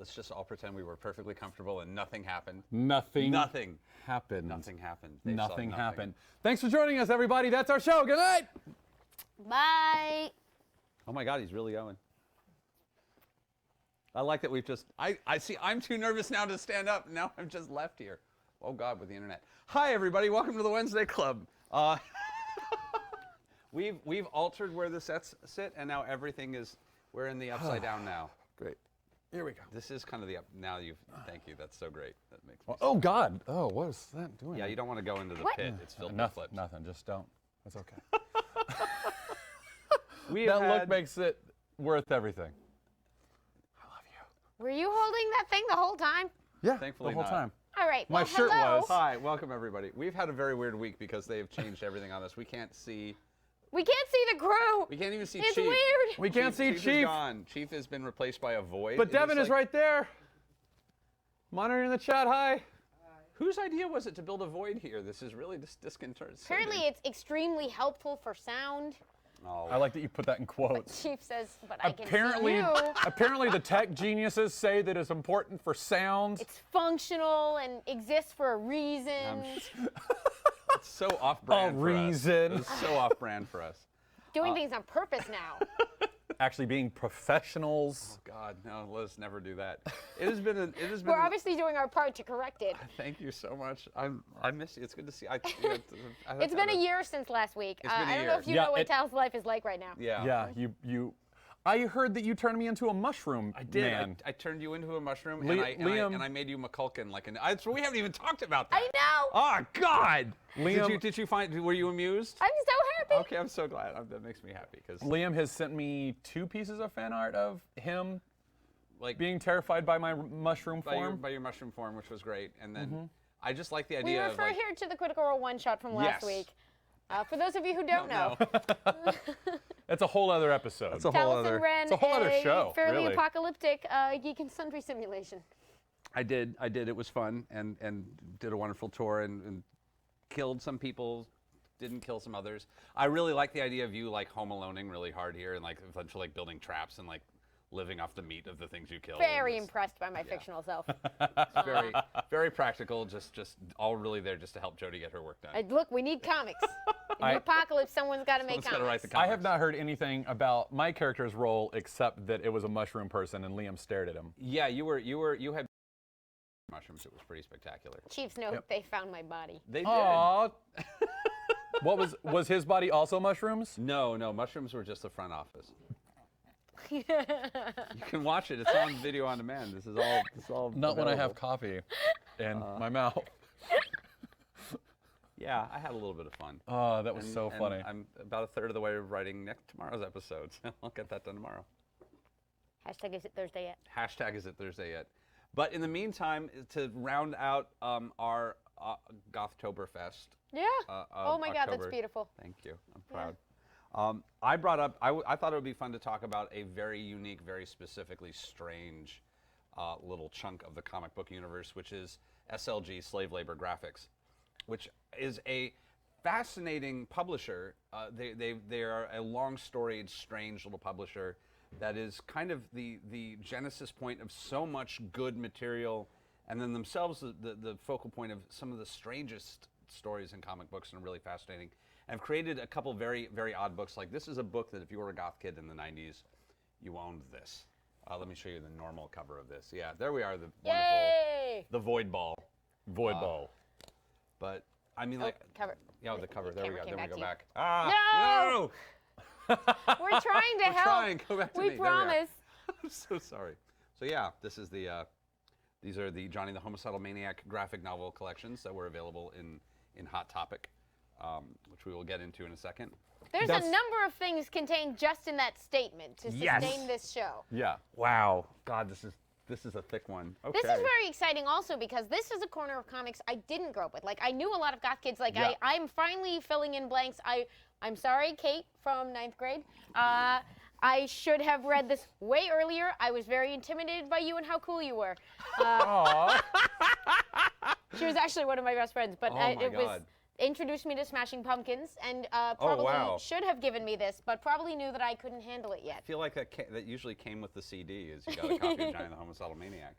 Let's just all pretend we were perfectly comfortable and nothing happened. Nothing Happened. Nothing happened. Thanks for joining us, everybody. That's our show. Good night. Bye. Oh my God, he's really going. I like that we've just, I see, I'm too nervous now to stand up. Now I'm just left here. Oh God, with the internet. Hi everybody, welcome to the Wednesday Club. We've altered where the sets sit and now everything is, we're in the upside down now. Great. Here we go. This is kind of the up, now thank you, that's so great. That makes me Oh God. Oh, what is that doing? Yeah, you don't want to go into the pit, it's filled with Nothing. flips. Nothing. Just don't. That's okay. That look makes it worth everything. Were you holding that thing the whole time? Yeah, Thankfully the whole not. time. All right. My well, shirt hello. was. Hi, welcome everybody. We've had a very weird week because they have changed everything on us. We can't see. We can't see the crew. We can't even see It's Chief. weird. We can't see Chief. Chief. Is gone. Chief has been replaced by a void. But It Devin is like- right there. Monitoring the chat. Hi. Whose idea was it to build a void here? This is really disconcerting. Apparently, it's extremely helpful for sound. Oh. I like that you put that in quotes. Chief says, but I can see Apparently, you. apparently the tech geniuses say that it's important for sound. It's functional and exists for a reason. It's so off-brand A for us. reason. It's so off-brand for us. Doing things on purpose now. Actually being professionals. God, no, let us never do that. It has been. We're obviously doing our part to correct it. Thank you so much. I miss you. It's good to see. It's been a year since last week. It's been a I don't year. know if you Yeah, know what Tal's life is like right now. Yeah. Yeah, I heard that you turned me into a mushroom I did. man. I turned you into a mushroom, Liam- and I made you McCulkin like an. So we haven't even talked about that. I know. Oh God! Liam- Did you find? Were you amused? I'm so happy. Okay, I'm so glad. That makes me happy because Liam has sent me 2 pieces of fan art of him like being terrified by my mushroom form. by your mushroom form, which was great, and then Mm-hmm. I just like the We idea of refer like, here to the Critical Role one shot from last Yes. week. For those of you who don't know, That's a whole other episode. That's a whole Taliesin other. ran it's a whole other show, fairly really. apocalyptic geek and sundry simulation. I did. It was fun, and did a wonderful tour, and killed some people, didn't kill some others. I really like the idea of you like home aloneing really hard here, and like eventually like building traps and like living off the meat of the things you kill. Very and impressed by my fictional self. it's very very practical. Just all really there just to help Jody get her work done. Look, we need comics. In the apocalypse, someone's got to make Someone's gotta write comics. the I have not heard anything about my character's role except that it was a mushroom person and Liam stared at him. Yeah, you had mushrooms. It was pretty spectacular. Chiefs know they found my body. They did. Aww. What was his body also mushrooms? No, mushrooms were just the front office. You can watch it. It's on video on demand. This is all. Not when I have available. coffee in my mouth. Yeah, I had a little bit of fun. Oh, that was so And funny. I'm about a third of the way of writing tomorrow's episode, so I'll get that done tomorrow. Hashtag is it Thursday yet? Hashtag is it Thursday yet? But in the meantime, to round out our Gothtoberfest. Yeah. of Oh my God, that's October. beautiful. Thank you. I'm proud. I brought up. I thought it would be fun to talk about a very unique, very specifically strange little chunk of the comic book universe, which is SLG, Slave Labor Graphics, which is a fascinating publisher. They are a long-storied, strange little publisher that is kind of the genesis point of so much good material, and then themselves the focal point of some of the strangest stories in comic books, and are really fascinating. And I've created a couple very, very odd books. Like this is a book that if you were a goth kid in the 90s, you owned this. Let me show you the normal cover of this. Yeah, there we are, the wonderful, Yay! the Void Ball. Void ball. But I mean, like, Cover. yeah, the cover. There we camera go. came There we back go to you. back. No! No! We're trying to help. Trying. Go back to We me. There we are. promise. I'm so sorry. So yeah, this is the. These are the Johnny the Homicidal Maniac graphic novel collections that were available in Hot Topic, which we will get into in a second. There's That's- a number of things contained just in that statement to Yes. sustain this show. Yeah. Wow. God, this is a thick one. Okay. This is very exciting also because this is a corner of comics I didn't grow up with. Like, I knew a lot of goth kids. Like, Yeah. I'm finally filling in blanks. I'm sorry, Kate from 9th grade. I should have read this way earlier. I was very intimidated by you and how cool you were. Aww. She was actually one of my best friends, but Oh my it was God. introduced me to Smashing Pumpkins and probably wow. should have given me this, but probably knew that I couldn't handle it yet. I feel like that usually came with the CD, is you got a copy of Johnny the Homicidal Maniac.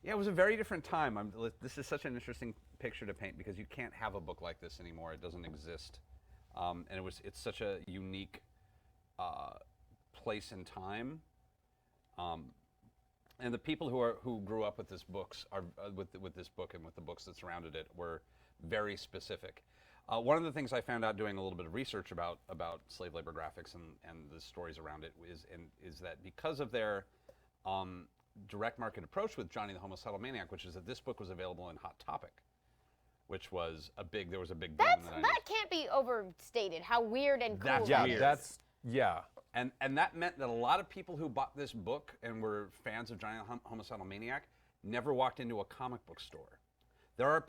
Yeah, it was a very different time. This is such an interesting picture to paint because you can't have a book like this anymore. It doesn't exist, and it's such a unique place and time. And the people who grew up with this books are with this book and with the books that surrounded it were very specific. One of the things I found out doing a little bit of research about slave labor graphics and the stories around it is that because of their direct market approach with Johnny the Homicidal Maniac, which is that this book was available in Hot Topic, which was there was a big boom in the 90s. That can't be overstated. How weird and cool That's that weird. is. And that meant that a lot of people who bought this book and were fans of Johnny the Homicidal Maniac never walked into a comic book store. There are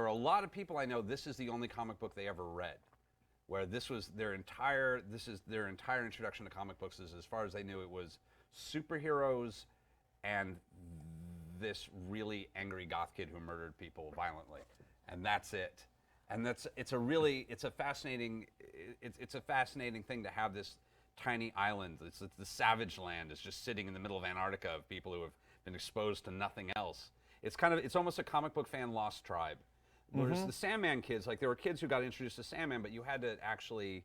a lot of people I know, this is the only comic book they ever read, where this is their entire introduction to comic books. Is as far as they knew, it was superheroes and this really angry goth kid who murdered people violently, and that's it. And it's a fascinating thing to have this tiny island. It's the savage land. It's just sitting in the middle of Antarctica of people who have been exposed to nothing else. It's almost a comic book fan lost tribe. Whereas the Sandman kids, like there were kids who got introduced to Sandman, but you had to actually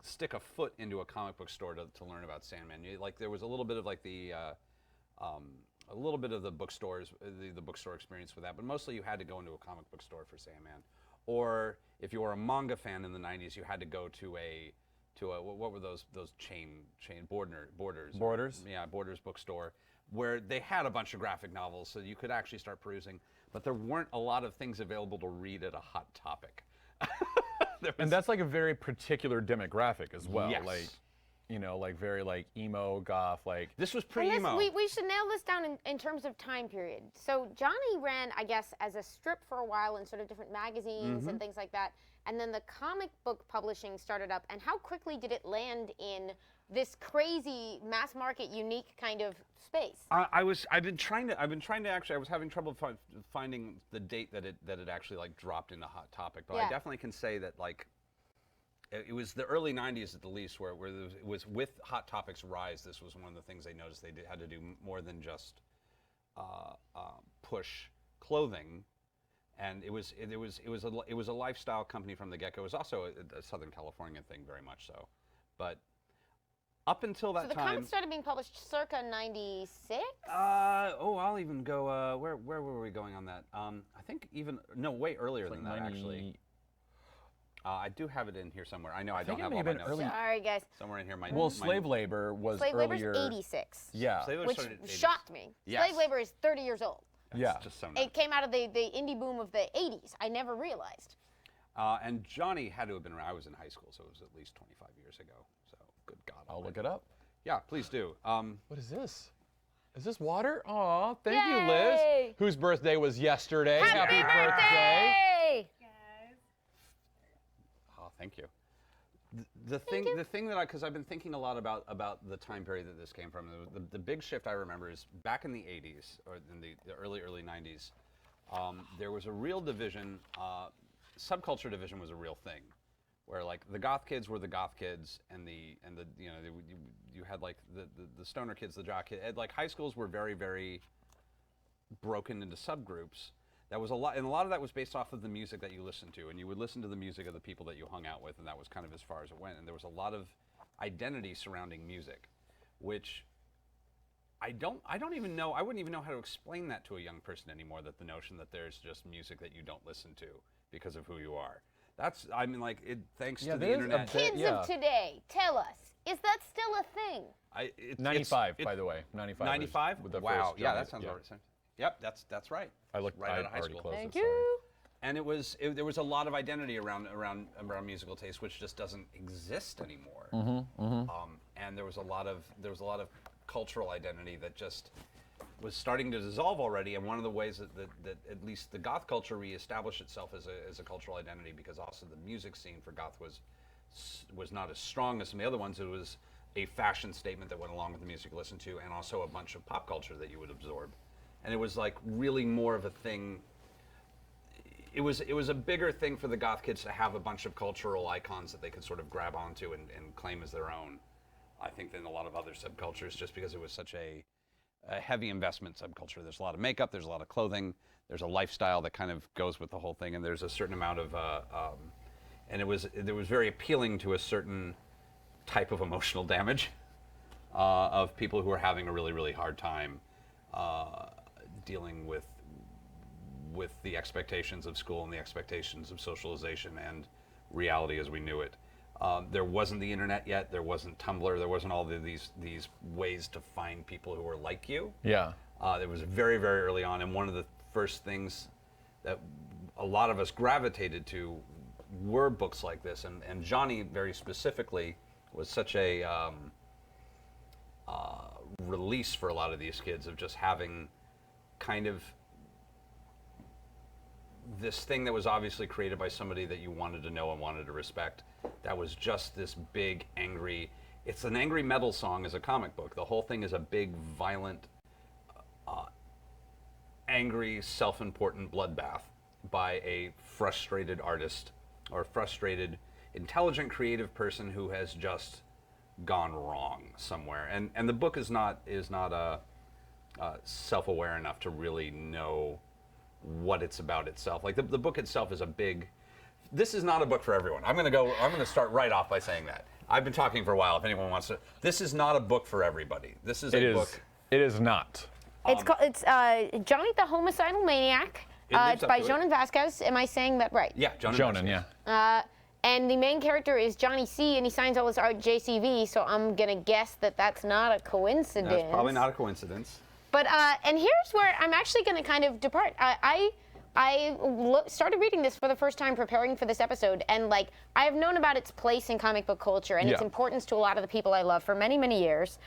stick a foot into a comic book store to learn about Sandman. There was a little bit of like a little bit of the bookstores, the bookstore experience with that, but mostly you had to go into a comic book store for Sandman. Or if you were a manga fan in the 90s, you had to go to a what were those chain Borders? Yeah, Borders bookstore, where they had a bunch of graphic novels, so you could actually start perusing, but there weren't a lot of things available to read at a Hot Topic. And that's like a very particular demographic as well. Yes. Like very like emo, goth, like. This was pre-emo. We should nail this down in terms of time period. So Johnny ran, I guess, as a strip for a while in sort of different magazines and things like that. And then the comic book publishing started up. And how quickly did it land in this crazy mass market, unique kind of space? I was having trouble finding the date that it actually like dropped into Hot Topic, but I definitely can say that like it was the early 90s at the least where it was with Hot Topic's rise. This was one of the things they noticed they had to do more than just push clothing. And it was a lifestyle company from the get-go. It was also a Southern California thing, very much so. But up until that time, so the comics started being published circa '96. I'll even go. Where were we going on that? I think way earlier than that actually. I do have it in here somewhere. I know I don't have all my notes. Sorry, guys. Somewhere in here, slave labor was slave earlier. Slave labor's '86. Yeah. Which shocked me. Yes. Slave labor is 30 years old. That's just so nuts. It came out of the indie boom of the 80s. I never realized. And Johnny had to have been around. I was in high school, so it was at least 25 years ago. So, good God. I'll look it up. Yeah, please do. What is this? Is this water? Aw, thank you, Yay! Liz. Whose birthday was yesterday. Happy birthday! Oh, thank you. The thing that because I've been thinking a lot about the time period that this came from. The big shift I remember is back in the 80s or in the early 90s. There was a real division. Subculture division was a real thing, where like the goth kids were the goth kids, and you had like the stoner kids, the jock kids. Like high schools were very, very broken into subgroups. That was a lot of that was based off of the music that you listened to, and you would listen to the music of the people that you hung out with, and that was kind of as far as it went. And there was a lot of identity surrounding music, which I wouldn't even know how to explain that to a young person anymore. That the notion that there's just music that you don't listen to because of who you are. Thanks to the internet. Kids of today, tell us, is that still a thing? 95, by the way. 95. 95? Wow, yeah, that sounds right. Yep, that's right. I looked right out of high school. Thank you. And there was a lot of identity around musical taste, which just doesn't exist anymore. And there was a lot of cultural identity that just was starting to dissolve already. And one of the ways that at least the goth culture reestablished itself as a cultural identity, because also the music scene for goth was not as strong as some of the other ones. It was a fashion statement that went along with the music you listened to, and also a bunch of pop culture that you would absorb. And it was like really more of a thing. it was a bigger thing for the goth kids to have a bunch of cultural icons that they could sort of grab onto and claim as their own, I think, than a lot of other subcultures, just because it was such a heavy investment subculture. There's a lot of makeup, there's a lot of clothing, there's a lifestyle that kind of goes with the whole thing, and there's a certain amount of, and it was very appealing to a certain type of emotional damage of people who are having a really, really hard time dealing with the expectations of school and the expectations of socialization and reality as we knew it. There wasn't the internet yet. There wasn't Tumblr. There wasn't all these ways to find people who are like you. Yeah. It was very, very early on, and one of the first things that a lot of us gravitated to were books like this, and Johnny very specifically was such a release for a lot of these kids of just having kind of this thing that was obviously created by somebody that you wanted to know and wanted to respect, that was just this big angry, it's an angry metal song as a comic book. The whole thing is a big violent angry self-important bloodbath by a frustrated artist or frustrated intelligent creative person who has just gone wrong somewhere, and the book is not self-aware enough to really know what it's about itself. Like the book itself is a big. This is not a book for everyone. I'm going to start right off by saying that. I've been talking for a while. If anyone wants to, this is not a book for everybody. This is a book. It is not. It's Johnny the Homicidal Maniac. It's by Jonan Vasquez. Am I saying that right? Yeah, Jonan. Yeah. And the main character is Johnny C, and he signs all his art JCV. So I'm gonna guess that that's not a coincidence. That's probably not a coincidence. But and here's where I'm actually going to kind of depart. I started reading this for the first time preparing for this episode, and like I have known about its place in comic book culture and its importance to a lot of the people I love for many, many years.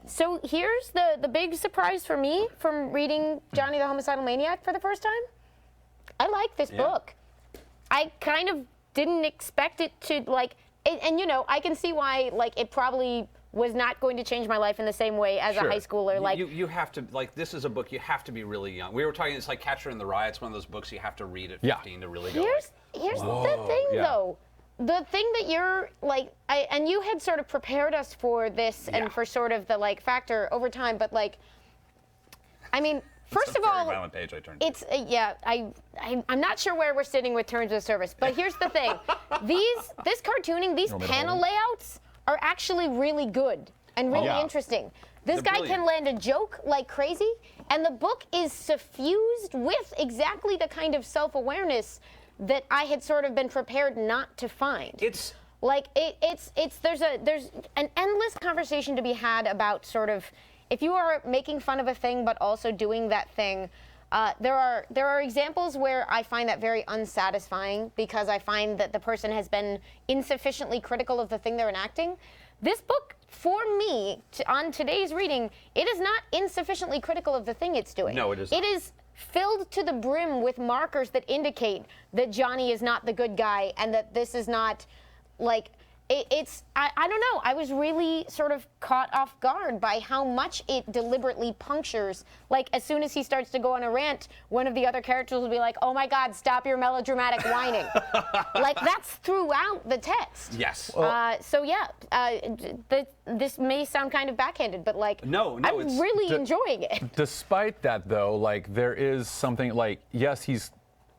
So here's the big surprise for me from reading Johnny the Homicidal Maniac for the first time. I like this book. I kind of didn't expect it to like, and you know, I can see why like it probably was not going to change my life in the same way as a high schooler. Like you have to, like, this is a book you have to be really young. We were talking, it's like Catcher in the Rye. It's one of those books you have to read at 15 to really go. Here's the thing though. The thing that you're like, and you had sort of prepared us for this and for sort of the like factor over time, but like, I mean, first of all, violent page I turned it's I'm not sure where we're sitting with terms of service, but here's the thing: this cartooning, these panel layouts are actually really good and really interesting. This guy can land a joke like crazy, and the book is suffused with exactly the kind of self-awareness that I had sort of been prepared not to find. It's like there's an endless conversation to be had about sort of if you are making fun of a thing but also doing that thing. There are examples where I find that very unsatisfying because I find that the person has been insufficiently critical of the thing they're enacting. This book, for me, on today's reading, it is not insufficiently critical of the thing it's doing. No, it is not. It is filled to the brim with markers that indicate that Johnny is not the good guy and that this is not, like, I don't know. I was really sort of caught off guard by how much it deliberately punctures. Like, as soon as he starts to go on a rant, one of the other characters will be like, oh my God, stop your melodramatic whining. Like, that's throughout the text. Yes. So yeah, this may sound kind of backhanded, but like, no, I'm really enjoying it. Despite that though, like there is something like, yes, he's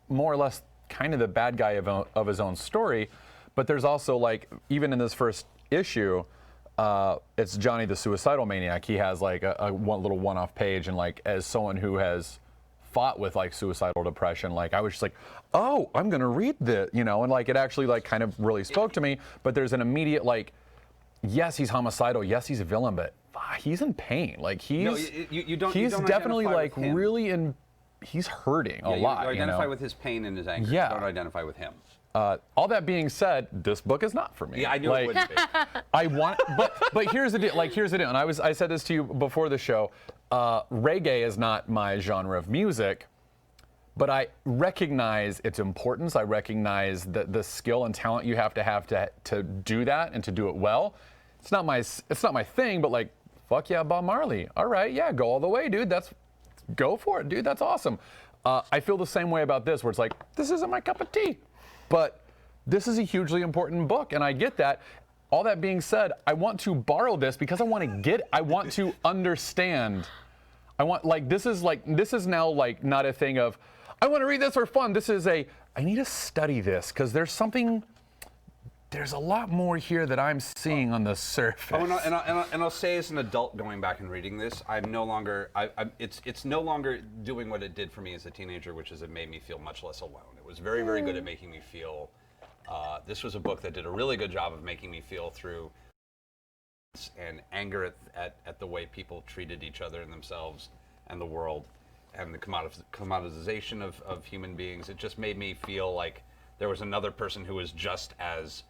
more or less kind of the bad guy of his own story, but there's also like, even in this first issue, it's Johnny the Suicidal Maniac. He has like a little one-off page, and like as someone who has fought with like suicidal depression, like I was just like, oh, I'm gonna read this, you know, and like it actually like kind of really spoke to me. But there's an immediate like, yes, he's homicidal, yes, he's a villain, but he's in pain. Like he's you don't definitely like with him. really in. He's hurting a lot. You identify know? with his pain and his anger. Yeah. You don't identify with him. All that being said, this book is not for me. Yeah, I knew it wouldn't be. I want, but here's the deal. Like here's the deal. And I said this to you before the show. Reggae is not my genre of music, but I recognize its importance. I recognize the skill and talent you have to do that and to do it well. It's not my thing, but like, fuck yeah, Bob Marley. All right, yeah, go all the way, dude. Go for it, dude. That's awesome. I feel the same way about this, where it's like, this isn't my cup of tea. But this is a hugely important book, and I get that. All that being said, I want to borrow this because I want to understand. This is now like not a thing of, I want to read this for fun. This is I need to study this because there's a lot more here that I'm seeing on the surface. Oh, and I'll say as an adult going back and reading this, I'm no longer, it's no longer doing what it did for me as a teenager, which is it made me feel much less alone. It was very, very good at making me feel, this was a book that did a really good job of making me feel through and anger at the way people treated each other and themselves and the world and the commoditization of human beings. It just made me feel like there was another person who was just as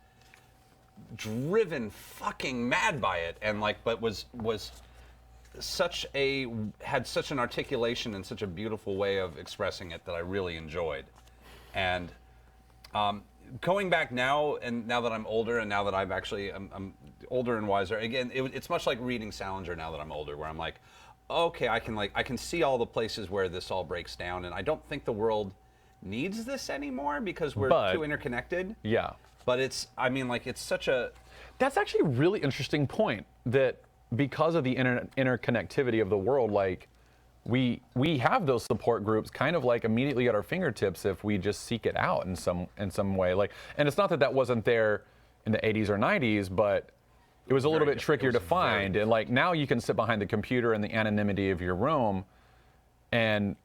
driven fucking mad by it and but was had such an articulation and such a beautiful way of expressing it that I really enjoyed. And going back now, and now that I'm older, and now that I'm older and wiser, again, it's much like reading Salinger now that I'm older, where I'm like, okay, I can see all the places where this all breaks down, and I don't think the world needs this anymore because we're too interconnected. Yeah. But it's such a... That's actually a really interesting point, that because of the interconnectivity of the world, we have those support groups kind of immediately at our fingertips if we just seek it out in some way. And it's not that wasn't there in the 80s or 90s, but it was a little bit trickier to find. And now you can sit behind the computer in the anonymity of your room and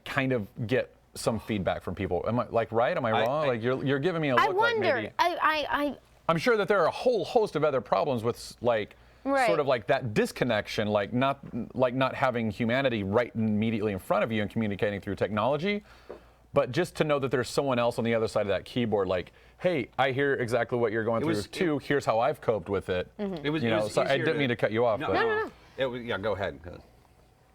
kind of get some feedback from people. Am I right? Am I wrong? You're giving me a look. I wonder. Maybe. I'm sure that there are a whole host of other problems with sort of that disconnection, not having humanity right immediately in front of you and communicating through technology, but just to know that there's someone else on the other side of that keyboard, hey, I hear exactly what you're going through too. Here's how I've coped with it. Mm-hmm. It was so I didn't mean to cut you off. No. Go ahead.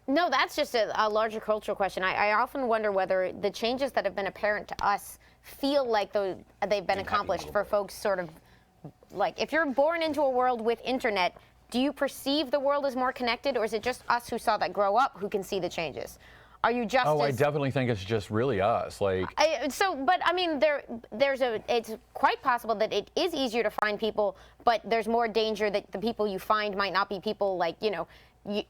No, that's just a larger cultural question. I often wonder whether the changes that have been apparent to us feel like they've been accomplished for folks sort of if you're born into a world with internet, do you perceive the world as more connected, or is it just us who saw that grow up who can see the changes? Are you just I definitely think it's just really us. But I mean, it's quite possible that it is easier to find people, but there's more danger that the people you find might not be people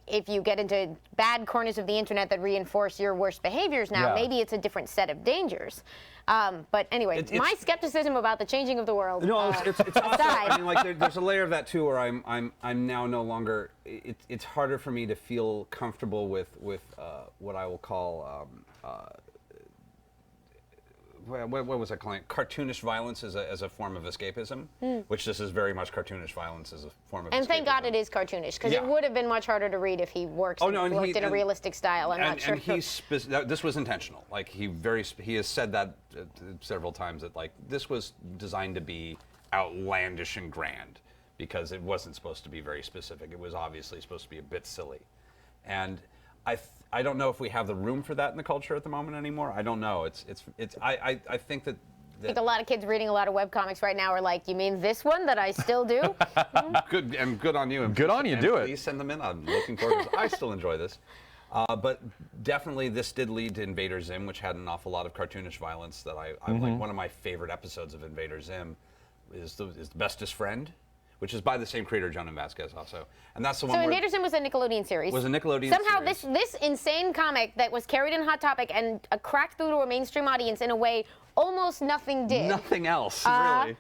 if you get into bad corners of the internet that reinforce your worst behaviors now, maybe it's a different set of dangers. But anyway, my skepticism about the changing of the world. No, it's also, I mean, there's a layer of that too, where I'm now no longer. It's harder for me to feel comfortable with what I will call. What was I calling it? Cartoonish violence as a form of escapism, which this is very much cartoonish violence as a form of escapism. And thank God it is cartoonish, because it would have been much harder to read if he worked in a realistic style. I'm not sure. And this was intentional. He has said that several times, that this was designed to be outlandish and grand, because it wasn't supposed to be very specific. It was obviously supposed to be a bit silly. And I don't know if we have the room for that in the culture at the moment anymore. I don't know. I think that. I think a lot of kids reading a lot of webcomics right now are like, you mean this one that I still do? Good on you. Good on you. Do it. Please send them in. I'm looking forward to this. I still enjoy this. But definitely this did lead to Invader Zim, which had an awful lot of cartoonish violence that I like. One of my favorite episodes of Invader Zim is the Bestest Friend, which is by the same creator, Johnny Vasquez, also. And that's the one. So Invader Zim was a Nickelodeon series. Was a Nickelodeon Somehow series. this insane comic that was carried in Hot Topic and cracked through to a mainstream audience in a way almost nothing did. Nothing else, really.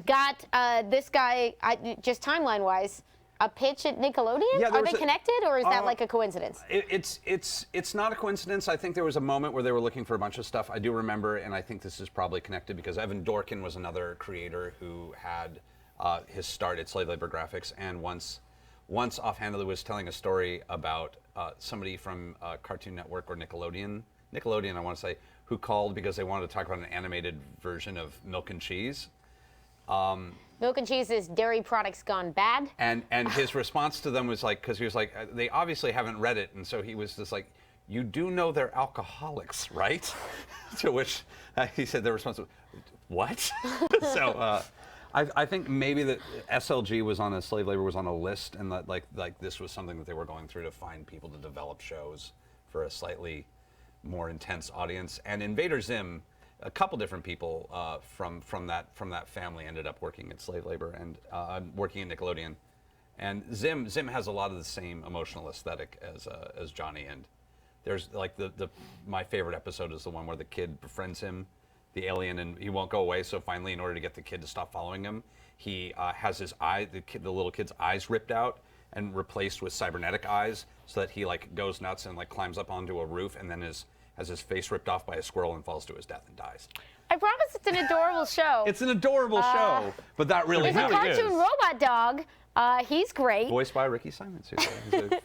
Got this guy, just timeline-wise, a pitch at Nickelodeon? Yeah, Are they connected, or is that like a coincidence? It's not a coincidence. I think there was a moment where they were looking for a bunch of stuff. I do remember, and I think this is probably connected, because Evan Dorkin was another creator who had his start at Slave Labor Graphics, and once offhandedly was telling a story about somebody from Cartoon Network or Nickelodeon, I want to say, who called because they wanted to talk about an animated version of Milk and Cheese. Milk and Cheese is dairy products gone bad. And his response to them was because he was like, they obviously haven't read it, and so he was just like, you do know they're alcoholics, right? To which he said their response was, what? So I think maybe that SLG was on slave labor was on a list, and that like this was something that they were going through to find people to develop shows for a slightly more intense audience. And Invader Zim, a couple different people from that family ended up working at slave labor and working at Nickelodeon. And Zim has a lot of the same emotional aesthetic as Johnny. And there's like my favorite episode is the one where the kid befriends him, the alien, and he won't go away. So finally, in order to get the kid to stop following him, he has his the little kid's eyes ripped out and replaced with cybernetic eyes, so that he like goes nuts and like climbs up onto a roof, and then has his face ripped off by a squirrel and falls to his death and dies. I promise it's an adorable show. It's an adorable show, but that really There's a cartoon robot dog. He's great. Voiced by Ricky Simons,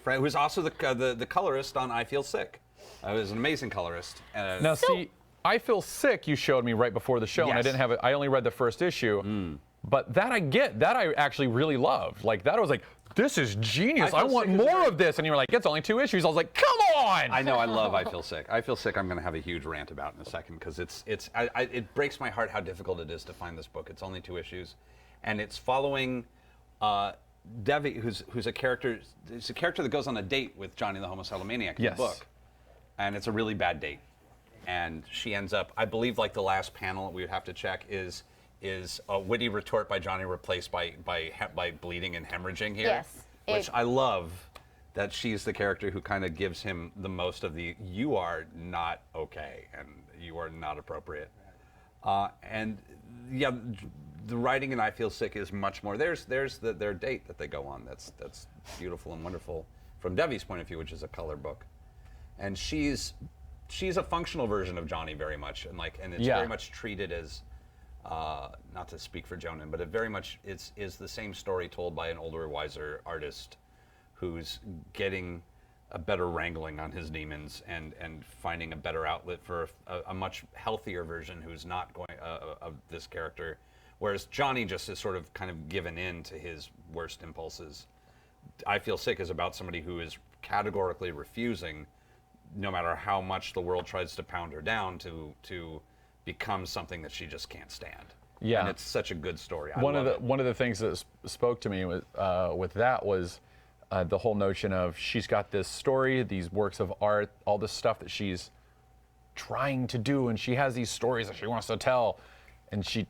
who's also the colorist on I Feel Sick. He was an amazing colorist. Now, see, I Feel Sick you showed me right before the show, and I didn't have it. I only read the first issue. But that I get. That I actually really loved. Like, that I was like, this is genius. I want more of this. And you were like, it's only 2 issues. I was like, come on! I know, I love I Feel Sick. I Feel Sick I'm going to have a huge rant about in a second, because it breaks my heart how difficult it is to find this book. It's only 2 issues. And it's following Devi, who's a character. It's a character that goes on a date with Johnny the Homicidal Maniac in the book. And it's a really bad date. And she ends up, I believe, like the last panel we would have to check is a witty retort by Johnny replaced by bleeding and hemorrhaging here. Yes. Which I love, that she's the character who kind of gives him the most of the, you are not okay and you are not appropriate. And yeah, the writing in I Feel Sick is much more, there's their date that they go on. That's beautiful and wonderful from Devi's point of view, which is a color book. And she's a functional version of Johnny very much, and it's very much treated as, not to speak for Jonan, but it very much is the same story told by an older, wiser artist who's getting a better wrangling on his demons and finding a better outlet for a much healthier version who's not going of this character, whereas Johnny just is sort of kind of given in to his worst impulses. I Feel Sick is about somebody who is categorically refusing, no matter how much the world tries to pound her down, to become something that she just can't stand. Yeah, and it's such a good story. One of the things that spoke to me with that was the whole notion of she's got this story, these works of art, all this stuff that she's trying to do, and she has these stories that she wants to tell,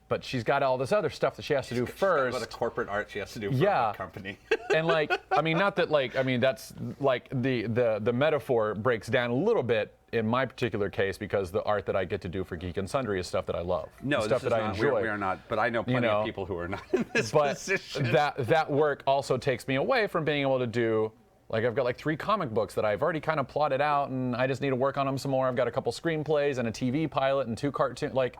but she's got all this other stuff that she has to do first. She's got a corporate art she has to do for a company. And like, I mean, not that like, I mean, that's like the metaphor breaks down a little bit in my particular case, because the art that I get to do for Geek and Sundry is stuff that I love. No, stuff that I enjoy. We are not, but I know plenty of people who are not in this position. That work also takes me away from being able to do, like, I've got like 3 comic books that I've already kind of plotted out, and I just need to work on them some more. I've got a couple screenplays and a TV pilot and 2 cartoons. Like,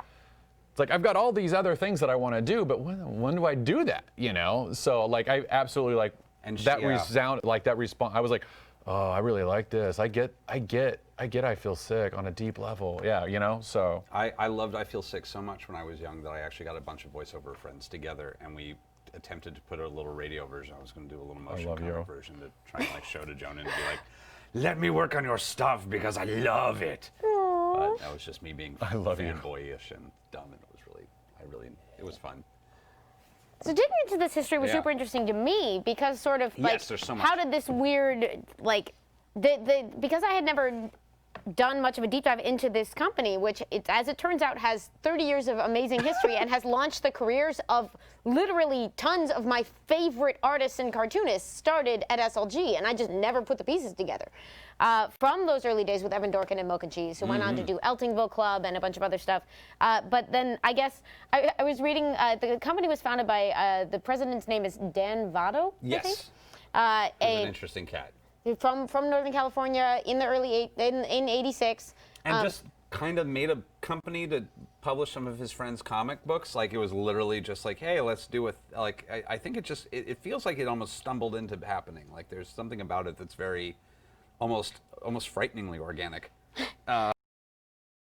it's like I've got all these other things that I want to do, but when do I do that? You know? So like, I absolutely like, and that resound, like that response. I was like, oh, I really like this. I get I Feel Sick on a deep level. Yeah, you know, so. I loved I Feel Sick so much when I was young that I actually got a bunch of voiceover friends together, and we attempted to put a little radio version. I was going to do a little motion comic version to try and like show to Jonan and be like, let me work on your stuff because I love it. Aww. But that was just me being fanboyish and dumb, and it was fun. So digging into this history was super interesting to me, because sort of like, there's so much. How did this weird, like, because I had never done much of a deep dive into this company, which, as it turns out, has 30 years of amazing history and has launched the careers of literally tons of my favorite artists and cartoonists, started at SLG, and I just never put the pieces together. From those early days with Evan Dorkin and Milk and Cheese, who went on to do Eltingville Club and a bunch of other stuff. But then I guess I was reading, the company was founded by, the president's name is Dan Vado, I think. He's an interesting cat. From Northern California in the early in '86, and just kind of made a company to publish some of his friends' comic books. Like, it was literally just like, hey, let's do it. Like, I think it feels like it almost stumbled into happening. Like, there's something about it that's very, almost frighteningly organic.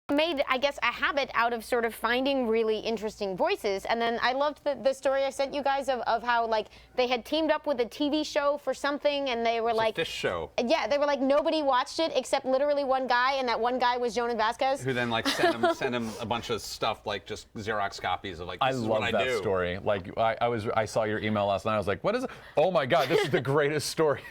Made, I guess, a habit out of sort of finding really interesting voices. And then I loved the story I sent you guys of how, like, they had teamed up with a TV show for something, and they were like, a fish show. Yeah, they were like, nobody watched it except literally one guy, and that one guy was Jonan Vasquez. Who then like sent him a bunch of stuff, like just Xerox copies of like, this is what I do. I love that story. Like, I saw your email last night. I was like, what is it? Oh my God, this is the greatest story.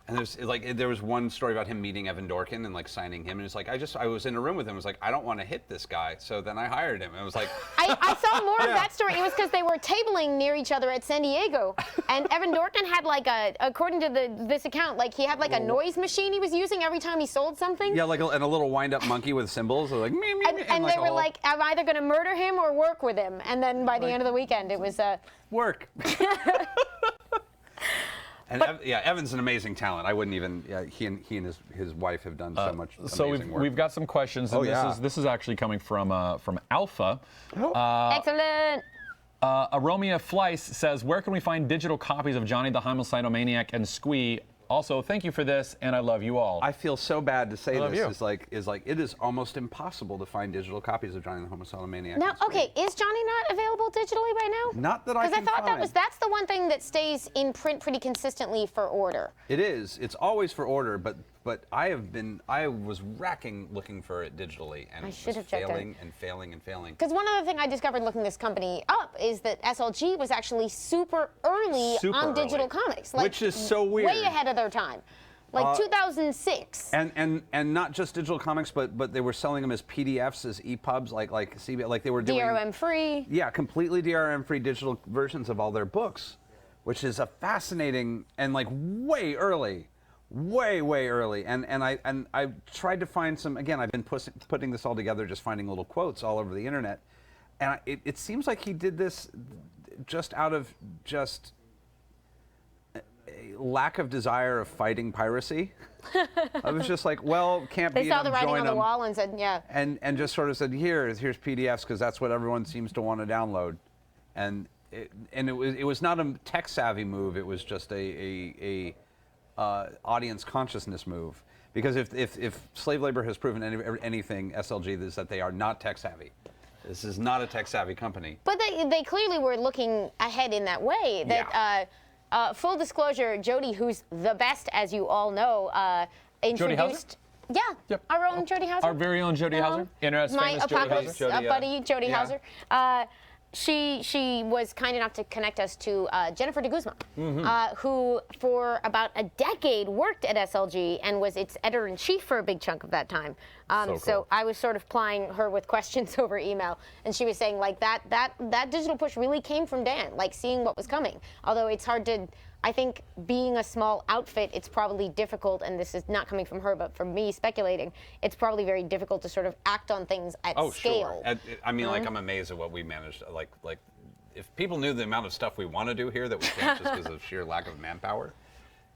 And there was one story about him meeting Evan Dorkin and like signing him, and it's like I was in a room with him. I was like, I don't want to hit this guy, so then I hired him. And it was like I saw more of that story. It was because they were tabling near each other at San Diego, and Evan Dorkin had like according to this account, like he had like a noise machine he was using every time he sold something. yeah, like and a little wind-up monkey with cymbals, like me, And they were like, I'm either going to murder him or work with him. And then by the end of the weekend, it was work. And Evan's an amazing talent. I wouldn't even. Yeah, he and his wife have done so much. So amazing work. we've got some questions. And this is actually coming from Alpha. excellent. Aromia Fleiss says, where can we find digital copies of Johnny the Homicidal Maniac and Squee? Also, thank you for this, and I love you all. I feel so bad to say love this. you. Is like it is almost impossible to find digital copies of Johnny the Homicidal Maniac. Now, okay, is Johnny not available digitally by now? Not that I can Because I thought find. that's the one thing that stays in print pretty consistently for order. It is. It's always for order, but I was racking looking for it digitally, and I it should was have checked it. failing and failing and failing. Because one other thing I discovered looking this company up is that SLG was actually super early on digital comics. Like, which is so weird. Way ahead of their time. Like 2006. And not just digital comics, but they were selling them as PDFs, as EPUBs, like they were doing DRM free. Yeah, completely DRM free digital versions of all their books, which is a fascinating and like way early. Way early, and I tried to find some. Again, I've been putting this all together, just finding little quotes all over the internet, and it seems like he did this just out of just a lack of desire of fighting piracy. I was just like, well, can't They beat saw them, the writing join on the them. wall and said, yeah. And just sort of said, here's PDFs because that's what everyone seems to want to download, and it was not a tech savvy move. It was just a audience consciousness move, because if slave labor has proven anything, SLG, is that they are not tech savvy. This is not a tech savvy company. But they clearly were looking ahead in that way. That full disclosure, Jody, who's the best, as you all know, introduced. Yeah, Yep. our own Jody Hauser. Our very own Jody Hauser. Internet's My famous Jody apocalypse Hauser. buddy, Jody yeah. Hauser. She was kind enough to connect us to Jennifer de Guzman, who for about a decade worked at SLG and was its editor-in-chief for a big chunk of that time. So So cool. I was sort of plying her with questions over email, and she was saying like that digital push really came from Dan, like seeing what was coming. Although it's hard to, I think being a small outfit, it's probably difficult, and this is not coming from her, but from me speculating, it's probably very difficult to sort of act on things at scale. Sure. I mean, like, I'm amazed at what we managed. Like, if people knew the amount of stuff we want to do here that we can't just because of sheer lack of manpower,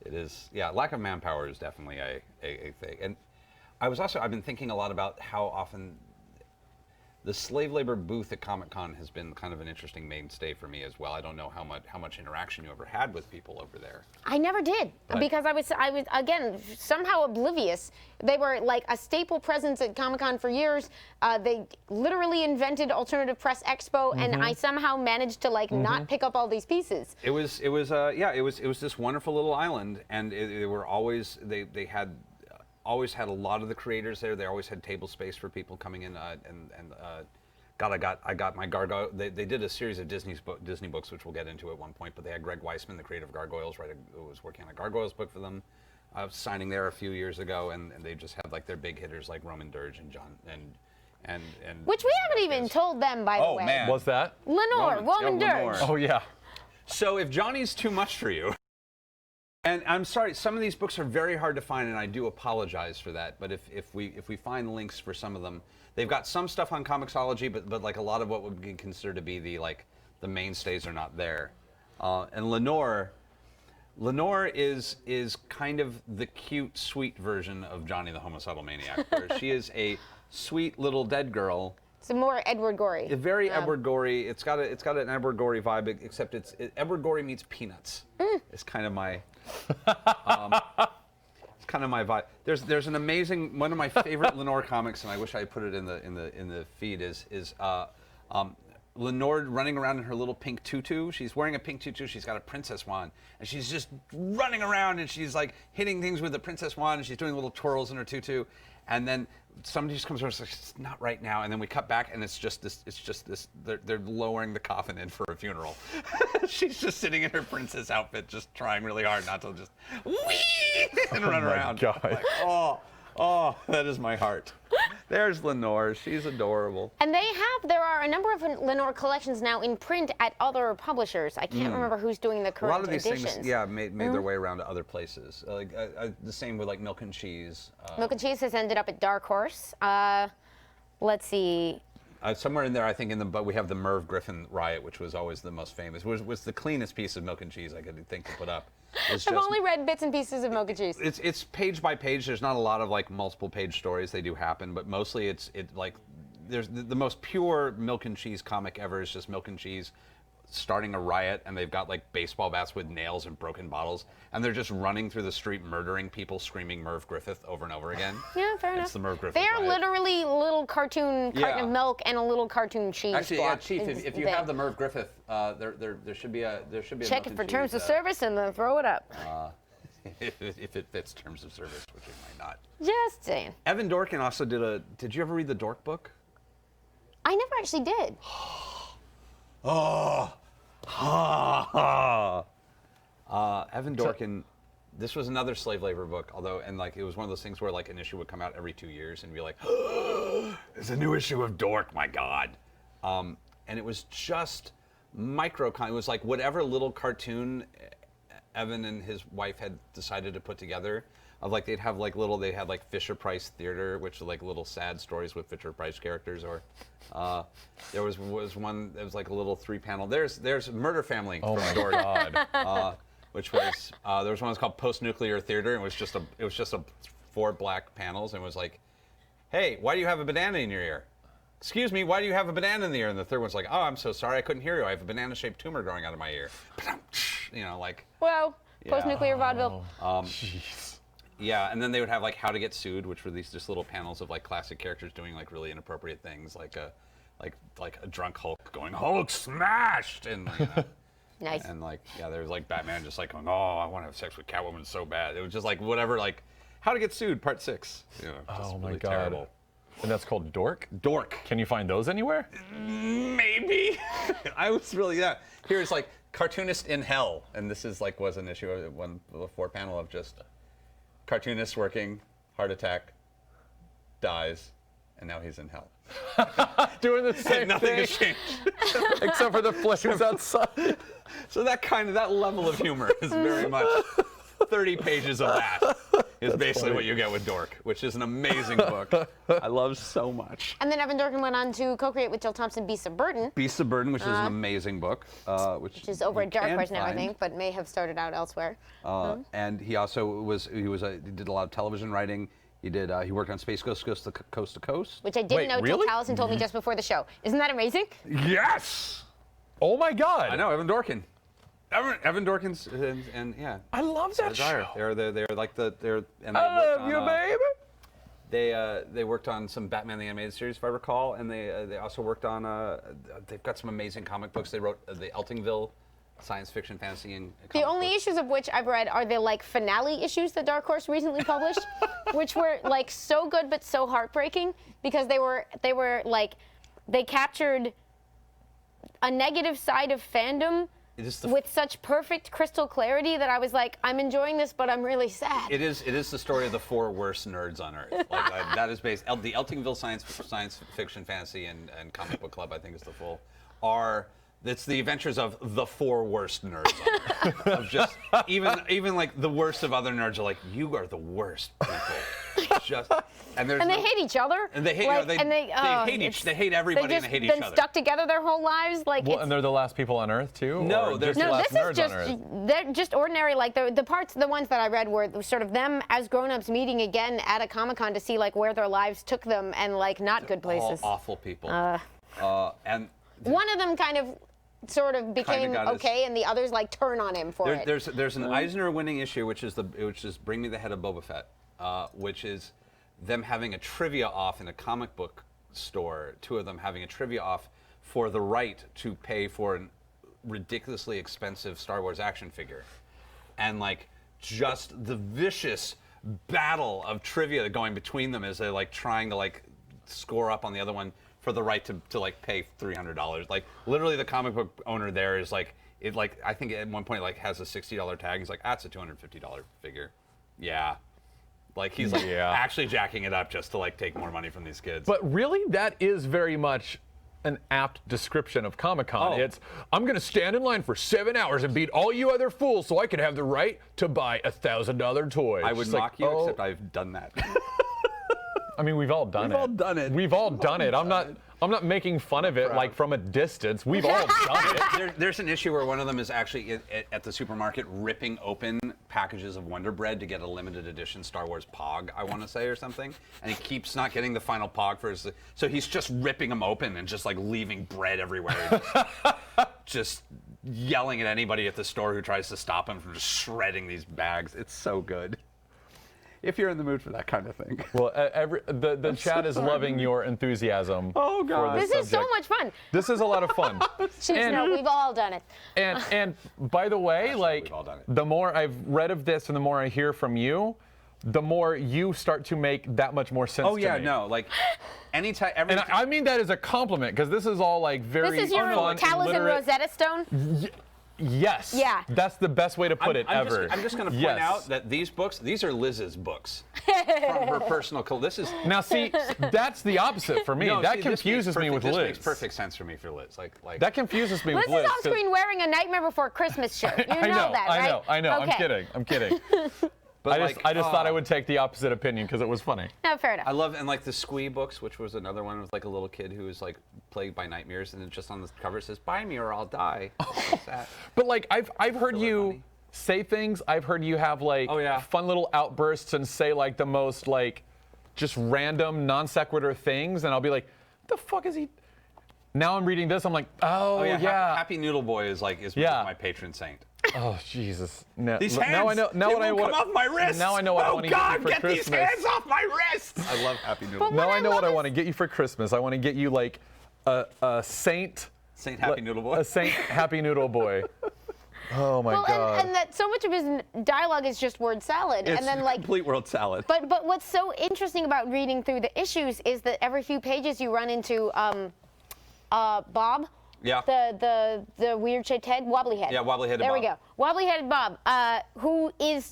it is, lack of manpower is definitely a thing. And I've been thinking a lot about how often the slave labor booth at Comic-Con has been kind of an interesting mainstay for me as well. I don't know how much interaction you ever had with people over there. I never did, because I was again somehow oblivious. They were like a staple presence at Comic-Con for years. They literally invented Alternative Press Expo, and I somehow managed to like not pick up all these pieces. It was this wonderful little island, and they were always they had always had a lot of the creators there. They always had table space for people coming in, God, I got my Gargoyle. They did a series of Disney books, which we'll get into at one point. But they had Greg Weisman, the creator of Gargoyles, who was working on a Gargoyles book for them. I was signing there a few years ago, and they just had like their big hitters like Roman Dirge and John and Which we haven't even told them, by the way. Oh man, What's that? Lenore, Roman Dirge. Lenore. Oh, yeah. So if Johnny's too much for you, and I'm sorry, some of these books are very hard to find, and I do apologize for that. But if we find links for some of them, they've got some stuff on Comixology, but like a lot of what would be considered to be the mainstays are not there. And Lenore is kind of the cute, sweet version of Johnny the Homicidal Maniac, where she is a sweet little dead girl. It's more Edward Gorey. Very Edward Gorey. It's got an Edward Gorey vibe, except Edward Gorey meets Peanuts. It's kind of my it's kind of my vibe. There's an amazing, one of my favorite Lenore comics, and I wish I put it in the feed, is Lenore running around in her little pink tutu. She's wearing a pink tutu. She's got a princess wand, and she's just running around, and she's like hitting things with the princess wand, and she's doing little twirls in her tutu. And then somebody just comes over and says, it's not right now, and then we cut back, and it's just this. They're lowering the coffin in for a funeral. She's just sitting in her princess outfit, just trying really hard not to just whee and run around. God. Like, oh, that is my heart. There's Lenore. She's adorable. And there are a number of Lenore collections now in print at other publishers. I can't remember who's doing the A current lot of these editions. things, yeah, made their way around to other places. The same with like Milk and Cheese. Milk and Cheese has ended up at Dark Horse. Let's see. Somewhere in there, I think but we have the Merv Griffin Riot, which was always the most famous. Was the cleanest piece of Milk and Cheese I could think to put up. I've only read bits and pieces of Milk and Cheese. It's page by page. There's not a lot of like multiple page stories. They do happen, but mostly there's the most pure Milk and Cheese comic ever is just Milk and Cheese starting a riot, and they've got like baseball bats with nails and broken bottles, and they're just running through the street murdering people, screaming Merv Griffith over and over again. Yeah, fair enough. It's the Merv Griffith They are riot. literally little cartoon carton of milk and a little cartoon cheese. Actually, yeah, block Chief. If you have the Merv Griffith, there should be a check Milk it and for terms Cheese, of service and then throw it up. if it fits terms of service, which it might not. Just saying. Evan Dorkin also did you ever read the Dork book? I never actually did. Evan Dorkin, this was another slave labor book, it was one of those things where like an issue would come out every 2 years and be like, there's a new issue of Dork, my God. And it was just it was like whatever little cartoon Evan and his wife had decided to put together. Of like they had like Fisher Price Theater, which are like little sad stories with Fisher Price characters, or there was one that was like a little 3-panel. There's Murder Family. Oh my Dork, God. which was there was one that's called Post Nuclear Theater, and it was just 4 black panels, and it was like, hey, why do you have a banana in your ear? Excuse me, why do you have a banana in the ear? And the third one's like, oh, I'm so sorry, I couldn't hear you. I have a banana-shaped tumor growing out of my ear. You know, like. Well, post-nuclear vaudeville. Jeez. Yeah, and then they would have like How to Get Sued, which were these just little panels of like classic characters doing like really inappropriate things, like a drunk Hulk going Hulk smashed, and Nice. and like there's like Batman just like going, oh, I want to have sex with Catwoman so bad. It was just like whatever, like How to Get Sued Part 6. You know, just Oh my really God. terrible. And that's called Dork? Dork. Can you find those anywhere? Maybe. I was really Here's like Cartoonist in Hell, and this is like was an issue of a 4-panel of just cartoonist working, heart attack, dies, and now he's in hell. Doing the same And nothing thing, has changed. except for the flames outside. So that level of humor is very much 30 pages of that is basically funny. what you get with Dork, which is an amazing book. I love so much. And then Evan Dorkin went on to co-create with Jill Thompson Beasts of Burden, Beasts of Burden, which is an amazing book, which which is over you at Dark can Horse now, I find. think, but may have started out elsewhere. And he also he did a lot of television writing. He worked on Space Ghost to Coast. Which I didn't Wait, know till really? Taliesin told me just before the show. Isn't that amazing? Yes. Oh my God. I know, Evan Dorkin. Evan Dorkin's and yeah. I love that show. They're like they're and I love you, baby. They worked on some Batman the Animated Series, if I recall, and they also worked on they've got some amazing comic books. They wrote the Eltingville science fiction fantasy and The only issues of which I've read are the like finale issues that Dark Horse recently published, which were like so good but so heartbreaking because they were like they captured a negative side of fandom with such perfect crystal clarity that I was like, I'm enjoying this, but I'm really sad. It is the story of the 4 worst nerds on Earth. Like that is based. The Eltingville science fiction fantasy and comic book club, I think, is the full. It's the adventures of the 4 worst nerds on Earth. Of just even like the worst of other nerds are like, you are the worst people. And they hate each other. And they hate. like, They hate everybody and they hate They've each been other. stuck together their whole lives. Like Well, it's, and they're the last people on Earth too? No, Or they're- just the no, last this is nerds just on Earth? they're just ordinary. Like the ones that I read were sort of them as grown-ups meeting again at a Comic-Con to see like where their lives took them and like not good places. All awful people. And One of them kind of sort of became got his- okay, and the others like turn on him for it. there's an Eisner-winning issue, which is Bring Me the Head of Boba Fett, which is them having a trivia off in a comic book store. 2 of them having a trivia off for the right to pay for a ridiculously expensive Star Wars action figure, and like just the vicious battle of trivia going between them as they're like trying to like score up on the other one for the right to like pay $300. Like literally the comic book owner there is like, it like, I think at one point like has a $60 tag. He's like, that's a $250 figure. Yeah. Like he's like actually jacking it up just to like take more money from these kids. But really, that is very much an apt description of Comic-Con. Oh. It's, I'm going to stand in line for 7 hours and beat all you other fools so I can have the right to buy $1,000 toy. I would It's mock like, you, oh. except I've done that. I mean, we've all done it. We've all done it. We've all done it. I'm not making fun of it like from a distance. We've all done it. There's an issue where one of them is actually at the supermarket ripping open packages of Wonder Bread to get a limited edition Star Wars Pog, I want to say, or something. And he keeps not getting the final Pog for his. So he's just ripping them open and just like leaving bread everywhere. Just yelling at anybody at the store who tries to stop him from just shredding these bags. It's so good. If you're in the mood for that kind of thing. Well, the chat is loving your enthusiasm. Oh, God. For this This is so subject. much fun. This is a lot of fun. No, we've all done it. And by the way, like, we've all done it. the more I've read of this and the more I hear from you, the more you start to make that much more sense Oh to yeah, me. no, like anytime, every And I mean that as a compliment, because this is all like very This is your fun, Taliesin literate. Rosetta Stone? Yes. Yeah. That's the best way to put it ever. I'm just going to point Yes. out that these books, these are Liz's books from her personal. This is Now see, that's the opposite for me. no, that see, this confuses makes me with perfect- Liz. This makes perfect sense for me for Liz. Like That confuses me Liz with Liz. is off 'cause- screen wearing a Nightmare Before Christmas shirt. You I know, that, right? I know. Okay. I'm kidding. But I just thought I would take the opposite opinion because it was funny. No, fair enough. I love and like the Squee books, which was another one with like a little kid who was like plagued by nightmares, and it just on the cover says "Buy me or I'll die." What's that? But like I've heard you money. say things. I've heard you have like Oh, yeah. fun little outbursts and say like the most like just random non sequitur things, and I'll be like, "The fuck is he?" Now I'm reading this. I'm like, "Oh, yeah." Happy Noodle Boy is Yeah. my patron saint. Oh Jesus! No, These now hands, I know. Now they what I won't want. come off my wrists. Now I know what I want to get you for get Christmas. these hands off my wrists! I love Happy Noodle Boy. Now what I I know what love I is- want to get you for Christmas. I want to get you like a Saint. Saint Happy Noodle Boy. A Saint Happy Noodle Boy. Oh my Well, God. and that so much of his dialogue is just word salad, It's and then like. complete world salad. But what's so interesting about reading through the issues is that every few pages you run into Bob. Yeah. The weird shaped head, wobbly head. Yeah, wobbly-headed There we Bob. go. Wobbly headed Bob, who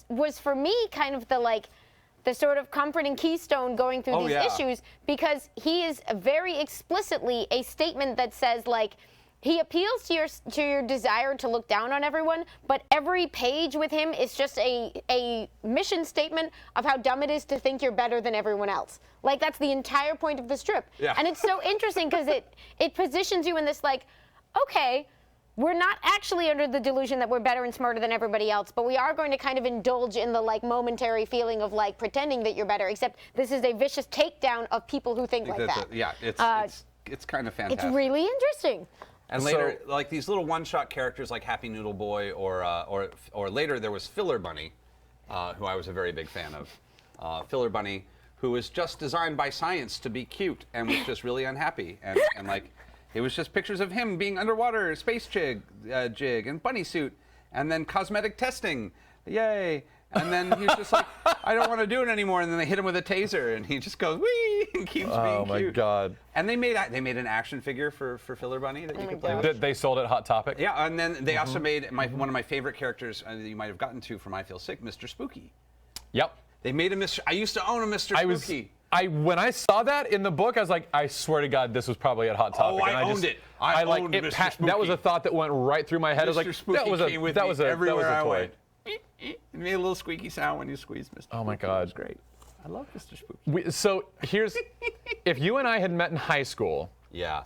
was for me kind of the sort of comforting keystone going through Oh, these yeah. issues, because he is very explicitly a statement that says like he appeals to your desire to look down on everyone, but every page with him is just a mission statement of how dumb it is to think you're better than everyone else. Like that's the entire point of the strip. Yeah. And it's so interesting because it positions you in this like, okay, we're not actually under the delusion that we're better and smarter than everybody else, but we are going to kind of indulge in the like momentary feeling of like pretending that you're better, except this is a vicious takedown of people who think like that. Yeah, it's kind of fantastic. It's really interesting. And later, like these little one-shot characters like Happy Noodle Boy, or later there was Filler Bunny, who I was a very big fan of. Filler Bunny, who was just designed by science to be cute and was just really unhappy, and like it was just pictures of him being underwater, space jig, and bunny suit, and then cosmetic testing, yay! And then he was just like, I don't want to do it anymore. And then they hit him with a taser, and he just goes, wee, and keeps being Oh my cute. God. And they made an action figure for Filler Bunny that you could play with. They sold at Hot Topic. Yeah, and then they also made one of my favorite characters that you might have gotten to from I Feel Sick, Mr. Spooky. Yep. They made a Mr. I used to own a Mr. Spooky. When I saw that in the book, I was like, I swear to God, this was probably at Hot Topic. Oh, and I owned it. I owned Mr. Spooky. That was a thought that went right through my head. I was Mr. like, Spooky that was a came with that me was a everywhere that I was a toy. went. It made a little squeaky sound when you squeezed Mr. Oh my Spooky. God. It was great. I love Mr. Spooky. So here's, if you and I had met in high school, Yeah.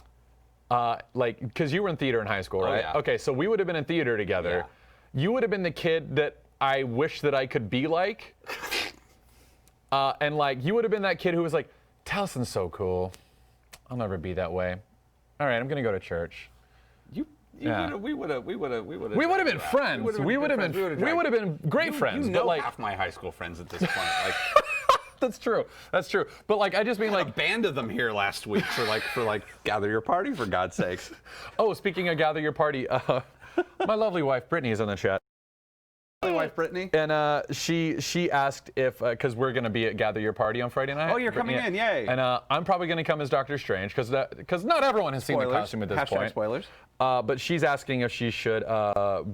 like, because you were in theater in high school, right? yeah. Okay, so we would have been in theater together. You would have been the kid that I wish that I could be like. And like, you would have been that kid who was like, Taliesin's so cool. I'll never be that way. All right, I'm gonna go to church. We would have We would have been friends. We would have been great friends. You know but like, half my high school friends at this point. Like, that's true. That's true. But like, I just mean like like, a band of them here last week for gather your party for God's sakes. oh, speaking of gather your party, my lovely wife Brittany is in the chat. My wife Brittany. And she asked if, because we're going to be at Gather Your Party on Friday night. Oh, you're coming in, yay. And I'm probably going to come as Doctor Strange, because not everyone has seen the costume at this Hashtag point. spoilers. But she's asking if she should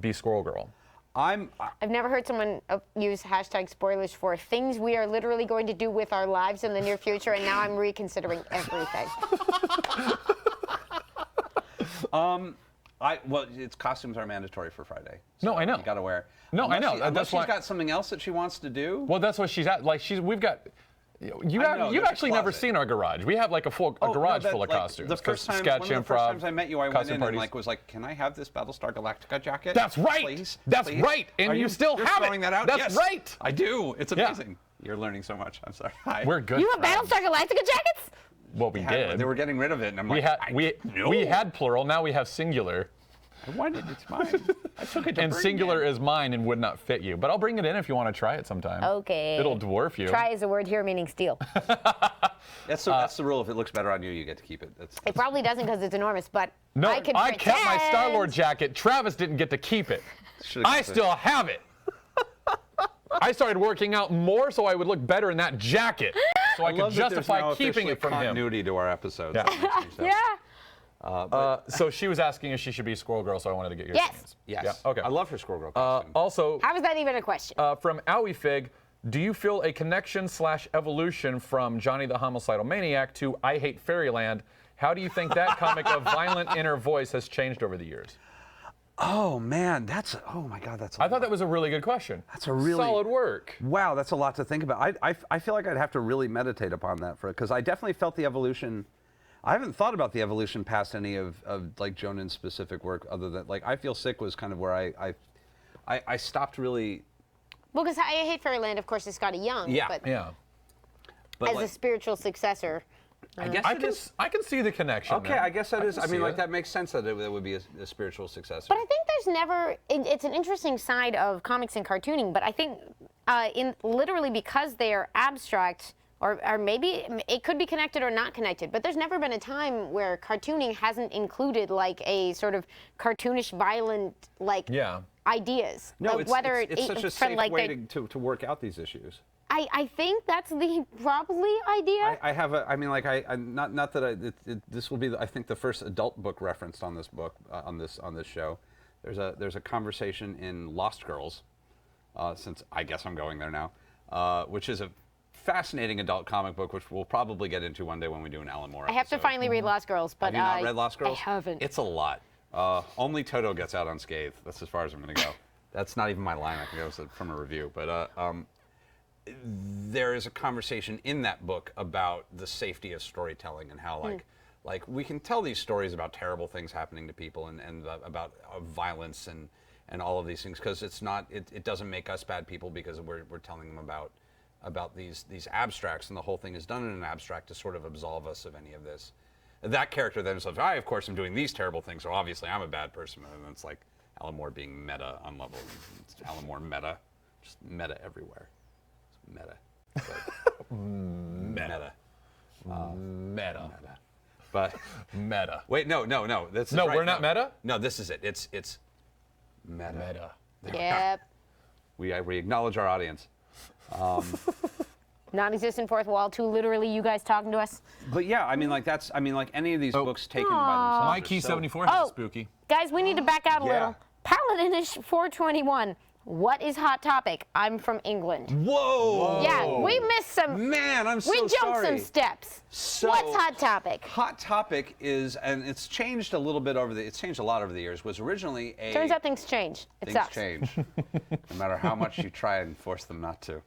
be Squirrel Girl. I've never heard someone use hashtag spoilers for things we are literally going to do with our lives in the near future, and now I'm reconsidering everything. Well, its costumes are mandatory for Friday. No, I know. You gotta wear. No, I know. Unless That's she's why. got something else that she wants to do. Well, that's what she's at. Like we've got. You've there's a actually never closet. seen our garage. We have like a garage full of like, costumes. The first time, sketch, one of the improv, first times I met you, I went costume in parties. and was like, "Can I have this Battlestar Galactica jacket?" That's right. Please, That's please? right. And Are you still you're have it. throwing that out? That's Yes. right. I do. It's Yeah. amazing. You're learning so much. I'm sorry. We're good. You have friends. Battlestar Galactica jackets? Well, we did. They were getting rid of it, and I'm we like, had no. we had plural. Now we have singular. I wanted it's mine. I took it to And bring singular it. is mine and would not fit you. But I'll bring it in if you want to try it sometime. Okay. It'll dwarf you. Try is a word here meaning steal. That's the rule. If it looks better on you, you get to keep it. It probably doesn't because it's enormous, but No, I can I kept my pretend. Star-Lord jacket. Travis didn't get to keep it. Should've I kept it. still have it. I started working out more so I would look better in that jacket. So I could love that there's justify now keeping officially it from him. continuity to our episodes. Yeah. That makes me so- Yeah. So she was asking if she should be Squirrel Girl, so I wanted to get your Yes. opinions. Yes. Yeah, okay. I love her Squirrel Girl costume. Also, How is that even a question? from Owie Fig, do you feel a connection / evolution from Johnny the Homicidal Maniac to I Hate Fairyland? How do you think that comic of violent inner voice has changed over the years? Oh man, oh my God, that's. I thought that was a really good question. That's a really solid work. Wow, that's a lot to think about. I feel like I'd have to really meditate upon that because I definitely felt the evolution. I haven't thought about the evolution past any of like Jonan's specific work, other than like I Feel Sick was kind of where I stopped really. Well, because I Hate Fairyland, of course, is Scotty Young. Yeah. But Yeah. But as like, a spiritual successor. I guess I it can, is. I can see the connection. Okay, there. I guess that is. can I mean, see like it. that makes sense that it would be a spiritual successor. But I think there's never. It's an interesting side of comics and cartooning. But I think, literally because they are abstract, or maybe it could be connected or not connected. But there's never been a time where cartooning hasn't included like a sort of cartoonish, violent ideas. No, like whether it's such a from, safe like, way the- to work out these issues. I think that's the probably idea. I have a. I mean, like I not that this will be I think the first adult book referenced on this book on this show. There's a conversation in Lost Girls, since I guess I'm going there now, which is a fascinating adult comic book, which we'll probably get into one day when we do an Alan Moore I have to episode. finally read Lost Girls, but Have you not read Lost Girls? I haven't. It's a lot. Only Toto gets out unscathed. That's as far as I'm going to go. That's not even my line. I think that was from a review. But there is a conversation in that book about the safety of storytelling and how like we can tell these stories about terrible things happening to people and about violence and all of these things because it doesn't make us bad people because we're telling them about these abstracts, and the whole thing is done in an abstract to sort of absolve us of any of this. That character then says, I of course am doing these terrible things, so obviously I'm a bad person. And it's like Alan Moore being meta on level. It's Alan Moore meta, just meta everywhere. It's meta. But meta. Meta. But Meta. wait, no. That's No, right, we're not meta? No, this is it. It's meta. Meta. Yep. We acknowledge our audience. Non-existent fourth wall. To literally you guys talking to us. But yeah, I mean, like any of these books taken by themselves. My are Key so- 74 has Oh. a spooky. Guys, we need to back out a Yeah. little. Paladinish 421. What is Hot Topic? I'm from England. Whoa! Yeah, we missed some. Man, I'm so we jumped sorry. some steps. So- What's Hot Topic? Hot Topic is, and it's changed a little bit it's changed a lot over the years. Was originally a. Turns out things change. It things sucks. change, no matter how much you try and force them not to.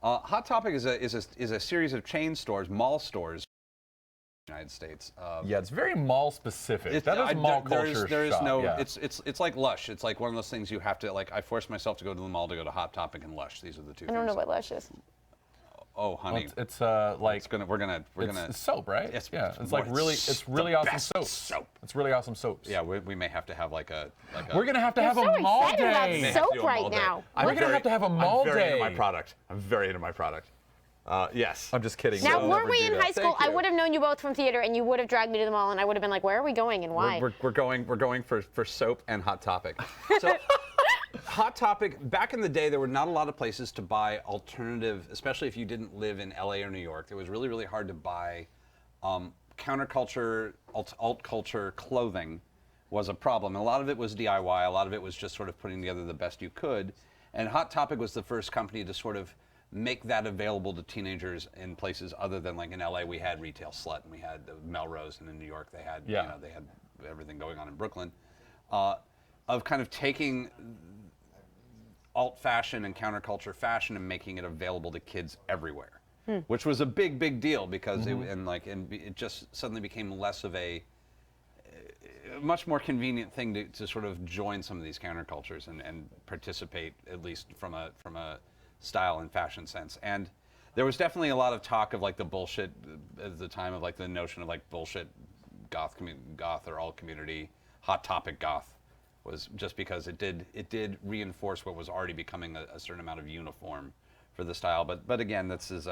Hot Topic is a series of chain stores, mall stores, in the United States. Yeah, it's very mall specific. That is I- mall there culture. There is shop, no. yeah. It's like Lush. It's like one of those things you have to like. I force myself to go to the mall to go to Hot Topic and Lush. These are the two. I don't know what Lush is. Oh, honey, It's like we're gonna. it's soap, right? It's- Yeah, it's it's like more- really it's really the awesome best soap. soap. It's really awesome soaps. Yeah, we may have to have like a. We're gonna have to have so a mall excited about day. May have to soap do a right mall day. now. We're gonna have to have a mall I'm very into my day. product. I'm very into my product. Yes. I'm just kidding. Now, We'll were never we do in that. high school, Thank I you. would have known you both from theater, and you would have dragged me to the mall, and I would have been like, "Where are we going and why?" We're going for soap and Hot Topic. So Hot Topic, back in the day, there were not a lot of places to buy alternative, especially if you didn't live in LA or New York. It was really, really hard to buy counterculture, alt culture clothing was a problem. And a lot of it was DIY, a lot of it was just sort of putting together the best you could. And Hot Topic was the first company to sort of make that available to teenagers in places other than, like in LA, we had Retail Slut and we had the Melrose, and in New York they had, Yeah. you know, they had everything going on in Brooklyn, of kind of taking alt fashion and counterculture fashion and making it available to kids everywhere, which was a big deal because it just suddenly became less of a much more convenient thing to sort of join some of these countercultures and participate, at least from a style and fashion sense. And there was definitely a lot of talk of like the bullshit at the time of like the notion of like bullshit goth or alt community. Hot Topic goth was just because it did reinforce what was already becoming a certain amount of uniform for the style. But again, this is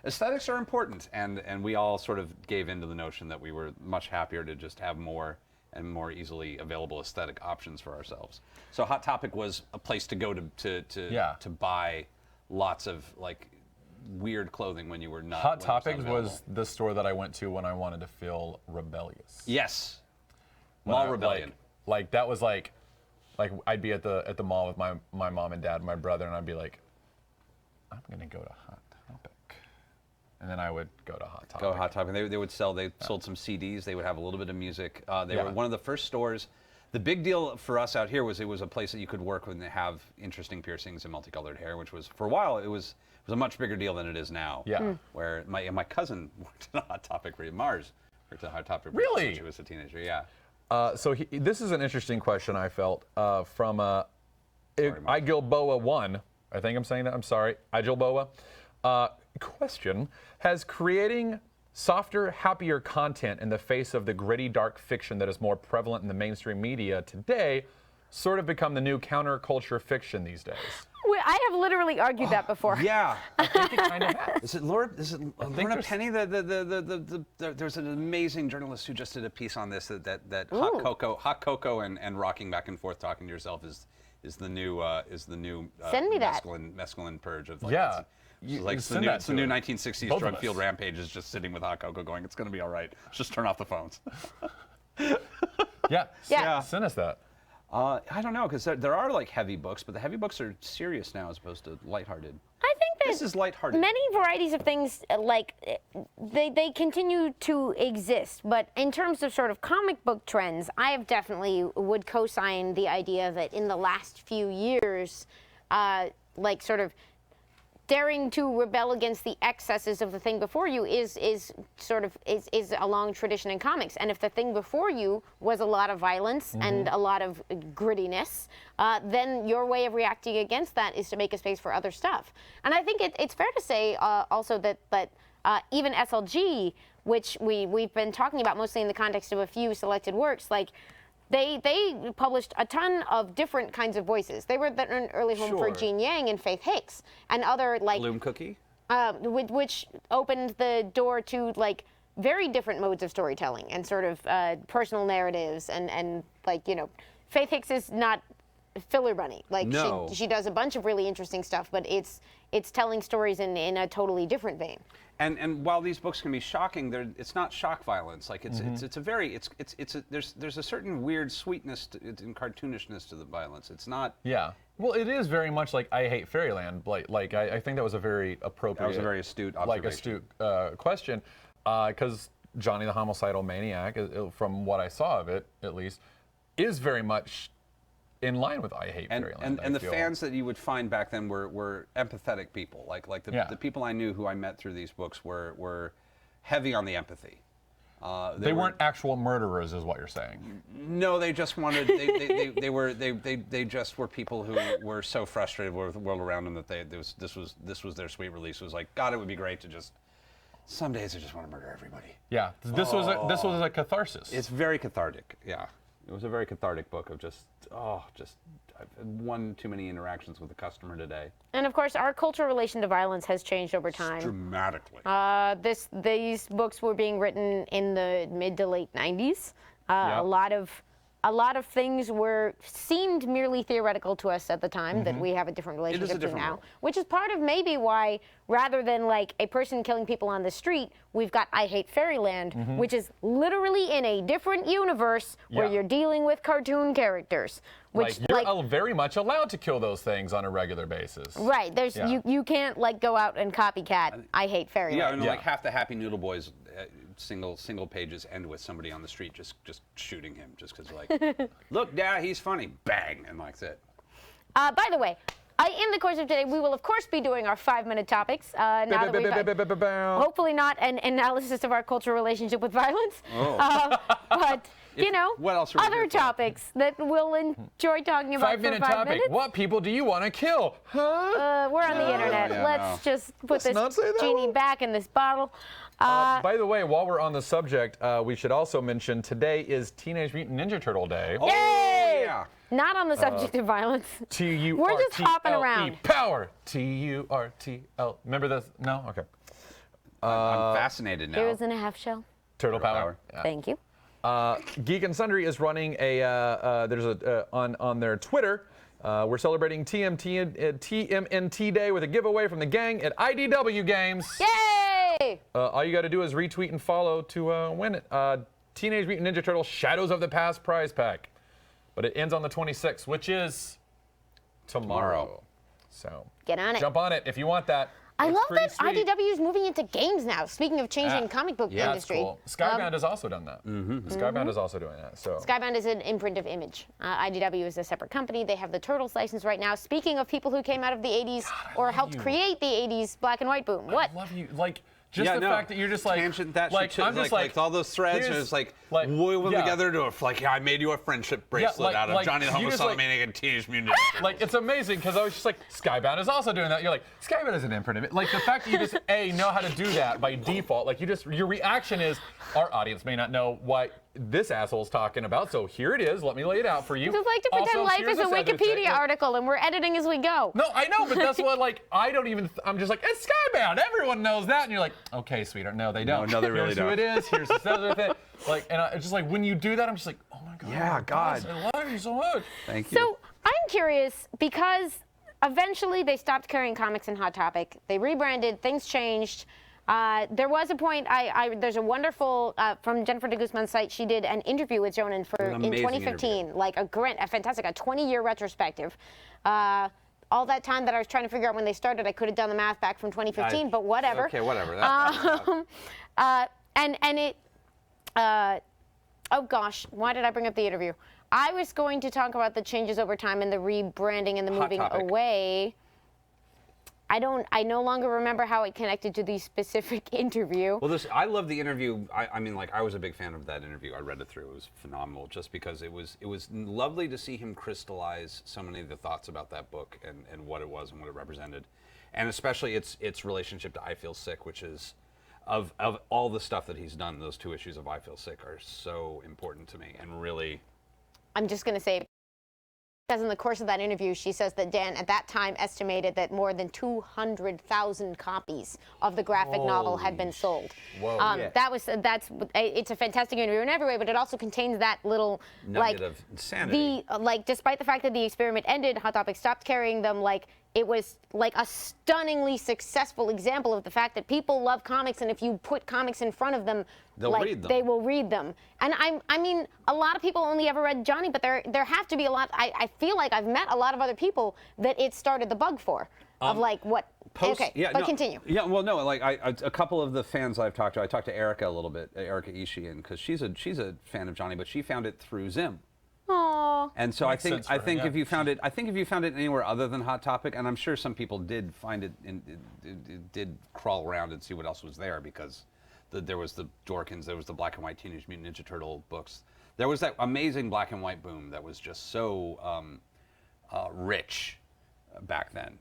aesthetics are important, and we all sort of gave into the notion that we were much happier to just have more and more easily available aesthetic options for ourselves. So Hot Topic was a place to go to buy lots of like weird clothing when you were not. Hot Topic was the store that I went to when I wanted to feel rebellious. Yes. When Mall I- rebellion. Like that was like I'd be at the mall with my mom and dad and my brother, and I'd be like, I'm gonna go to Hot Topic, and then I would go to Hot Topic. Go Hot Topic. They would sell. They sold some CDs. They would have a little bit of music. They were one of the first stores. The big deal for us out here was it was a place that you could work with and have interesting piercings and multicolored hair, which was for a while it was a much bigger deal than it is now. Yeah. Where my cousin worked at Hot Topic. Mars worked at Hot Topic. Really? When she was a teenager. Yeah. This is an interesting question I felt from Igilboa1. I think I'm saying that. I'm sorry. Igilboa. Question: has creating softer, happier content in the face of the gritty, dark fiction that is more prevalent in the mainstream media today sort of become the new counterculture fiction these days? I have literally argued that before. Yeah. I think it kind of has. Is it Lorna there's- Penny? There's an amazing journalist who just did a piece on this that hot cocoa and rocking back and forth talking to yourself is the new Send me that. mescaline purge of like Yeah. it's the new 1960s Both of drug us. field rampage is just sitting with hot cocoa going, it's going to be all right, just turn off the phones. Yeah. Yeah. Send us that. I don't know, because there are like heavy books, but the heavy books are serious now as opposed to lighthearted. I think that This is lighthearted. many varieties of things they continue to exist, but in terms of sort of comic book trends, I have definitely would co-sign the idea that in the last few years, like sort of daring to rebel against the excesses of the thing before you is a long tradition in comics. And if the thing before you was a lot of violence and a lot of grittiness, then your way of reacting against that is to make a space for other stuff. And I think it's fair to say also that even SLG, which we've been talking about mostly in the context of a few selected works, like they published a ton of different kinds of voices. They were an early home for Sure. Gene Yang and Faith Hicks and other like Bloom Cookie? which opened the door to like very different modes of storytelling and sort of personal narratives and like, you know, Faith Hicks is not filler bunny. Like No. she does a bunch of really interesting stuff, but it's telling stories in a totally different vein. And while these books can be shocking, it's not shock violence. Like there's a certain weird sweetness and cartoonishness to the violence. It's not. Yeah. Well, it is very much like I Hate Fairyland. Like I think that was a very appropriate. That was a very astute like observation. astute question, because Johnny the Homicidal Maniac, from what I saw of it at least, is very much in line with I Hate Fairyland. And I the feel. fans that you would find back then were empathetic people. Like the people I knew who I met through these books were heavy on the empathy. They weren't actual murderers, is what you're saying. No, they just wanted. They just were people who were so frustrated with the world around them that this was their sweet release. It was like, God, it would be great to just. Some days I just want to murder everybody. Yeah. This was a catharsis. It's very cathartic. Yeah, it was a very cathartic book of I've had one too many interactions with a customer today. And of course, our cultural relation to violence has changed over time. Dramatically. These books were being written in the mid to late 90s. Yeah. A lot of a lot of things seemed merely theoretical to us at the time that we have a different relationship to now, world. which is part of maybe why, rather than like a person killing people on the street, we've got I Hate Fairyland, which is literally in a different universe where Yeah. you're dealing with cartoon characters. Which, Like you're very much allowed to kill those things on a regular basis. right, there's Yeah. you can't like go out and copycat I Hate Fairyland. Yeah, and Yeah. like half the Happy Noodle Boys single pages end with somebody on the street just shooting him just because like, look, Dad, he's funny, bang, and like that. By the way, in the course of today, we will of course be doing our 5-minute topics. Now that we've got, hopefully not an analysis of our cultural relationship with violence, but you know, what else are we other here for? topics that we'll enjoy talking about 5-minute for 5 topic. minutes. What people do you want to kill? Huh? We're on the internet. yeah, Let's just put Let's not this say that genie one. back in this bottle. By the way, while we're on the subject, we should also mention today is Teenage Mutant Ninja Turtle Day. Oh, Yay! yeah. Not on the subject of violence. T-U-R-T-L-E. We're just hopping around. Power. T-U-R-T-L. Remember this? No? Okay. I'm fascinated now. Heroes in a half shell. Turtle Power. Power. Yeah. Thank you. Geek and Sundry is running on their Twitter. We're celebrating TMNT Day with a giveaway from the gang at IDW Games. Yay! All you got to do is retweet and follow to win it. Teenage Mutant Ninja Turtle Shadows of the Past prize pack. But it ends on the 26th, which is tomorrow. So Get on it. jump on it if you want that. I It's love pretty that sweet. IDW is moving into games now. Speaking of changing comic book Yeah, industry. it's cool. Skybound has also done that. Skybound is also doing that. So Skybound is an imprint of Image. IDW is a separate company. They have the Turtles license right now. Speaking of people who came out of the 80s or helped you. create the 80s black and white boom. What? I love you. Like just Yeah, the no, fact that you're just like tangent that like shit, I'm just like all those threads, and here's- it's like like, woven yeah. together to like, yeah, I made you a friendship bracelet out of like, Johnny the you just, Homicidal like- Maniac and Teenage Mutant Ninja Turtles. Like it's amazing because I was just like Skybound is also doing that. You're like Skybound is an imprint of it. Like the fact that you just know how to do that by default. Like your reaction is our audience may not know what this asshole's talking about. So here it is. Let me lay it out for you. Just like to pretend Also, life here's is a this other thing. Wikipedia article and we're editing as we go. No, I know, but that's what like I don't even. I'm just like it's Skybound. Everyone knows that, and you're like, okay, sweetheart. No, they don't. no, they really Here's who don't. it is. Here's this other thing. Like, and it's just like when you do that, I'm just like, oh my god. Yeah, guys, God. I love you so much. Thank you. So I'm curious because eventually they stopped carrying comics in Hot Topic. They rebranded. Things changed. There was a point. There's a wonderful from Jennifer de Guzman's site. She did an interview with Jonan An in amazing 2015, interview. like a fantastic, a 20-year retrospective. All that time that I was trying to figure out when they started, I could have done the math back from 2015, but whatever. Okay, whatever. Oh gosh, why did I bring up the interview? I was going to talk about the changes over time and the rebranding and the Hot moving Topic. away. I no longer remember how it connected to the specific interview. Well, I love the interview. I mean, like, I was a big fan of that interview. I read it through. It was phenomenal, just because it was lovely to see him crystallize so many of the thoughts about that book and what it was and what it represented, and especially its relationship to I Feel Sick, which is of all the stuff that he's done. Those 2 issues of I Feel Sick are so important to me, and really. I'm just going to say, because in the course of that interview, she says that Dan at that time estimated that more than 200,000 copies of the graphic novel had been sold. Whoa. It's a fantastic interview in every way, but it also contains that little Nugget of insanity. Despite the fact that the experiment ended, Hot Topic stopped carrying them. It was like a stunningly successful example of the fact that people love comics, and if you put comics in front of them, They'll read them. they will read them. And I mean, a lot of people only ever read Johnny, but there have to be a lot. I feel like I've met a lot of other people that it started the bug for, of like what. Continue. Yeah, well, no, like a couple of the fans I've talked to. I talked to Erica a little bit, Erica Ishian, because she's a fan of Johnny, but she found it through Zim. Aww. And so Makes sense for her, yeah. if you found it, anywhere other than Hot Topic, and I'm sure some people did find it, and it did crawl around and see what else was there, because there was the Dorkins, there was the black and white Teenage Mutant Ninja Turtle books, there was that amazing black and white boom that was just so rich back then.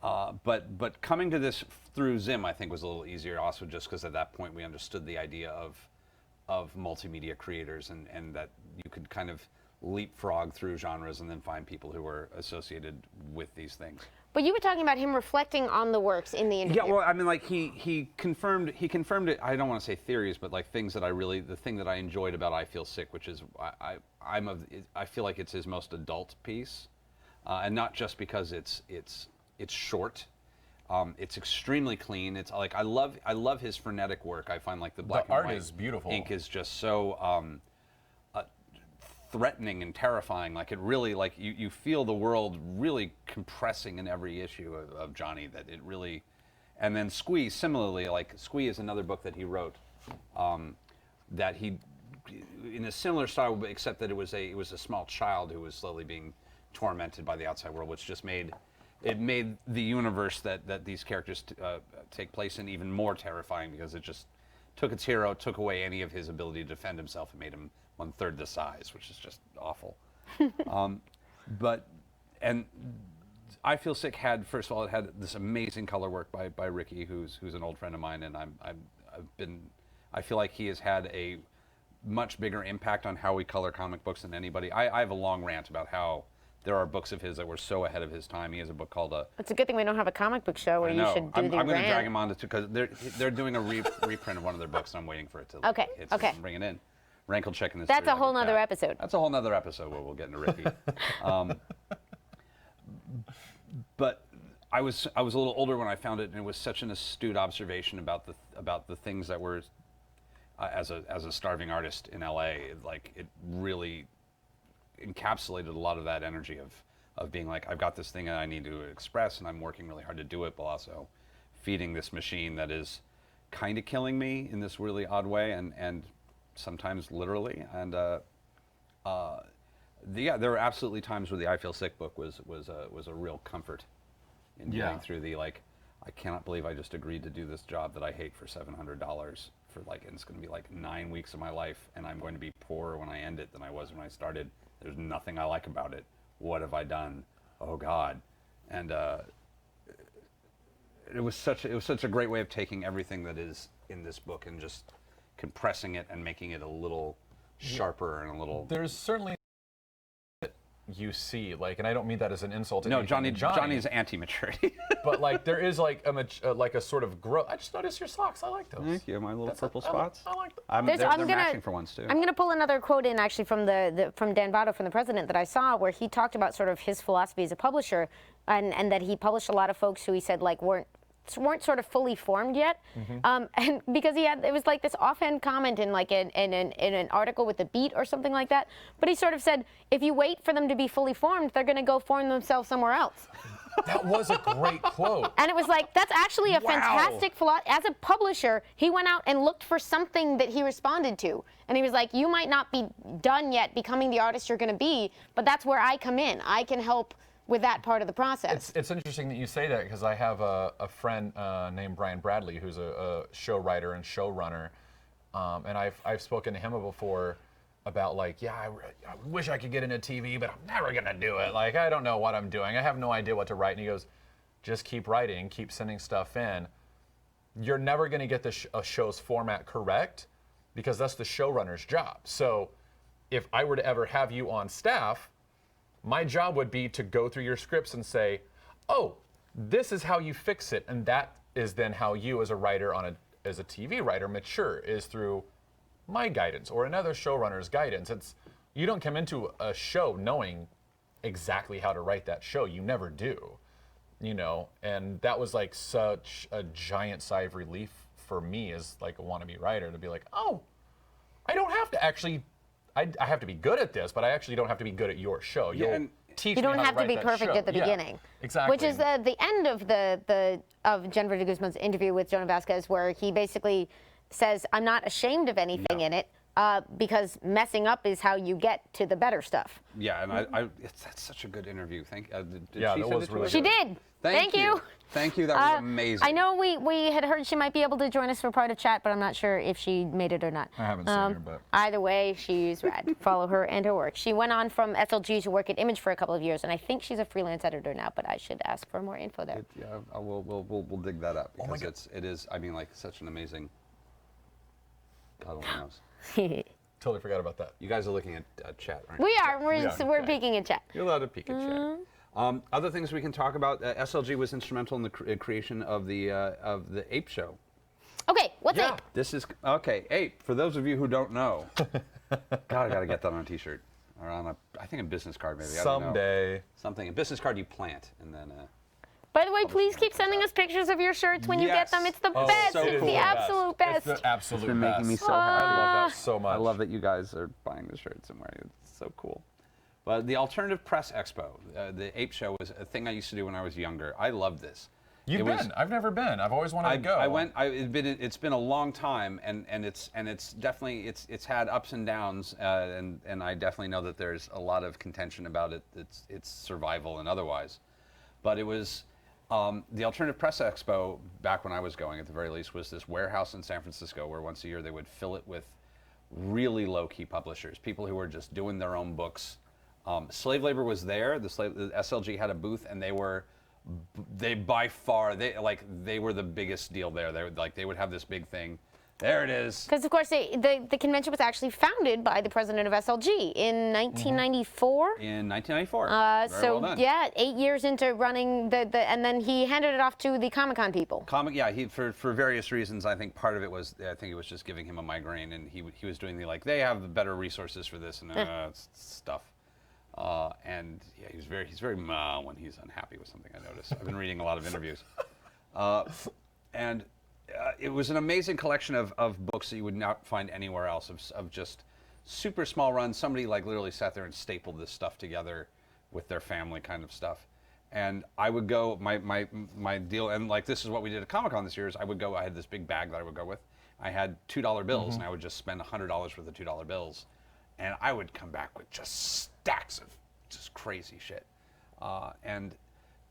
But coming to this through Zim, I think, was a little easier, also just because at that point we understood the idea of multimedia creators, and that you could kind of leapfrog through genres and then find people who were associated with these things. But you were talking about him reflecting on the works in the interview. Yeah, well, I mean, like he confirmed it. I don't want to say theories, but like things that the thing that I enjoyed about I Feel Sick, which is I feel like it's his most adult piece, and not just because it's short. It's extremely clean. It's like I love his frenetic work. I find like the black and art white is beautiful. ink is just so threatening and terrifying. Like it really, like you feel the world really compressing in every issue of Johnny. That it really, and then Squee similarly. Like Squee is another book that he wrote, that he, in a similar style, except that it was a small child who was slowly being tormented by the outside world, which just made the universe that these characters take place in even more terrifying, because it just took its hero, took away any of his ability to defend himself, and made him 1/3 the size, which is just awful. And I Feel Sick had, first of all, it had this amazing color work by Ricky, who's an old friend of mine, and I feel like he has had a much bigger impact on how we color comic books than anybody. I have a long rant about how there are books of his that were so ahead of his time. He has a book called It's a good thing we don't have a comic book show where you should do the I'm going to rant. drag him on to, because they're doing a reprint of one of their books, and I'm waiting for it to Okay, hit, okay. bring it in. Rankle checking this. That's a whole nother episode. That's a whole nother episode where we'll get into Ricky. But I was a little older when I found it, and it was such an astute observation about the things that were, as a starving artist in LA, like it really encapsulated a lot of that energy of being like, I've got this thing that I need to express, and I'm working really hard to do it, but also feeding this machine that is kind of killing me in this really odd way, and sometimes literally. And there were absolutely times where the I Feel Sick book was a real comfort in getting through the, like, I cannot believe I just agreed to do this job that I hate for $700 for, like, and it's going to be like 9 weeks of my life, and I'm going to be poorer when I end it than I was when I started. There's nothing I like about it. What have I done? Oh God. And it was such a great way of taking everything that is in this book and just compressing it and making it a little sharper and a little. There's certainly you see, like, and I don't mean that as an insult. No, Johnny's anti-maturity. But like there is like a sort of growth. I just noticed your socks. I like those. Thank you. My little purple spots. I like them. They're matching for once too. I'm going to pull another quote in actually from from Dan Vado, from the president, that I saw, where he talked about sort of his philosophy as a publisher, and that he published a lot of folks who he said like weren't sort of fully formed yet, and because it was like this offhand comment in like in an article with the Beat or something like that. But he sort of said, if you wait for them to be fully formed, they're going to go form themselves somewhere else. That was a great quote. And it was like, that's actually a fantastic philosophy. As a publisher, he went out and looked for something that he responded to. And he was like, you might not be done yet becoming the artist you're going to be, but that's where I come in. I can help with that part of the process. It's interesting that you say that, because I have a friend named Brian Bradley, who's a show writer and showrunner, and I've spoken to him before about like, I wish I could get into TV, but I'm never gonna do it. Like, I don't know what I'm doing. I have no idea what to write. And he goes, just keep writing, keep sending stuff in. You're never gonna get a show's format correct, because that's the showrunner's job. So if I were to ever have you on staff, my job would be to go through your scripts and say, oh, this is how you fix it. And that is then how you as a writer, as a TV writer, mature, is through my guidance or another showrunner's guidance. You don't come into a show knowing exactly how to write that show. You never do, and that was like such a giant sigh of relief for me as like a wannabe writer, to be like, oh, I don't have to actually, I have to be good at this, but I actually don't have to be good at your show. You'll teach me You don't how have to write be that perfect show. at the beginning. Exactly. Which is the end of Jennifer de Guzman's interview with Jonah Vasquez, where he basically says, I'm not ashamed of anything in it, because messing up is how you get to the better stuff. Yeah, and that's such a good interview. Did Yeah, she that send was it to really us? She did. Thank you. Thank you. That was amazing. I know we had heard she might be able to join us for part of chat, but I'm not sure if she made it or not. I haven't seen her, but Either way, she's rad. Follow her and her work. She went on from SLG to work at Image for a couple of years, and I think she's a freelance editor now, but I should ask for more info there. We'll dig that up, because God. it is, I mean, like, such an amazing, God only knows. Totally forgot about that. You guys are looking at chat, right? We are. We're are. peeking at chat. You're allowed to peek at chat. Other things we can talk about. SLG was instrumental in the creation of the Ape Show. Okay, what's Yeah. Ape? This is okay. Ape. For those of you who don't know, God, I gotta get that on a T-shirt or on I think a business card maybe. I don't know. Someday. Something. A business card you plant and then. By the way, please keep sending us pictures of your shirts when you get Yes. them. It's the Oh, best. so it's cool. the absolute best. It's the absolute It's been best. making me so happy. I love that so much. I love that you guys are buying the shirts and wearing it. It's so cool. But the Alternative Press Expo, the Ape Show, was a thing I used to do when I was younger. I loved this. You've It been. was- I've never been. I've always wanted to go. I went. It's been a long time, and it's definitely it's had ups and downs, and I definitely know that there's a lot of contention about its survival and otherwise. But it was the Alternative Press Expo back when I was going, at the very least, was this warehouse in San Francisco where once a year they would fill it with really low-key publishers, people who were just doing their own books. Slave labor was there. The SLG had a booth, and they were by far they were the biggest deal there. They would have this big thing. There it is. Because, of course, the convention was actually founded by the president of SLG in 1994. In 1994. Very So, well done. yeah, 8 years into running and then he handed it off to the Comic-Con people. He for various reasons. I think part of it was it was just giving him a migraine, and he was doing they have better resources for this and stuff. And yeah, he's very when he's unhappy with something. I noticed. I've been reading a lot of interviews, and it was an amazing collection of books that you would not find anywhere else. Of just super small runs. Somebody literally sat there and stapled this stuff together with their family, kind of stuff. And I would go my deal, and this is what we did at Comic-Con this year. Is I would go. I had this big bag that I would go with. I had $2 bills, and I would just spend $100 worth of $2 bills. And I would come back with just stacks of just crazy shit. And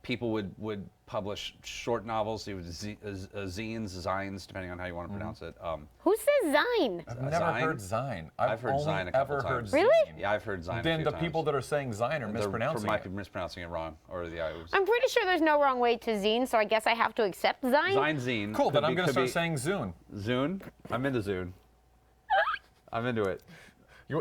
people would publish short novels, they would zines, depending on how you want to pronounce it. Who says Zine? I've never Zine? heard Zine. I've heard only Zine a couple ever heard times. Zine. Really? Yeah, I've heard Zine. Then a the few people times. that are saying Zine are mispronouncing might it. be mispronouncing it wrong, or I'm pretty sure there's no wrong way to zine, so I guess I have to accept Zine. zine. Cool, then Could I'm be- going to could start be- saying Zune. Zune. I'm into Zune. I'm into it.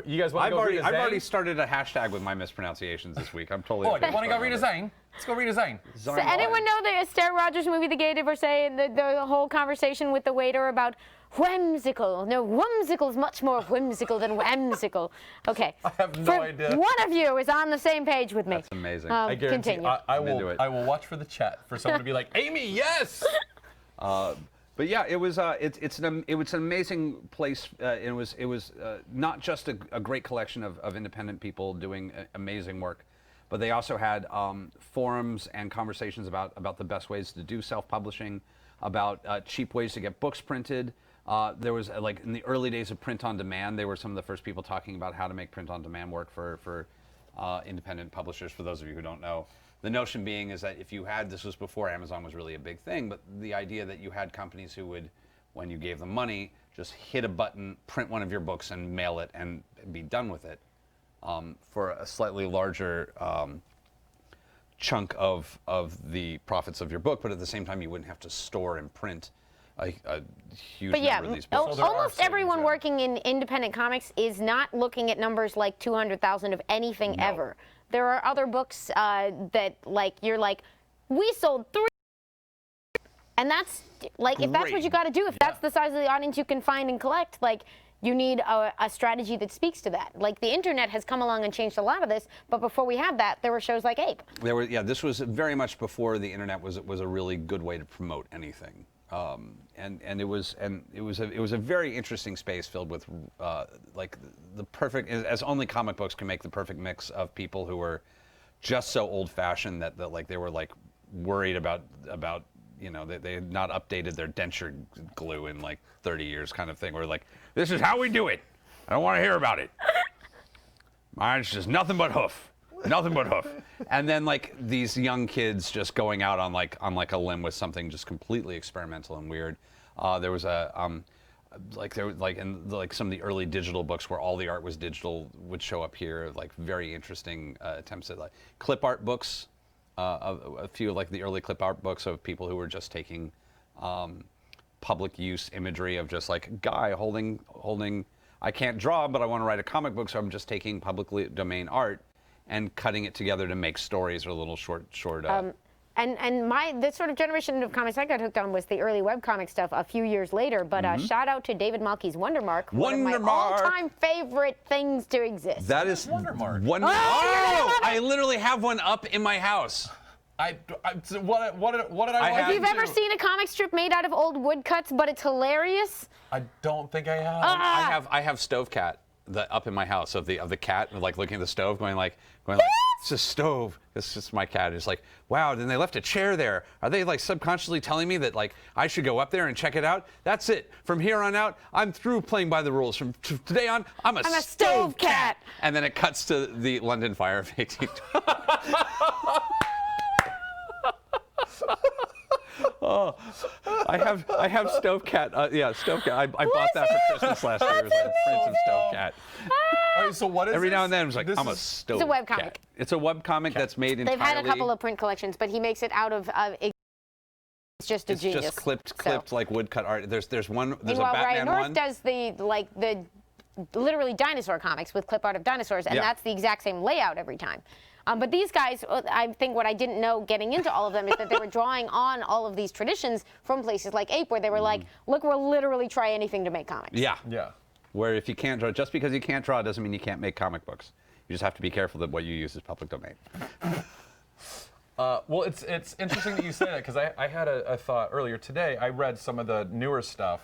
You guys want to go read a Zine? I've already started a hashtag with my mispronunciations this week. I'm totally. Oh, okay you want to with go read a starting Zine? Let's go read a Zine. So anyone know the Astaire Rogers movie, The Gay Divorcee, the whole conversation with the waiter about whimsical? No, whimsical's much more whimsical than whimsical. Okay. I have no idea. One of you is on the same page with me. That's amazing. I guarantee Continue. I I'm into will. it. I will watch for the chat for someone to be like, Amy, yes. But yeah, it was an amazing place. It was not just a great collection of independent people doing amazing work, but they also had forums and conversations about the best ways to do self-publishing, about cheap ways to get books printed. There was in the early days of print on demand, they were some of the first people talking about how to make print on demand work for independent publishers. For those of you who don't know. The notion being is that if you had, this was before Amazon was really a big thing, but the idea that you had companies who would, when you gave them money, just hit a button, print one of your books and mail it and be done with it for a slightly larger chunk of the profits of your book, but at the same time you wouldn't have to store and print a huge But yeah, number of these books. there are almost savings, everyone yeah. working in independent comics is not looking at numbers like 200,000 of anything ever. There are other books that we sold 3, and that's if that's what you got to do, if that's the size of the audience you can find and collect, you need a strategy that speaks to that. The internet has come along and changed a lot of this, but before we had that, there were shows like Ape. This was very much before the internet was a really good way to promote anything. And it was a very interesting space filled with the perfect, as only comic books can make, the perfect mix of people who were just so old-fashioned that they were worried about they had not updated their denture glue in 30 years, kind of thing. Or this is how we do it. I don't want to hear about it. Mine's just nothing but hoof. Nothing but hoof. And then these young kids just going out on a limb with something just completely experimental and weird. There was a in some of the early digital books where all the art was digital would show up here, very interesting attempts at clip art books. A few of the early clip art books of people who were just taking public use imagery of just guy holding I can't draw, but I want to write a comic book, so I'm just taking publicly domain art and cutting it together to make stories or little short. And the sort of generation of comics I got hooked on was the early webcomic stuff a few years later. But shout out to David Malky's Wondermark, one of my all-time favorite things to exist. That is Wondermark. Oh, I literally have one up in my house. What did I If you've ever seen a comic strip made out of old woodcuts, but it's hilarious. I don't think I have. I have Stove Cat up in my house of the cat, like looking at the stove, going like it's a stove. It's just my cat. It's like, wow. Then they left a chair there. Are they like subconsciously telling me that like I should go up there and check it out? That's it. From here on out, I'm through playing by the rules. From today on, I'm a stove cat. And then it cuts to the London fire of 1812. Oh, I have Stove Cat. Stove Cat. I bought that for Christmas last year. It was like Prince of Stove Cat. All right, so what is Every this? now and then, I was like, I'm a stove. It's a webcomic. Cat. It's a webcomic that's made entirely. They've had a couple of print collections, but he makes it out of. It's just a genius. It's just clipped like woodcut art. There's one. There's Meanwhile, a Batman Ryan North one. does the literally dinosaur comics with clip art of dinosaurs, and that's the exact same layout every time. But these guys, I think what I didn't know getting into all of them is that they were drawing on all of these traditions from places like Ape, where they were like, look, we'll literally try anything to make comics. Yeah. Yeah. Where if you can't draw, just because you can't draw doesn't mean you can't make comic books. You just have to be careful that what you use is public domain. Well, it's interesting that you say that, because I had a thought earlier today. I read some of the newer stuff.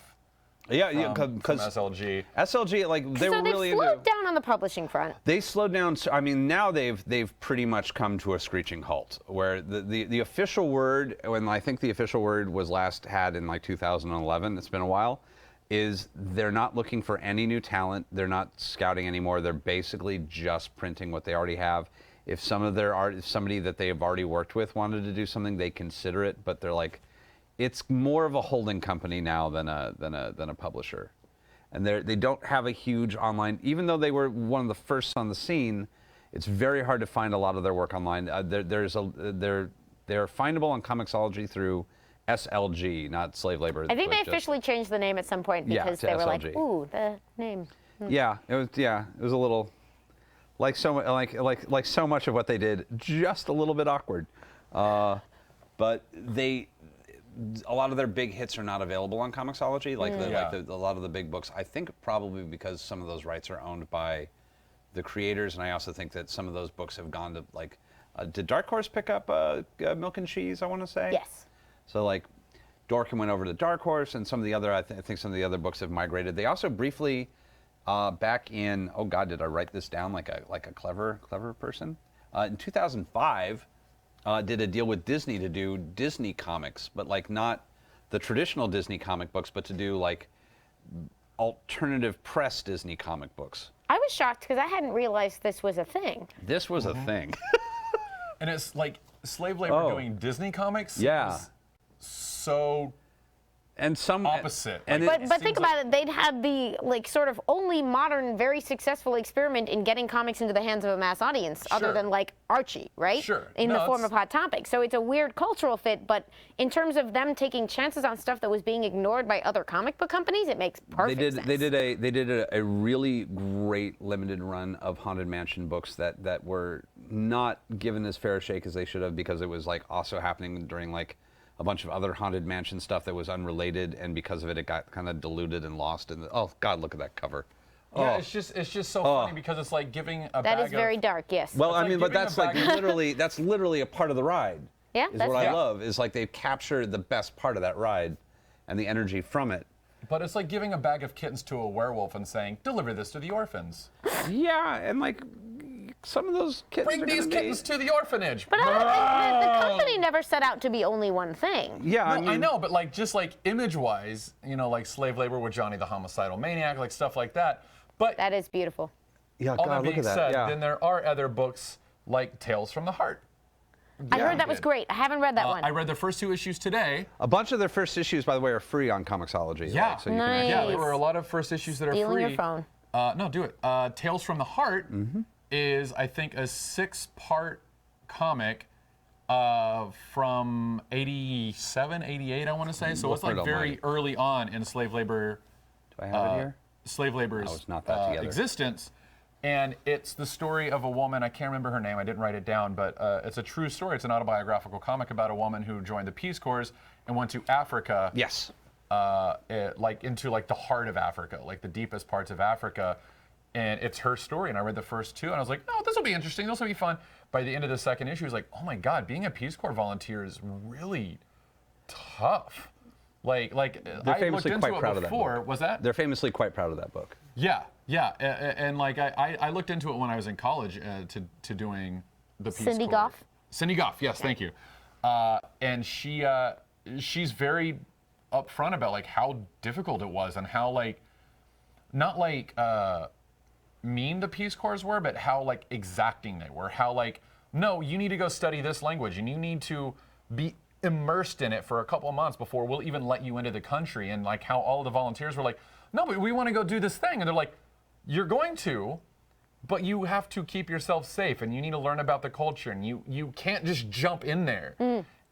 Yeah, from because SLG. SLG, like they were really So they slowed down on the publishing front. They slowed down. I mean, now they've pretty much come to a screeching halt. Where the official word, when I think the official word was last had in like 2011, it's been a while, is they're not looking for any new talent. They're not scouting anymore. They're basically just printing what they already have. If some of their art, if somebody that they have already worked with wanted to do something, they consider it. But they're like, it's more of a holding company now than a publisher, and they don't have a huge online. Even though they were one of the first on the scene, it's very hard to find a lot of their work online. They're findable on Comixology through SLG, not Slave Labor. I think they officially changed the name at some point because they were like, SLG. ooh, the name. Yeah, it was a little like so much of what they did, just a little bit awkward. But a lot of their big hits are not available on Comixology, a lot of the big books. I think probably because some of those rights are owned by the creators, and I also think that some of those books have gone to like, did Dark Horse pick up Milk and Cheese? I want to say. Yes. So like, Dorkin went over to Dark Horse, and some of the other I think some of the other books have migrated. They also briefly, back in did I write this down like a clever person? In 2005. Did a deal with Disney to do Disney comics, but like not the traditional Disney comic books, but to do like alternative press Disney comic books. I was shocked because I hadn't realized this was a thing. This was a thing. And it's like Slave Labor doing Disney comics. Yeah. Is so and some opposite. And But think about it, they'd had the like sort of only modern, very successful experiment in getting comics into the hands of a mass audience, other than like Archie, right? Sure. In the form of Hot Topic. So it's a weird cultural fit, but in terms of them taking chances on stuff that was being ignored by other comic book companies, it makes perfect sense. They did a really great limited run of Haunted Mansion books that were not given as fair a shake as they should have, because it was like also happening during like a bunch of other Haunted Mansion stuff that was unrelated, and because of it, it got kind of diluted and lost in the. Oh God, look at that cover. Yeah, it's just so funny because it's like giving a bag That is very dark, yes. Well, It's I like mean, but giving that's a like bag- literally a part of the ride. Yeah, is that's what I true. love. Is like they've captured the best part of that ride, and the energy from it. But it's like giving a bag of kittens to a werewolf and saying, "Deliver this to the orphans." Yeah, and like some of those kittens Bring are these gonna kittens to the orphanage. But the company never set out to be only one thing. Yeah, I know, but like just like image-wise, like Slave Labor with Johnny the Homicidal Maniac, like stuff like that. But That is beautiful. Yeah, all God, that look being at that. said, Yeah. then there are other books like Tales from the Heart. I heard that was great. I haven't read that one. I read the first 2 issues today. A bunch of their first issues, by the way, are free on Comixology. Yeah. Like, so you can Nice. actually, Yeah, there were a lot of first issues that are Stealing free. your phone. No, do it. Tales from the Heart is, I think, a 6-part comic from 87, 88, I want to say. So it's like Lord very Almighty. early on in slave labor. Do I have it here? slave labor's it's not that together. existence. And it's the story of a woman, I can't remember her name, I didn't write it down, but it's a true story. It's an autobiographical comic about a woman who joined the Peace Corps and went to Africa. Yes. Into the heart of Africa, like the deepest parts of Africa. And it's her story, and I read the first two, and I was like, oh, this will be interesting, this will be fun. By the end of the second issue, I was like, oh my God, being a Peace Corps volunteer is really tough. Like They're I famously looked into quite it proud of before. that book. Was that? They're famously quite proud of that book. Yeah, and like I looked into it when I was in college to doing the Peace Cindy Corps. Goff? Cindy Goff, yes, thank you. And she's very upfront about like how difficult it was and how like not like mean the Peace Corps were, but how like exacting they were. How like, no, you need to go study this language and you need to be immersed in it for a couple of months before we'll even let you into the country. And like how all the volunteers were like, no, but we want to go do this thing. And they're like, you're going to, but you have to keep yourself safe and you need to learn about the culture and you can't just jump in there.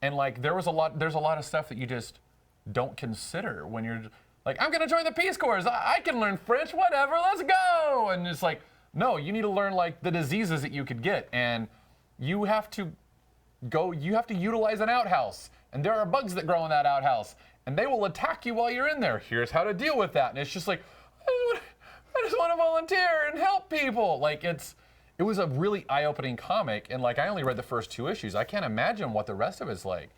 And like there's a lot of stuff that you just don't consider when you're like, I'm gonna join the Peace Corps. I can learn French, whatever, let's go. And it's like, no, you need to learn like the diseases that you could get. And you have to utilize an outhouse. And there are bugs that grow in that outhouse. And they will attack you while you're in there. Here's how to deal with that. And it's just like, I just want to volunteer and help people. Like it was a really eye-opening comic. And like I only read the first two issues. I can't imagine what the rest of it's like.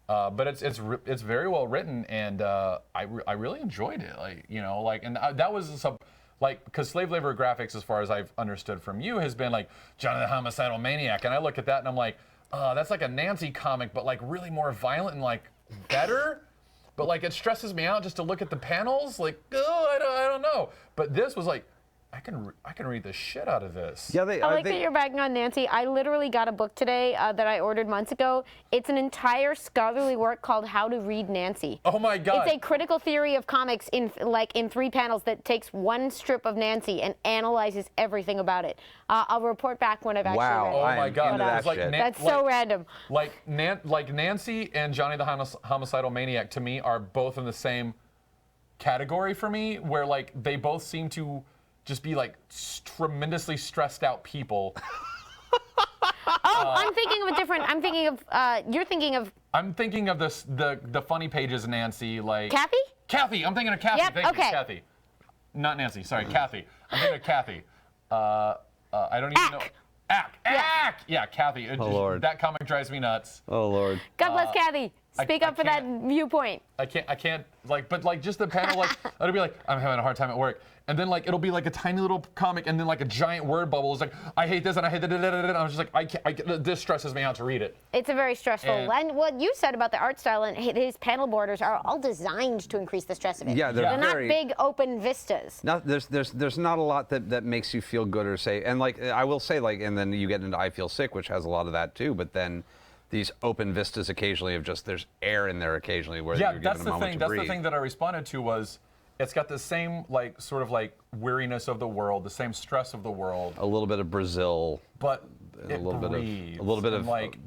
But it's very well written, and I really enjoyed it. Like and that was because slave labor graphics, as far as I've understood from you, has been like Johnny the Homicidal Maniac, and I look at that and I'm like, that's like a Nancy comic, but like really more violent and like better. But like it stresses me out just to look at the panels. Like, I don't know. But this was like, I can read the shit out of this. Yeah, I like that you're bagging on Nancy. I literally got a book today that I ordered months ago. It's an entire scholarly work called How to Read Nancy. Oh my God. It's a critical theory of comics in 3 panels that takes one strip of Nancy and analyzes everything about it. I'll report back when I've actually read it. Oh my God. Into that It's like shit. That's so random. Like Nancy and Johnny the Homicidal Maniac to me are both in the same category for me, where like they both seem to just be like tremendously stressed out people. I'm thinking of a different. I'm thinking of. You're thinking of. I'm thinking of this the funny pages Nancy, like Kathy? Kathy. I'm thinking of Kathy. Yep, Thank okay. you, Kathy. Not Nancy. Sorry, Kathy. I'm thinking of Kathy. I don't even know. Ack. Yeah, Kathy. Lord. That comic drives me nuts. Oh Lord. God bless Kathy. Speak up for that viewpoint. I can't but just the panel, like, it'll be like, I'm having a hard time at work. And then like, it'll be like a tiny little comic and then like a giant word bubble. It's like, I hate this and I hate that. And I was just like, this stresses me out to read it. It's a very stressful. And what you said about the art style and his panel borders are all designed to increase the stress of it. Yeah, they're not very big open vistas. No, there's not a lot that makes you feel good or say. And like I will say, like, and then you get into I Feel Sick, which has a lot of that too. But then these open vistas occasionally of just there's air in there occasionally where you're given a moment to breathe. That's the thing that I responded to was, it's got the same like sort of like weariness of the world, the same stress of the world. A little bit of Brazil, but a little bit of like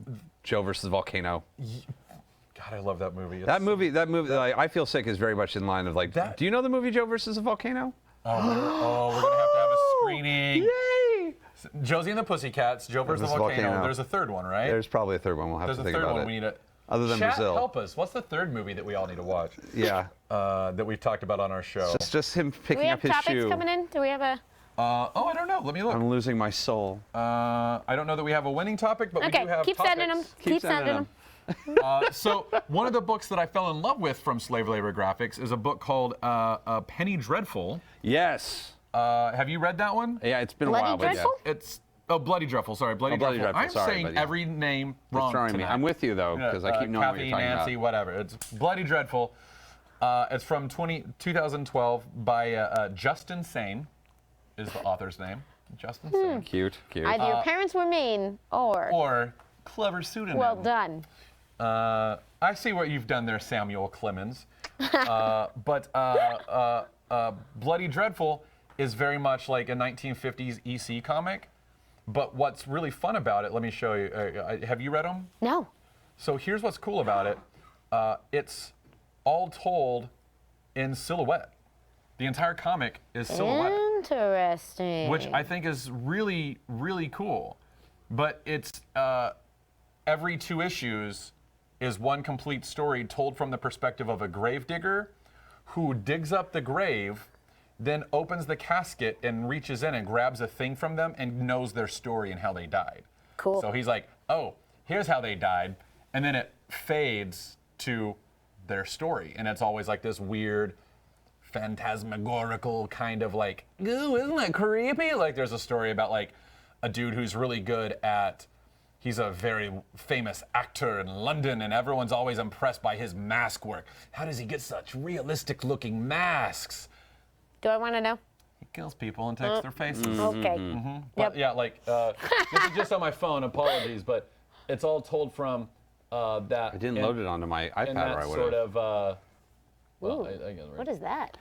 Joe versus Volcano. God, I love that movie. That movie, like, I Feel Sick is very much in line of like. That, do you know the movie Joe versus a Volcano? Oh, we're gonna have to have a screening. Yay! Josie and the Pussycats, Joe versus the Volcano. There's a third one, right? There's probably a third one. We'll have to think about it. There's a third one we need to. Other than Chat, Brazil. help us. What's the third movie that we all need to watch? Yeah. That we've talked about on our show. It's just him Do we picking have up his topics shoe. coming in? Do we have a? I don't know. Let me look. I'm losing my soul. I don't know that we have a winning topic, but we do have keep topics. sending them. Keep sending them. So one of the books that I fell in love with from slave labor graphics is a book called Penny Dreadful. Yes. Have you read that one? Yeah, it's been Bloody a while, Dreadful? but yeah. It's Bloody Dreadful. Sorry, Bloody Bloody Dreadful. Dreadful, I'm sorry, saying but yeah. every name It's wrong throwing me. tonight. I'm with you though, because I keep knowing what Kathy, you're talking Nancy, about. whatever. It's Bloody Dreadful. It's from 2012 by Justin Sane, is the author's name. Justin Sane. Cute. Either your parents were mean Or clever pseudonym. well done. I see what you've done there, Samuel Clemens. But Bloody Dreadful is very much like a 1950s EC comic. But what's really fun about it, let me show you. Have you read them? No. So here's what's cool about it. It's all told in silhouette. The entire comic is silhouetted, Interesting. which I think is really, really cool. But it's every 2 issues is one complete story told from the perspective of a gravedigger who digs up the grave, then opens the casket and reaches in and grabs a thing from them and knows their story and how they died. Cool. So he's like, oh, here's how they died. And then it fades to their story. And it's always like this weird, phantasmagorical kind of like, ooh, isn't that creepy? Like there's a story about like a dude who's really good at, he's a very famous actor in London and everyone's always impressed by his mask work. How does he get such realistic looking masks? Do I want to know? He kills people and takes their faces. Okay. But yeah, like, this is just on my phone, apologies, but it's all told from that. I didn't load it onto my iPad, in or that I would sort have. of, Ooh, I guess, what is that?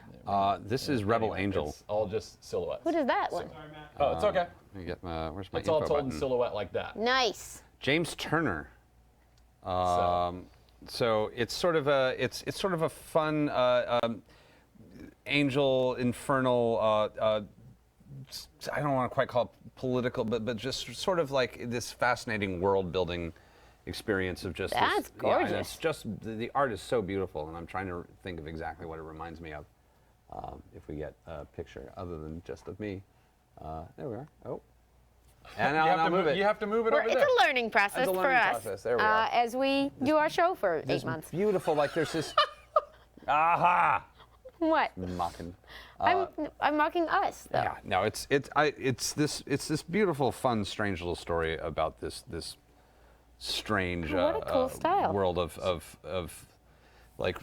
This is Rebel anyway, Angel. It's all just silhouettes. What is that one? Oh, it's okay. Let me get where's my It's all info told button? in silhouette like that. Nice. James Turner. So. So it's sort of a fun angel infernal. I don't want to quite call it political, but just sort of like this fascinating world building experience of just. That's this, gorgeous. Yeah, and it's just the art is so beautiful, and I'm trying to think of exactly what it reminds me of. If we get a picture other than just of me, there we are. Oh. And You now have, I'll to move it. You have to move it over It's there. a learning process It's a for learning us process. There we are. as we do our show for 8 This months. beautiful, like there's this. Aha! What? Mocking. I'm mocking us, though. Yeah, no, it's this beautiful, fun, strange little story about this strange What a cool style. world of like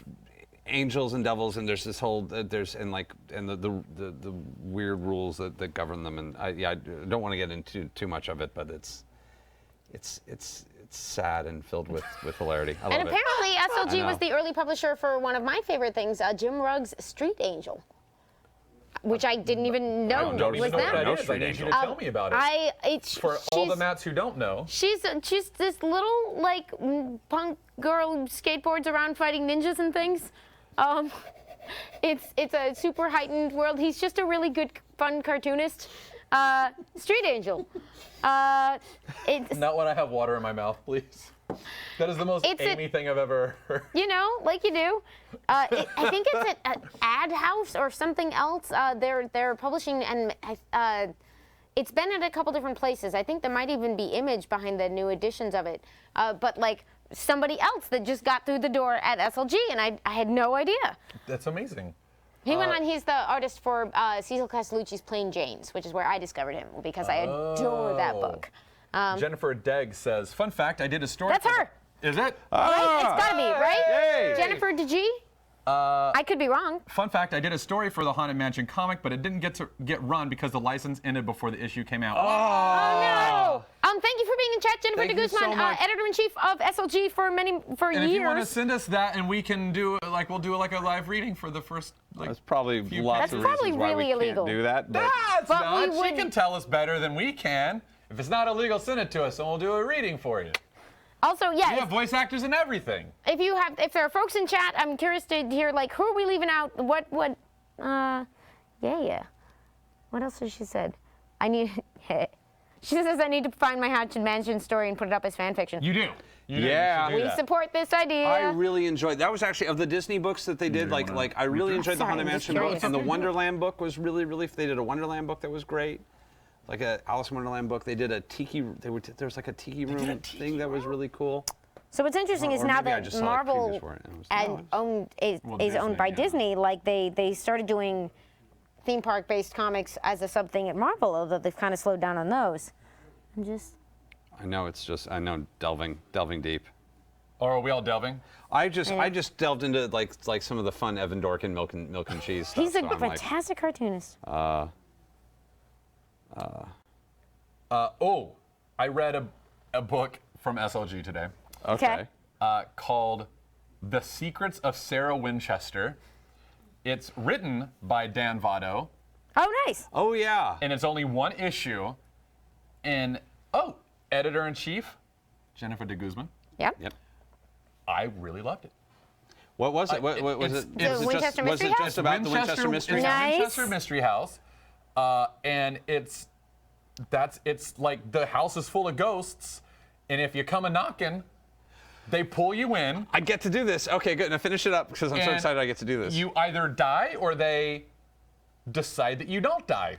angels and devils, and there's this whole there's and the weird rules that govern them, and I don't want to get into too much of it, but it's sad and filled with hilarity. I love And it. apparently, SLG I was know. the early publisher for one of my favorite things, Jim Rugg's Street Angel, which I didn't even know don't was even know what them. that is. I need you to tell me about it. For all the Matts who don't know, She's this little like punk girl who skateboards around fighting ninjas and things. It's a super heightened world. He's just a really good, fun cartoonist. Street Angel. It's not when I have water in my mouth, please. That is the most Amy thing I've ever heard. you know, like you do. I think it's at Ad House or something else. They're publishing, and it's been at a couple different places. I think there might even be Image behind the new editions of it. But like somebody else that just got through the door at SLG, and I had no idea. That's amazing. He went on. He's the artist for Cecil Castellucci's Plain Janes, which is where I discovered him because I adore that book. Jennifer Degg says, fun fact, I did a story. That's her. Is it? Right? It's gotta be, right? Yay. Jennifer DeG? I could be wrong. Fun fact, I did a story for the Haunted Mansion comic, but it didn't get run because the license ended before the issue came out. Oh no! Thank you for being in chat, Jennifer Thank de you Guzman, so much. editor-in-chief of SLG for And if you want to years. send us that, and we can do we'll do like a live reading for the first That's probably few lots That's of probably reasons why really we illegal. can't do that. But That's But not. we She would- can tell us better than we can. If it's not illegal, send it to us, and we'll do a reading for you. Also, We yeah, have voice actors and everything. if there are folks in chat, I'm curious to hear like who are we leaving out? Yeah. What else has she said? I need. She says I need to find my Haunted Mansion story and put it up as fan fiction. You do. You do. Yeah. You should do We that. support this idea. I really enjoyed that. Was actually of the Disney books that they did. Like I really enjoyed the Sorry, Haunted I'm just Mansion book, curious. and the Wonderland book was really. They did a Wonderland book that was great, like a Alice in Wonderland book. They did a tiki. There was like a tiki room thing that was really cool. So what's interesting is Or now maybe I that just saw, like, previews Marvel for it, and it was- is owned by yeah. Disney, like they started doing theme park based comics as a sub thing at Marvel, although they've kind of slowed down on those. I'm just I know delving deep. Or are we all delving? I just delved into like some of the fun Evan Dorkin milk and cheese stuff. he's a so I'm like, fantastic cartoonist. I read a book from SLG today okay. called The Secrets of Sarah Winchester. It's written by Dan Votto, Oh, nice. Oh yeah. and it's only one issue. And editor-in-chief, Jennifer de Guzman. Yep. Yep. I really loved it. What was it? What was it's- it? The Was it Winchester was Mystery it House? just about the Winchester Mystery it's House? Nice. Winchester Mystery House, and it's like the house is full of ghosts, and if you come a knocking, they pull you in. I get to do this. Okay, good. Now finish it up because I'm so and excited I get to do this. You either die or they decide that you don't die,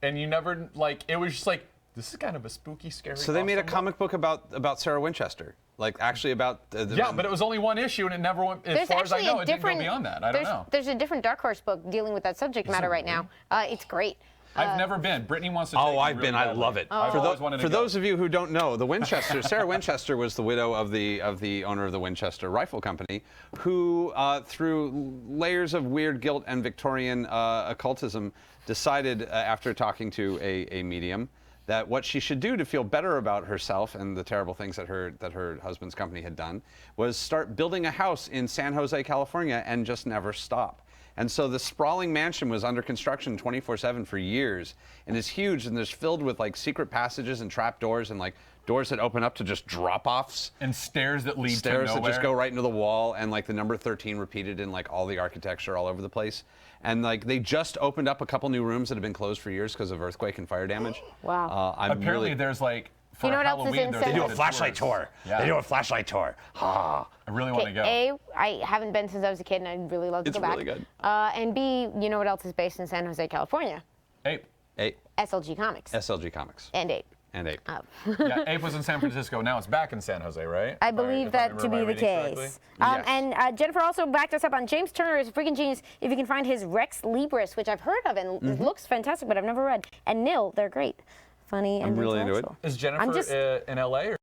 and you never like. It was just like this is kind of a spooky, scary. So they made a awesome book. comic book about Sarah Winchester, like actually about. Yeah, but it was only one issue, and it never went. As There's far as I actually know, a it didn't go different. beyond that. I don't there's, know. There's a different Dark Horse book dealing with that subject matter right now. It's great. I've never been. Brittany wants to. Take Oh, me I've really been. I badly. love it. I've always wanted to For go. those of you who don't know, the Winchester, Sarah Winchester was the widow of the owner of the Winchester Rifle Company, who, through layers of weird guilt and Victorian occultism, decided after talking to a medium that what she should do to feel better about herself and the terrible things that her husband's company had done was start building a house in San Jose, California, and just never stop. And so the sprawling mansion was under construction 24/7 for years, and is huge, and there's filled with like secret passages and trap doors and like doors that open up to just drop-offs. And stairs that lead to Stairs nowhere. that just go right into the wall, and like the number 13 repeated in like all the architecture all over the place. And like they just opened up a couple new rooms that have been closed for years because of earthquake and fire damage. Wow. I'm Apparently, really, there's like for You know what else is Halloween, in there's San Jose? guided They do a flashlight tours. tour. Yeah. They do a flashlight tour. Ah. I really want to go. A, I haven't been since I was a kid, and I'd really love to It's go back. really good. And B, you know what else is based in San Jose, California? Ape. Ape. SLG Comics SLG Comics. and Ape. And Ape. Yeah, Ape was in San Francisco. Now it's back in San Jose, right? I If believe if I that to remember be the my reading case. correctly. Yes. And Jennifer also backed us up on James Turner is a freaking genius. If you can find his Rex Libris, which I've heard of and it looks fantastic, but I've never read. And Nil, they're great, funny and I'm really into it. intellectual. Is Jennifer I'm just- in LA? Or?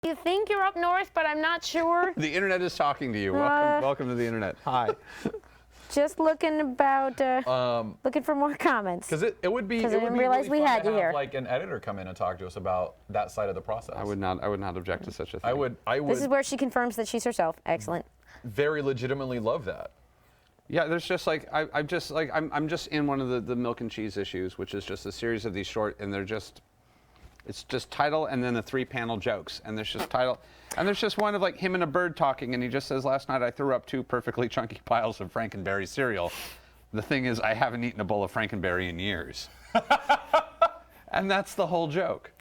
You think you're up north, but I'm not sure. The internet is talking to you. Welcome to the internet. Hi. Just looking about, looking for more comments. Because it would be. 'Cause It I would didn't be realize really we fun had to you have, here. like an editor come in and talk to us about that side of the process. I would not object to such a thing. I would This is where she confirms that she's herself. Excellent. very legitimately love that. Yeah, there's just like I'm just in one of the milk and cheese issues, which is just a series of these short, and it's just title and then the 3-panel jokes, and there's just title, and there's just one of like him and a bird talking, and he just says, "Last night I threw up 2 perfectly chunky piles of Frankenberry cereal. The thing is, I haven't eaten a bowl of Frankenberry in years." And that's the whole joke.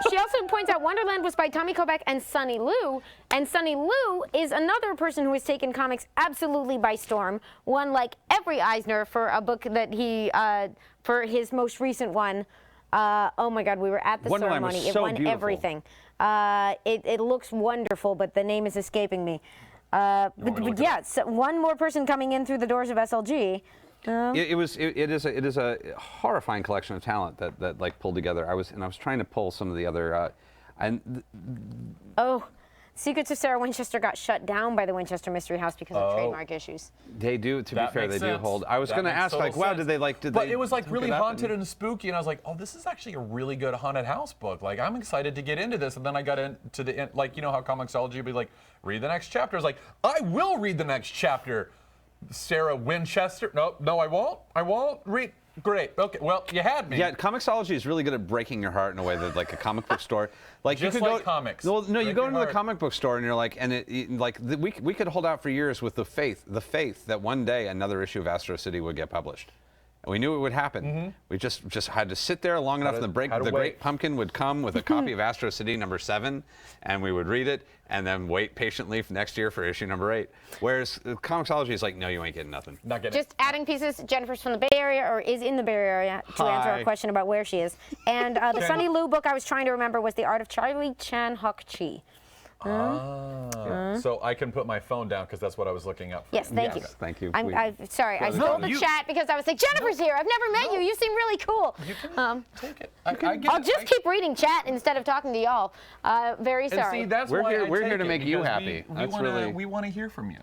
She also points out Wonderland was by Tommy Kovac and Sonny Liu, and Sonny Liu is another person who has taken comics absolutely by storm. Won like every Eisner for a book that he for his most recent one. Oh my God, we were at the Wonderland was ceremony. so It won beautiful. everything. It looks wonderful, but the name is escaping me. But yeah, so one more person coming in through the doors of SLG. It is a horrifying collection of talent that like pulled together. I was trying to pull some of the other Oh, Secrets of Sarah Winchester got shut down by the Winchester Mystery House because of trademark issues. they do, to be That fair, makes they do sense. hold. I was That going to makes ask, total like, wow, sense. did they like? Did But they it was like hook really it up haunted and spooky, and I was like, oh, this is actually a really good haunted house book. Like, I'm excited to get into this. And then I got into the end, like, you know how Comixology would be like, read the next chapter. I was like, I will read the next chapter. Sarah Winchester. No, I won't. I won't read. Great. Okay. Well, you had me. Yeah, Comixology is really good at breaking your heart in a way that like a comic book store, like Just you could like go. comics. Well, no, you Break go your into the heart. comic book store and you're like, and we could hold out for years with the faith that one day another issue of Astro City would get published. And we knew it would happen. We just had to sit there long enough, and the had to Great wait. Pumpkin would come with a copy of Astro City #7, and we would read it, and then wait patiently for next year for issue #8. Whereas Comixology is like, no, you ain't getting nothing. Not getting Just adding pieces. Jennifer's from the Bay Area, or is in the Bay Area, to answer Hi. our question about where she is. And the Sonny Liu book I was trying to remember was The Art of Charlie Chan Hok Chi. So I can put my phone down because that's what I was looking up. Yes, thank you. Thank you. I'm sorry, I stole the chat because I was like, Jennifer's here. I've never met you. You seem really cool. You can take it. I get I'll it. just keep reading chat instead of talking to y'all. Very And sorry. see, that's We're why here- I we're take here to it, make you because happy. We That's wanna, really- we want to hear from you.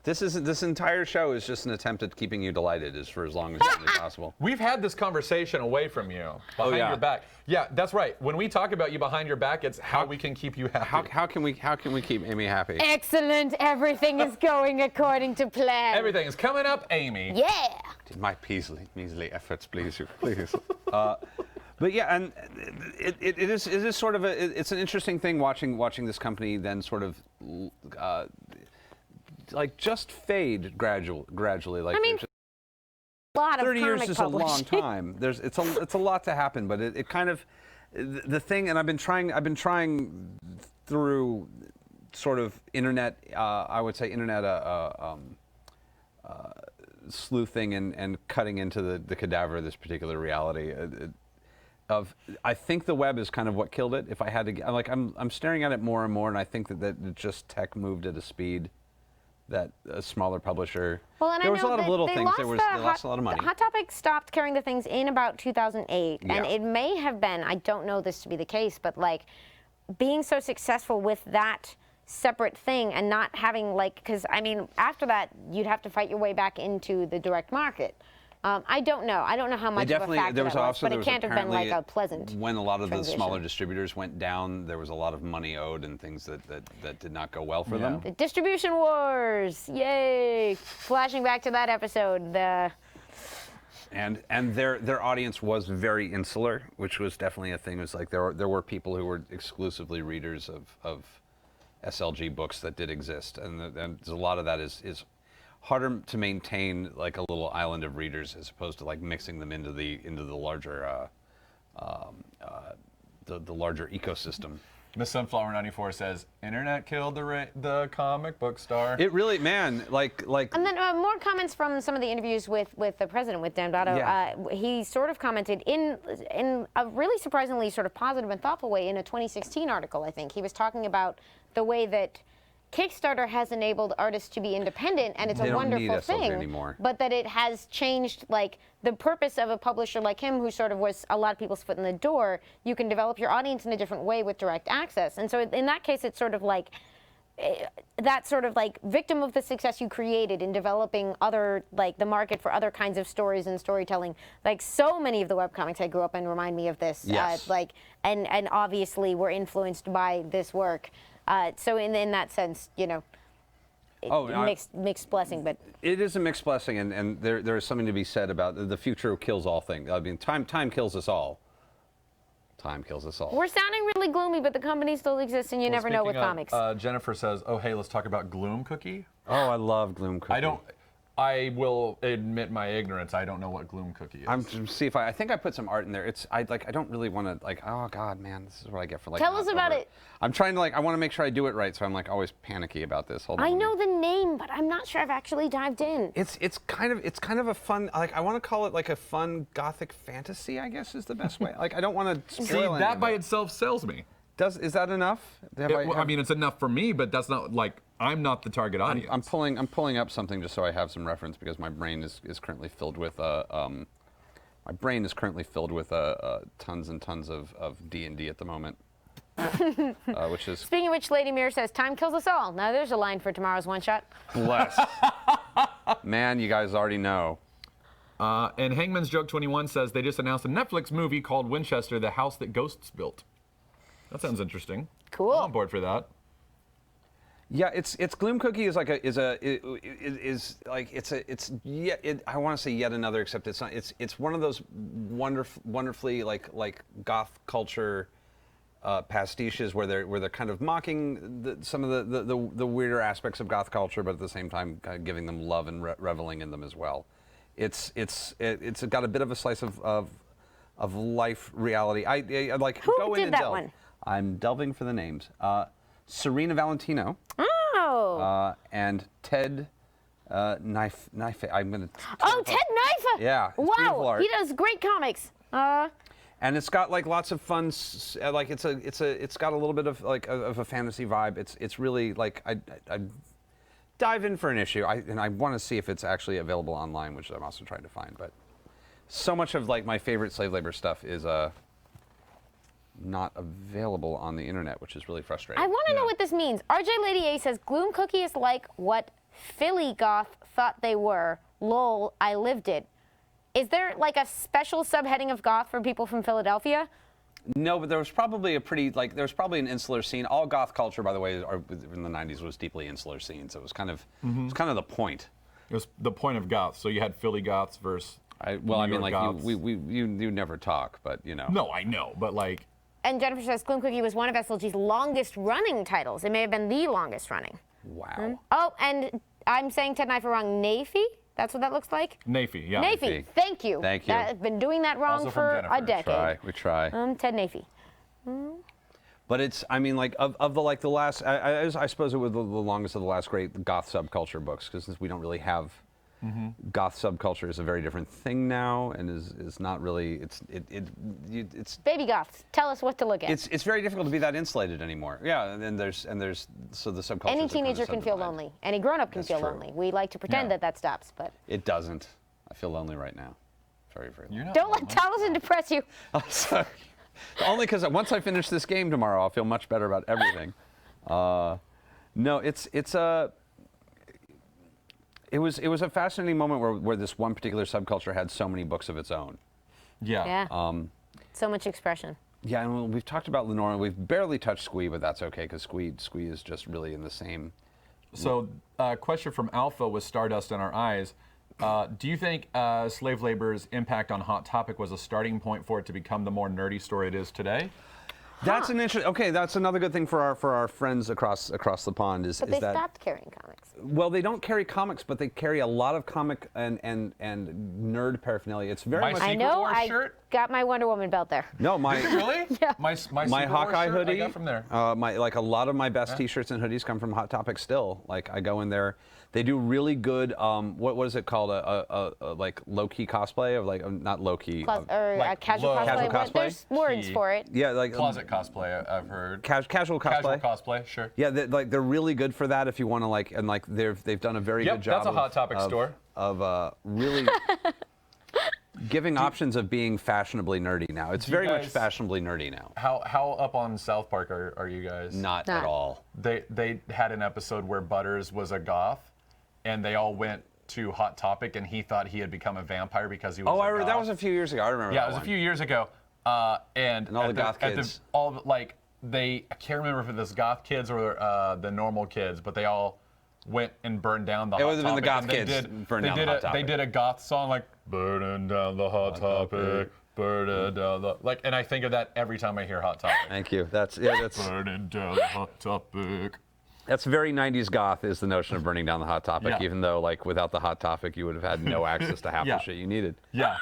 This entire show is just an attempt at keeping you delighted, is for as long as humanly possible. We've had this conversation away from you, behind yeah. your back. Yeah, that's right. When we talk about you behind your back, it's how we can keep you happy. How can we keep Amy happy? Excellent. Everything is going according to plan. Everything is coming up, Amy. Yeah. My measly efforts please you, please. But yeah, and it is sort of it's an interesting thing watching this company then sort of like just fade gradually. Like I mean, a lot of 30 years comic is a long publishing. time. It's a lot to happen, but it kind of the thing. And I've been trying through sort of internet. I would say internet sleuthing and cutting into the cadaver of this particular reality. I think the web is kind of what killed it. If I had to, I'm staring at it more and more, and I think that just tech moved at a speed that a smaller publisher. Well, and there I was a know lot of that little they things. They lost a lot of money. Hot Topic stopped carrying the things in about 2008, and Yeah. it may have been, I don't know this to be the case, but like being so successful with that separate thing and not having because I mean, after that, you'd have to fight your way back into the direct market. I don't know. I don't know how much of a factor there was that was, also but there it was can't have been like apparently a pleasant when a lot of the transition. smaller distributors went down. There was a lot of money owed and things that did not go well for them. The distribution wars, yay! Flashing back to that episode, And their audience was very insular, which was definitely a thing. It was like there were people who were exclusively readers of SLG books that did exist, and a lot of that is harder to maintain, like a little island of readers, as opposed to like mixing them into the larger the larger ecosystem. Miss Sunflower 94 says, "Internet killed the comic book star." It really, man, like. And then more comments from some of the interviews with the president, with Dan Dotto. Yeah. He sort of commented in a really surprisingly sort of positive and thoughtful way in a 2016 article, I think. He was talking about the way that Kickstarter has enabled artists to be independent, and it's They a don't need wonderful SLG thing. anymore. But that it has changed, like, the purpose of a publisher like him, who sort of was a lot of people's foot in the door. You can develop your audience in a different way with direct access. And so in that case, it's sort of like that sort of like victim of the success you created in developing other, like, the market for other kinds of stories and storytelling. Like, so many of the webcomics I grew up in remind me of this. Yes. And obviously were influenced by this work. So in that sense, you know, mixed blessing, but It is a mixed blessing, and there is something to be said about the future kills all things. I mean, time kills us all. Time kills us all. we're sounding really gloomy, but the company still exists, and you never know with comics. Jennifer says, "Oh, hey, let's talk about Gloom Cookie." Oh, I love Gloom Cookie. I will admit my ignorance. I don't know what Gloom Cookie is. I'm to see if I think I put some art in there. I don't really want to oh God, man, this is what I get for like. Tell us not about over it. I'm trying to I want to make sure I do it right, so I'm like always panicky about this. Hold on. I know the name, but I'm not sure I've actually dived in. It's kind of a fun, I want to call it like a fun gothic fantasy, I guess is the best way. Like I don't want to See, spoil any that of by it. itself sells me. Is that enough? I mean, it's enough for me, but that's not like I'm not the target audience. I'm pulling up something just so I have some reference because my brain is currently filled with tons and tons of D&D at the moment. Which is Speaking of which, Lady Mirror says, "Time kills us all." Now there's a line for tomorrow's one shot. blessed. Man, you guys already know. And Hangman's Joke 21 says they just announced a Netflix movie called Winchester: The House That Ghosts Built. That sounds interesting. Cool. I'm on board for that. Yeah, it's Gloom Cookie is like I want to say yet another, except it's not. It's one of those wonderfully like goth culture pastiches where they're kind of mocking some of the weirder aspects of goth culture, but at the same time kind of giving them love and reveling in them as well. It's got a bit of a slice of life reality. I like Who go in did and that delve. one? I'm delving for the names. Serena Valentino. Oh. And Ted Knife. I'm gonna. Oh, Ted Knife. Yeah, it's beautiful Wow. art. He does great comics. And it's got like lots of fun. Like it's got a little bit of like of a fantasy vibe. It's really like I dive in for an issue. I want to see if it's actually available online, which I'm also trying to find. But so much of like my favorite slave labor stuff is not available on the internet, which is really frustrating. I want to know what this means. RJ Lady A says, "Gloom Cookie is like what Philly goth thought they were. Lol, I lived it." Is there like a special subheading of goth for people from Philadelphia? No, but there was probably an insular scene. All goth culture, by the way, in the 90s was deeply insular scene. So it was kind of the point. It was the point of goths. So you had Philly goths versus. You never talk, but you know. No, I know, but like. And Jennifer says, "Gloom Cookie was one of SLG's longest running titles. It may have been the longest running." Wow. Oh, and I'm saying Ted Knife wrong. Nafy? That's what that looks like? Nafy, yeah. Nafy. Thank you. Thank you. I've been doing that wrong Also from for Jennifer. a decade. We try. Ted Nafy. But it's, I mean, like of the like the last, I suppose it was the longest of the last great goth subculture books, because we don't really have goth subculture is a very different thing now, and is not really it's Baby goths. Tell us what to look at. it's very difficult to be that insulated anymore. Yeah, and there's so the subculture. Any teenager can feel lonely. Any grown-up can That's feel true. lonely. We like to pretend Yeah. that stops, but It doesn't. I feel lonely right now. Very, very lonely. You're not don't let lonely. Taliesin depress you. I'm sorry. Only because once I finish this game tomorrow, I'll feel much better about everything. No, it was a fascinating moment where this one particular subculture had so many books of its own. Yeah. Yeah. So much expression. Yeah, and we've talked about Lenore, and we've barely touched Squee, but that's okay because Squee is just really in the same. So, question from Alpha with Stardust in Our Eyes. Do you think slave labor's impact on Hot Topic was a starting point for it to become the more nerdy story it is today? That's an interesting. Okay, that's another good thing for our friends across the pond is But they that. stopped carrying comics. Well, they don't carry comics, but they carry a lot of comic and nerd paraphernalia. It's very My much. I Secret know. Wars I shirt? got my Wonder Woman belt there. No, my Really? Yeah. My my Secret Wars Hawkeye shirt hoodie. I got from there. My like a lot of my best T-shirts and hoodies come from Hot Topic still. Like I go in there, they do really good. What is it called? A like low key cosplay of like not low key. Or like casual low- cosplay. Casual What- cosplay? There's words Key. for it. Yeah, like Closet cosplay, I've heard. casual cosplay. Casual cosplay, sure. Yeah, they're really good for that if you want to like and like they've done a very Yep, good job. that's a Hot Topic store. Of really giving options of being fashionably nerdy now. It's Do you very much guys- fashionably nerdy now. How up on South Park are you guys? Not Not. at all. They had an episode where Butters was a goth, and they all went to Hot Topic, and he thought he had become a vampire because he was. Oh, a that goth. was a few years ago. I remember. Yeah, that it was a one. few years ago, and all at the goth kids. I can't remember if it was goth kids or the normal kids, but they all went and burned down the It Hot would have been the Topic, goth and kids burned down the Hot They Topic. did a goth song like "Burning Down the Hot Topic, Burning Down the," like, and I think of that every time I hear Hot Topic. Thank you. That's Burning down the Hot Topic. that's very 90s goth is the notion of burning down the Hot Topic. Yeah. Even though like without the Hot Topic you would have had no access to half Yeah. the shit you needed. Yeah.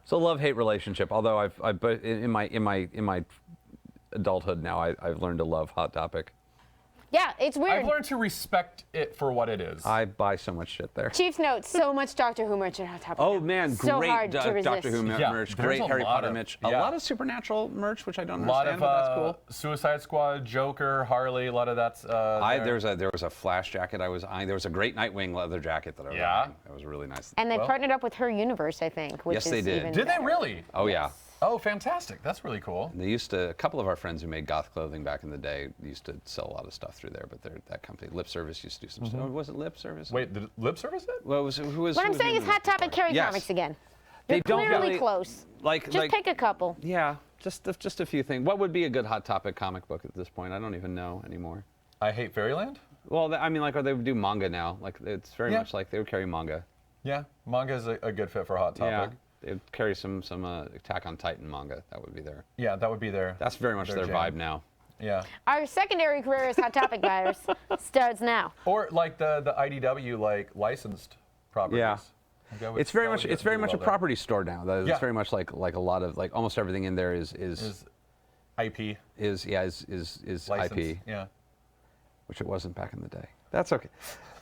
So love-hate relationship. Although but in my adulthood now I've learned to love Hot Topic. Yeah, it's weird. I've learned to respect it for what it is. I buy so much shit there. Chief's note, so much Doctor Who merch at Hot Topic. Oh now. man, so great hard to resist. Doctor Who Yeah, merch, there's great a Harry lot Potter of- merch, yeah. a lot of Supernatural merch, which I don't A lot understand, of but that's cool. Suicide Squad, Joker, Harley, a lot of that's. There was a Flash jacket I was eyeing. There was a great Nightwing leather jacket that I was Yeah? eyeing. That was really nice. And they Well- partnered up with Her Universe, I think, which Yes, is they did. even Did they better. really? Oh yeah. Oh, fantastic! That's really cool. They used to. A couple of our friends who made goth clothing back in the day used to sell a lot of stuff through there. But that company, Lip Service, used to do some stuff. Was it Lip Service? Wait, did Lip Service it? Well, who was? What who I'm was saying in is the Hot Topic before? carry Yes. comics again. They They're don't clearly really- close. Just Pick a couple. Yeah, just a few things. What would be a good Hot Topic comic book at this point? I don't even know anymore. I Hate Fairyland. Well, I mean, like, or they would do manga now. Like, it's very Yeah. much like they would carry manga. Yeah, manga is a good fit for Hot Topic. Yeah, they would carry some Attack on Titan manga. That would be there. Yeah, that would be their. That's very much their jam. vibe now. Yeah. Our secondary career as Hot Topic buyers starts now. Or like the IDW like licensed properties. Yeah. Like that would- It's very that much would it's do very well much a there. property store now. It's Yeah. very much like a lot of like almost everything in there is Is IP IP, licensed. Yeah. which it wasn't back in the day. That's okay.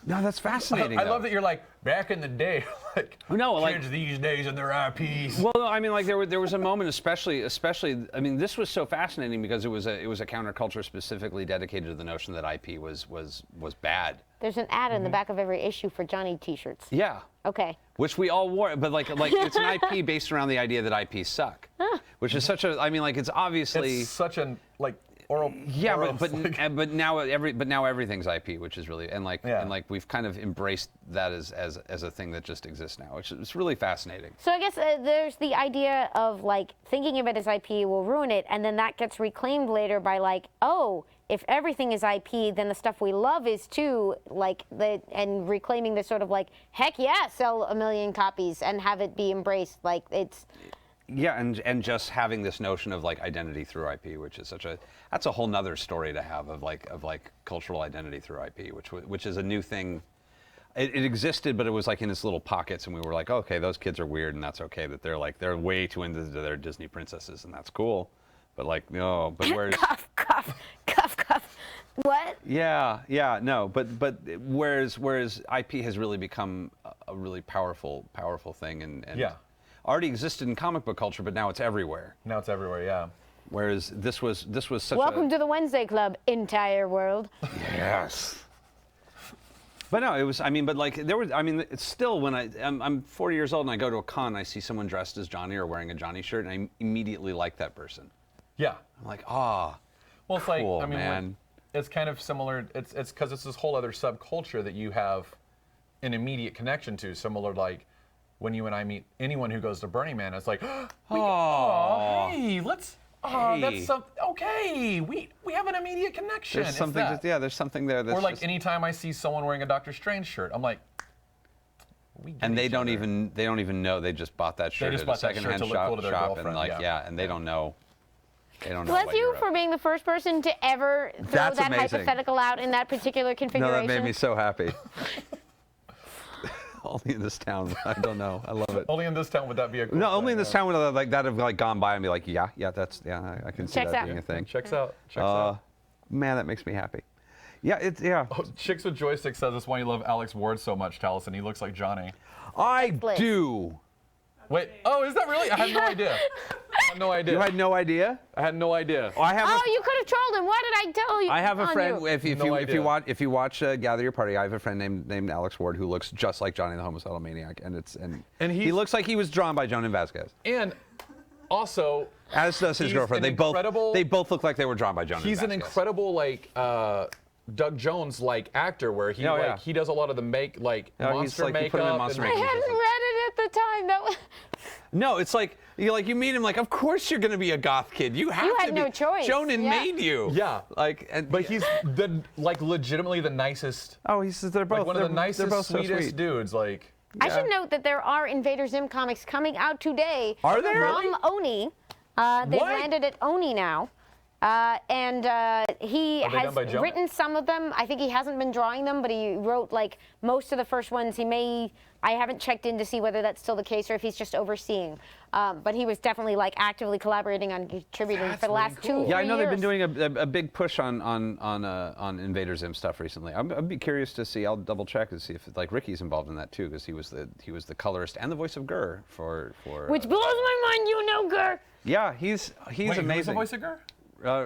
No, that's fascinating. I though. love that you're like back in the day, like No, like- kids these days and their IPs. Well, no, I mean, like there was a moment, especially. I mean, this was so fascinating because it was a counterculture specifically dedicated to the notion that IP was bad. There's an ad in the back of every issue for Johnny T-shirts. Yeah. Okay. Which we all wore, but like it's an IP based around the idea that IP suck, which is such a. I mean, like it's obviously. It's such an like oral. Yeah, oral, but like- but now everything's IP, which is really and like we've kind of embraced that as a thing that just exists now, which is really fascinating. So I guess there's the idea of like thinking of it as IP will ruin it, and then that gets reclaimed later by like, oh, if everything is IP, then the stuff we love is too. Like and reclaiming the sort of like, heck yeah, sell 1 million copies and have it be embraced. Like it's. Yeah, and just having this notion of like identity through IP, which is that's a whole nother story to have of like cultural identity through IP, which is a new thing it existed, but it was like in its little pockets, and we were like, okay, those kids are weird, and that's okay. That they're way too into their Disney princesses, and that's cool. But like, no, but where's Cough, cough, cough, cough. What? yeah, no, but whereas IP has really become a really powerful thing, and Yeah. already existed in comic book culture, but now it's everywhere. Now it's everywhere, yeah. Whereas this was such Welcome to the Wednesday Club, entire world. Yes. But no, it was. I mean, but like there was. I mean, it's still when I'm 40 years old and I go to a con, I see someone dressed as Johnny or wearing a Johnny shirt, and I immediately like that person. Yeah. I'm like, ah. Well, it's cool, like, I mean, man. it's kind of similar. It's because it's this whole other subculture that you have an immediate connection to. Similar, like when you and I meet anyone who goes to Burning Man, it's like, hey, let's. Hey. That's something. Okay, we have an immediate connection. There's It's something. that. There's something there. That's Or like just, anytime I see someone wearing a Doctor Strange shirt, I'm like, we get and they each don't other. even know they just bought that shirt just at a bought that shirt secondhand to look cool to their shop, and girlfriend, like yeah. and they don't know. They don't know. Bless what you you're for up. being the first person to ever throw That's that amazing. hypothetical out in that particular No, configuration. that made me so happy. Only in this town. I don't know. I love it. Only in this town would that be a cool No, thing, only in this yeah. town would like that have like gone by and be like, yeah, that's I can see Checks that out. being a thing. Checks out. Checks out. Man, that makes me happy. Yeah, yeah. Oh, Chicks with Joystick says that's why you love Alex Ward so much, Taliesin. He looks like Johnny. I Excellent. do. Wait, oh, is that really? I had no idea. I had no idea. You had no idea? I had no idea. I have. Oh, you could have trolled him. Why did I tell you? I have a on friend. you? If No idea. you watch Gather Your Party, I have a friend named Alex Ward who looks just like Johnny the Homicidal Maniac, and he he's- looks like he was drawn by Jonan Vasquez. And also, As does his He's girlfriend. an incredible- They both look like they were drawn by Jonan he's Vasquez. an incredible like Doug Jones like actor where he Oh, yeah. he does a lot of the Yeah, he's monster like, you put him in makeup. monster and- I makeup. hadn't read it at the time. That was. No, it's like you meet him like, of course you're gonna be a goth kid. You have You to had be. no choice. Jonan Yeah. made you. Yeah. But he's legitimately the nicest, they're both like one of the they're nicest, both so sweetest sweet. dudes. Like, I should note that there are Invader Zim comics coming out today. Are there from really? Oni. They've What? landed at Oni now. And he Are they has done by Jump? written some of them. I think he hasn't been drawing them, but he wrote like most of the first ones. I haven't checked in to see whether that's still the case or if he's just overseeing. But he was definitely like actively collaborating on contributing That's for the really last cool. 2-3 Yeah, I know they've been years. doing a big push on Invader Zim stuff recently. I'd be curious to see. I'll double check and see if like Ricky's involved in that too, because he was the colorist and the voice of Gur for. Which blows my mind, you know, Gur. Yeah, he's wait, who's the amazing. voice of Gur?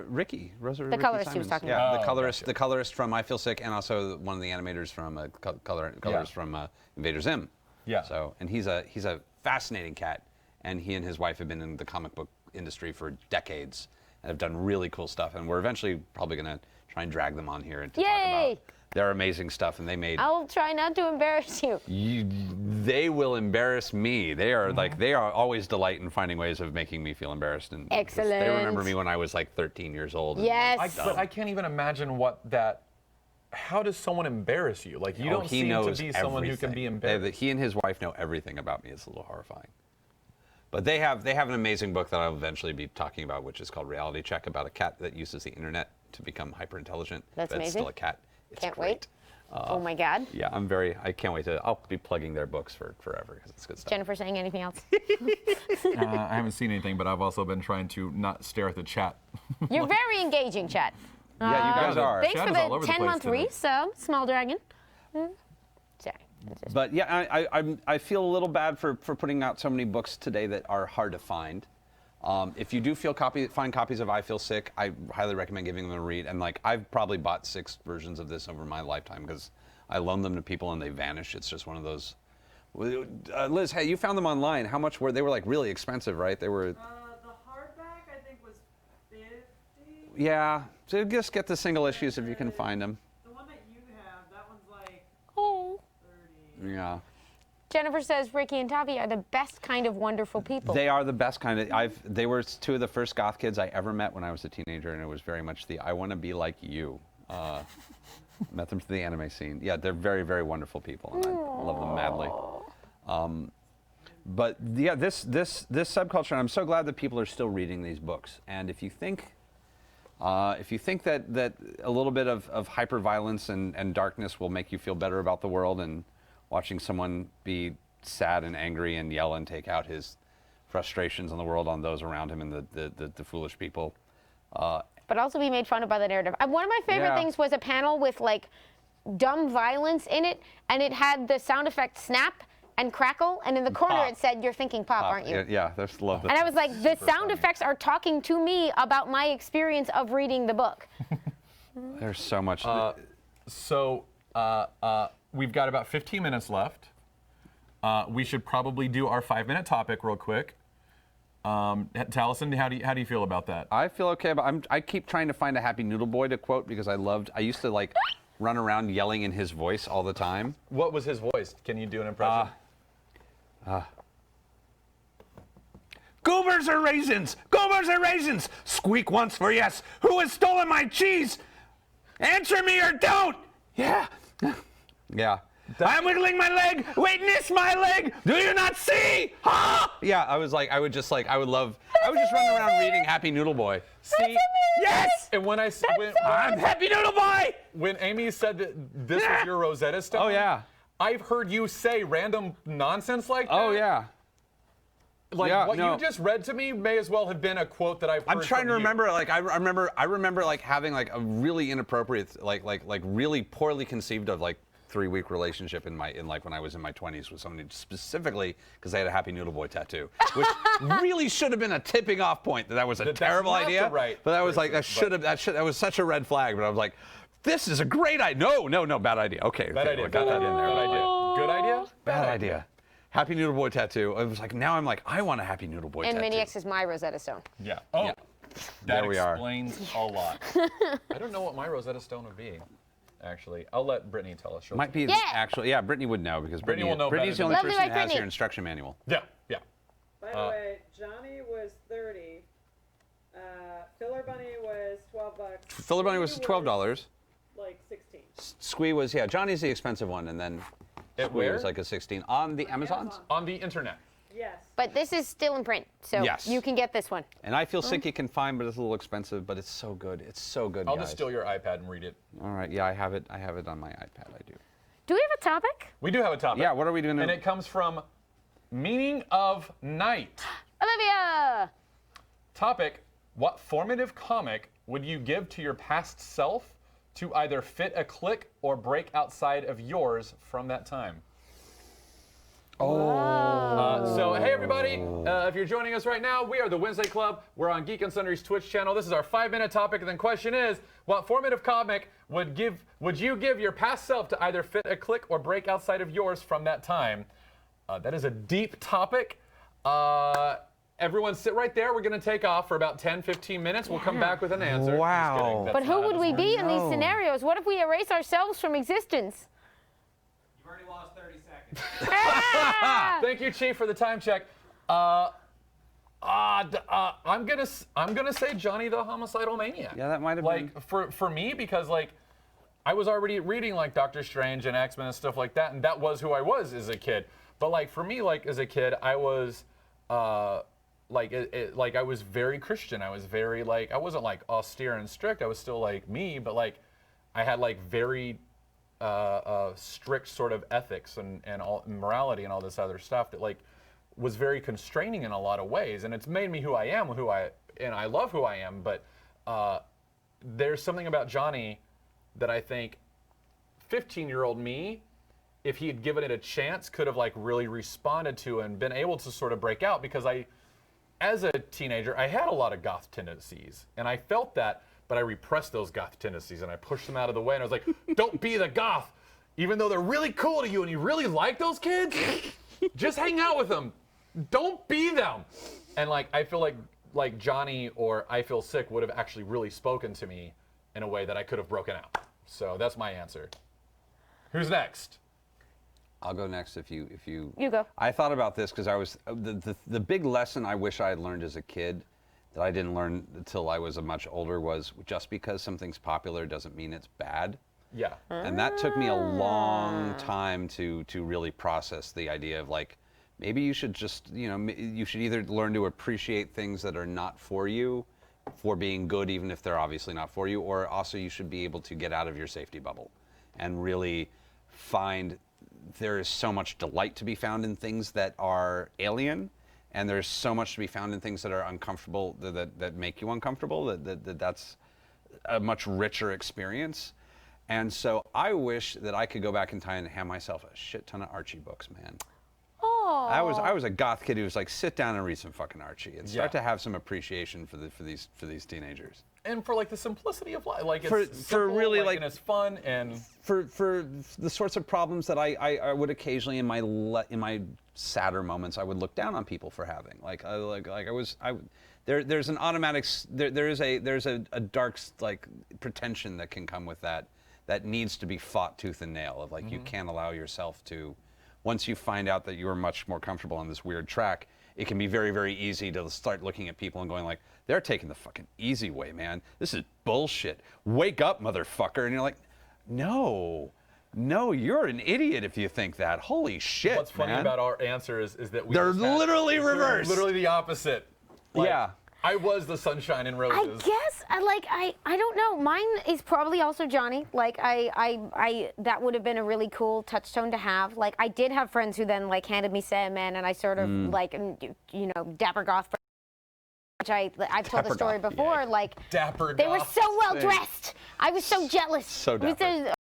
Ricky, Ricky colorist he was Simons. talking yeah, about. the Oh, colorist, gotcha. the colorist from I Feel Sick, and also one of the animators from colorist from Invader Zim. Yeah. So, and he's a fascinating cat, and he and his wife have been in the comic book industry for decades and have done really cool stuff. And we're eventually probably going to try and drag them on here and to talk Yay! about their amazing stuff. And they made. I'll try not to embarrass you. They will embarrass me. They are they are always delight in finding ways of making me feel embarrassed. And They remember Excellent. me when I was like 13 years old. and, Yes. like, But I can't even imagine what that. How does someone embarrass you? Like you don't he seem to knows be someone who can everything. be embarrassed. He and his wife know everything about me. It's a little horrifying. But they have an amazing book that I'll eventually be talking about, which is called Reality Check, about a cat that uses the internet to become hyper intelligent. That's but it's amazing. still a cat. It's Can't great. wait. Oh my God. Yeah, I can't wait to. I'll be plugging their books for forever because it's good stuff. Jennifer saying anything else? I haven't seen anything, but I've also been trying to not stare at the chat. You're very engaging, chat. Yeah, you guys are. Thanks Chat for is all over the the place 10-month today. resub, Small Dragon. Sorry. That's just- But yeah, I feel a little bad for putting out so many books today that are hard to find. If you do find copies of I Feel Sick, I highly recommend giving them a read. And like I've probably bought 6 versions of this over my lifetime because I loan them to people and they vanish. It's just one of those. Liz, hey, you found them online. How much were they? Were like really expensive, right? They were. The hardback, I think, was 50. Yeah. So just get the single issues if you can find them. The one that you have, that one's like Oh. 30. Yeah. Jennifer says Ricky and Tavi are the best kind of wonderful people. They are the best kind of. They were 2 of the first goth kids I ever met when I was a teenager, and it was very much the I want to be like you. Met them through the anime scene. Yeah, they're very, very wonderful people, and I love them madly. But yeah, this subculture, and I'm so glad that people are still reading these books. And if you think that a little bit of hyper violence and darkness will make you feel better about the world, and watching someone be sad and angry and yell and take out his frustrations on the world on those around him and the foolish people. But also be made fun of by the narrative. One of my favorite Yeah. things was a panel with like dumb violence in it, and it had the sound effect snap and crackle, and in the corner Pop. it said, "You're thinking pop, aren't you?" Yeah, there's love that. And I was like, the sound effects are talking to me about my experience of reading the book. There's so much. So we've got about 15 minutes left. We should probably do our 5-minute topic real quick. Taliesin, how do you feel about that? I feel okay, but I keep trying to find a Happy Noodle Boy to quote because I used to like run around yelling in his voice all the time. What was his voice? Can you do an impression? Goobers or raisins? Goobers or raisins? Squeak once for yes. Who has stolen my cheese? Answer me or don't. Yeah. Yeah. I'm wiggling my leg. Witness my leg. Do you not see? Huh? Yeah, I would just run around reading Happy Noodle Boy. See, Yes. and when I'm Happy Noodle Boy. when Amy said that this was your Rosetta Stone, Oh yeah. I've heard you say random nonsense like that. Oh yeah. Like Yeah, what no. you just read to me may as well have been a quote that I've heard I'm trying from to you. remember. Like I remember like having like a really inappropriate, like really poorly conceived of like 3-week relationship in when I was in my 20s with somebody specifically because I had a Happy Noodle Boy tattoo, which really should have been a tipping off point that was a That's terrible not idea. the right but that was like person, that was such a red flag. But I was like, this is a great idea. No, bad idea. Okay, Bad okay, idea. I got that in there. Good idea. Good idea. Bad idea. Happy Noodle Boy tattoo. I was like, now I'm like, I want a Happy Noodle Boy And tattoo. Maniacs is my Rosetta Stone. Yeah. Oh, Yeah. that There we are. explains a lot. I don't know what my Rosetta Stone would be. Actually, I'll let Brittany tell us. Might be Yeah. actually, yeah. Brittany would know because Brittany will know Brittany's the better only than me. person Lovely that like has Brittany. your instruction manual. Yeah. Yeah. By the way, Johnny was 30. Filler Bunny was $12. Filler Bunny was Squee $12. Like 16. Squee was Johnny's the expensive one, and then At Squee where? was like a 16 on the Amazons. On the internet. Yes. But this is still in print, so Yes. you can get this one. And I feel sick you can find, but it's a little expensive. But it's so good. It's so good. I'll guys. just steal your iPad and read it. All right. Yeah, I have it. I have it on my iPad. I do. Do we have a topic? We do have a topic. Yeah. What are we doing? And it comes from Meaning of Night. Olivia! Topic: what formative comic would you give to your past self to either fit a clique or break outside of yours from that time? So, hey everybody, if you're joining us right now, we are the Wednesday Club. We're on Geek and Sundry's Twitch channel. This is our 5-minute topic, and the question is, what formative comic would you give your past self to either fit a clique or break outside of yours from that time? That is a deep topic. Everyone sit right there. We're going to take off for about 10-15 minutes. We'll come back with an answer. Just Wow. kidding. That's But who not would how we this be in these No. scenarios? What if we erase ourselves from existence? You've already lost 30 seconds. Ah! Thank you, Chief, for the time check. I'm gonna say Johnny the Homicidal Maniac. Yeah, that might have like been. for me because like I was already reading like Doctor Strange and X-Men and stuff like that, and that was who I was as a kid. But like for me, like as a kid, I was like I was very Christian. I was very like I wasn't like austere and strict. I was still like me, but like I had like very strict sort of ethics and all morality and all this other stuff that like was very constraining in a lot of ways, and it's made me who I am, and I love who I am. But there's something about Johnny that I think 15-year-old me, if he had given it a chance, could have like really responded to and been able to sort of break out, because as a teenager, I had a lot of goth tendencies, and I felt that, but I repressed those goth tendencies and I pushed them out of the way, and I was like, don't be the goth, even though they're really cool to you and you really like those kids, just hang out with them. Don't be them. And like I feel like Johnny or I Feel Sick would have actually really spoken to me in a way that I could have broken out. So that's my answer. Who's next? I'll go next if you. You go. I thought about this because I was the big lesson I wish I had learned as a kid that I didn't learn until I was much older was just because something's popular doesn't mean it's bad. Yeah. And that took me a long time to really process the idea of like, maybe you should just, you should either learn to appreciate things that are not for you for being good, even if they're obviously not for you, or also you should be able to get out of your safety bubble and really find there is so much delight to be found in things that are alien, and there's so much to be found in things that are uncomfortable, that make you uncomfortable, that's a much richer experience. And so I wish that I could go back in time and hand myself a shit ton of Archie books, man. Oh. I was a goth kid who was like, sit down and read some fucking Archie and start to have some appreciation for these teenagers. And for like the simplicity of life, like For it's simple, really, like, like- and it's fun and For the sorts of problems that I would occasionally in my sadder moments I would look down on people for having. There's an automatic there's a dark like pretension that can come with that needs to be fought tooth and nail of like you can't allow yourself to, once you find out that you are much more comfortable on this weird track, it can be very, very easy to start looking at people and going like, they're taking the fucking easy way, man. This is bullshit. Wake up, motherfucker. And you're like, no, you're an idiot if you think that. Holy shit, what's funny man. about our answers is that we They're just had- literally they're reversed. literally the opposite. Like, Yeah. I was the sunshine and roses. I guess I don't know. Mine is probably also Johnny. Like I that would have been a really cool touchstone to have. Like I did have friends who then like handed me Sandman, and I sort of like dapper goth. Which I've told the Dapper story goth, before. yeah. Like Dapper they were goth. so well dressed. I was so jealous. So It was dapper.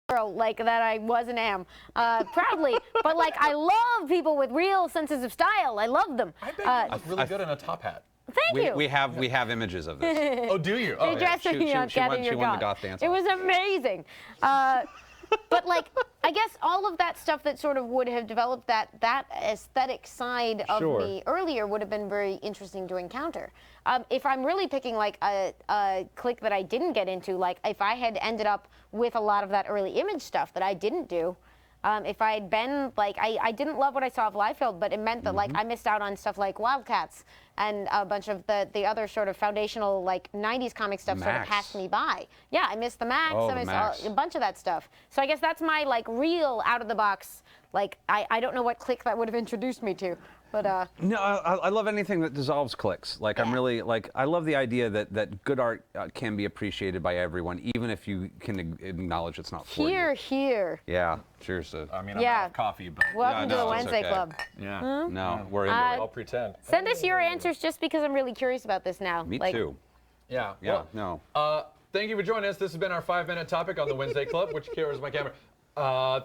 a girl like that I was and am proudly. But like I love people with real senses of style. I love them. I bet you look really good in a top hat. Thank you. We have images of this. Oh, do you? Oh, They dressed me up, she Gather won Your the God. goth dance It off. was amazing. But like, I guess all of that stuff that sort of would have developed that aesthetic side of Sure. me earlier would have been very interesting to encounter. If I'm really picking like a clique that I didn't get into, like if I had ended up with a lot of that early image stuff that I didn't do, if I had been like, I didn't love what I saw of Liefeld, but it meant that like I missed out on stuff like Wildcats and a bunch of the other sort of foundational like 90s comic stuff sort of Max. passed me by. Yeah, I missed the Max, Oh, I the missed Max. a bunch of that stuff. So I guess that's my like real out of the box, like I don't know what clique that would have introduced me to, but No, I love anything that dissolves cliques. Like I'm Yeah. really like I love the idea that good art can be appreciated by everyone, even if you can acknowledge it's not for you. here. Yeah. Cheers to. I mean, I'm Yeah. out of coffee, but Welcome to no, the it's Wednesday okay. Club. yeah. No, we're into Uh, it. I'll pretend. Send us your answers just because I'm really curious about this now. Me like, too. Yeah. Yeah. Well, No. thank you for joining us. This has been our 5-minute topic on the Wednesday Club, which carries my camera.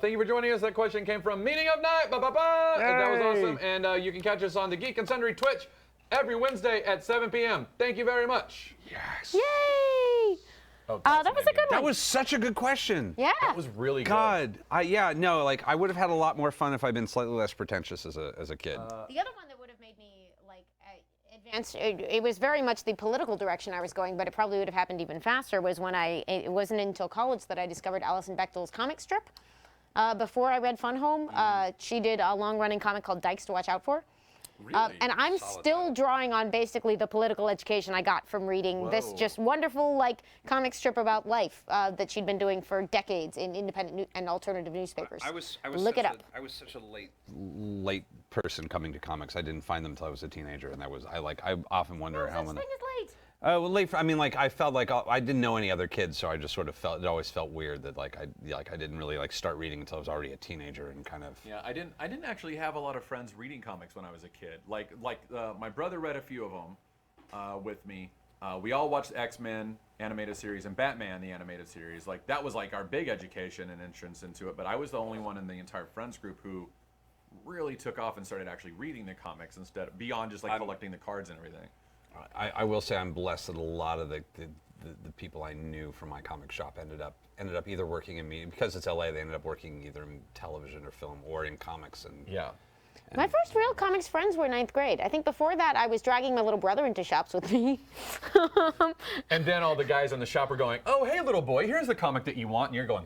Thank you for joining us. That question came from Meaning of Night. Ba-ba-ba. And that was Yay. awesome. And you can catch us on the Geek and Sundry Twitch every Wednesday at 7 p.m. Thank you very much. Yes. Yay! Oh, That was a good That one. was such a good question. Yeah. That was really good. God. Like I would have had a lot more fun if I'd been slightly less pretentious as a kid. The other one that would have made me like advance, it was very much the political direction I was going, but it probably would have happened even faster, was when it wasn't until college that I discovered Alison Bechdel's comic strip. Before I read Fun Home, she did a long-running comic called Dykes to Watch Out For. Really? And I'm still drawing on basically the political education I got from reading this just wonderful like comic strip about life that she'd been doing for decades in independent and alternative newspapers. I was Look it up. I was such a late person coming to comics. I didn't find them until I was a teenager, and I often wonder how Such many. thing as late. Well, late. I mean, like I felt like I didn't know any other kids, so I just sort of felt it always felt weird that I didn't really like start reading until I was already a teenager and kind of. Yeah, I didn't actually have a lot of friends reading comics when I was a kid. My brother read a few of them with me. We all watched the X-Men animated series and Batman the animated series. Like that was like our big education and entrance into it. But I was the only one in the entire friends group who really took off and started actually reading the comics instead beyond just like collecting the cards and everything. I will say I'm blessed that a lot of the people I knew from my comic shop ended up either working in media, because it's LA. They ended up working either in television or film or in comics. And Yeah. My first real comics friends were 9th grade. I think before that I was dragging my little brother into shops with me. And then all the guys in the shop are going, "Oh, hey, little boy, here's the comic that you want," and you're going,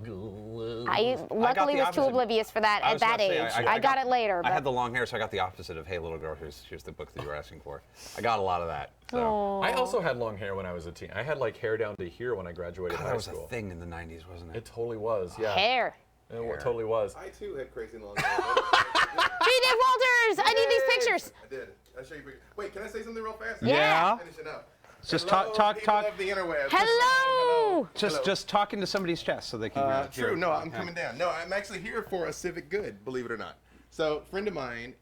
I luckily the was too opposite. oblivious for that I at was that about to say, age. I got it later. I But had the long hair, so I got the opposite of, "Hey, little girl, here's the book that you were asking for." I got a lot of that. So. I also had long hair when I was a teen. I had like hair down to here when I graduated God, high that was school. a thing in the '90s, wasn't it? It totally was, yeah. hair. It totally was. I too had crazy long hair. P.J. Walters, I need these pictures. I did. I'll show you. Wait, can I say something real fast? Yeah. Finishing up. Just Hello, talk. people of the interweb. Hello. Just talk into somebody's chest so they can hear. True. No, I'm coming down. No, I'm actually here for a civic good, believe it or not. So, a friend of mine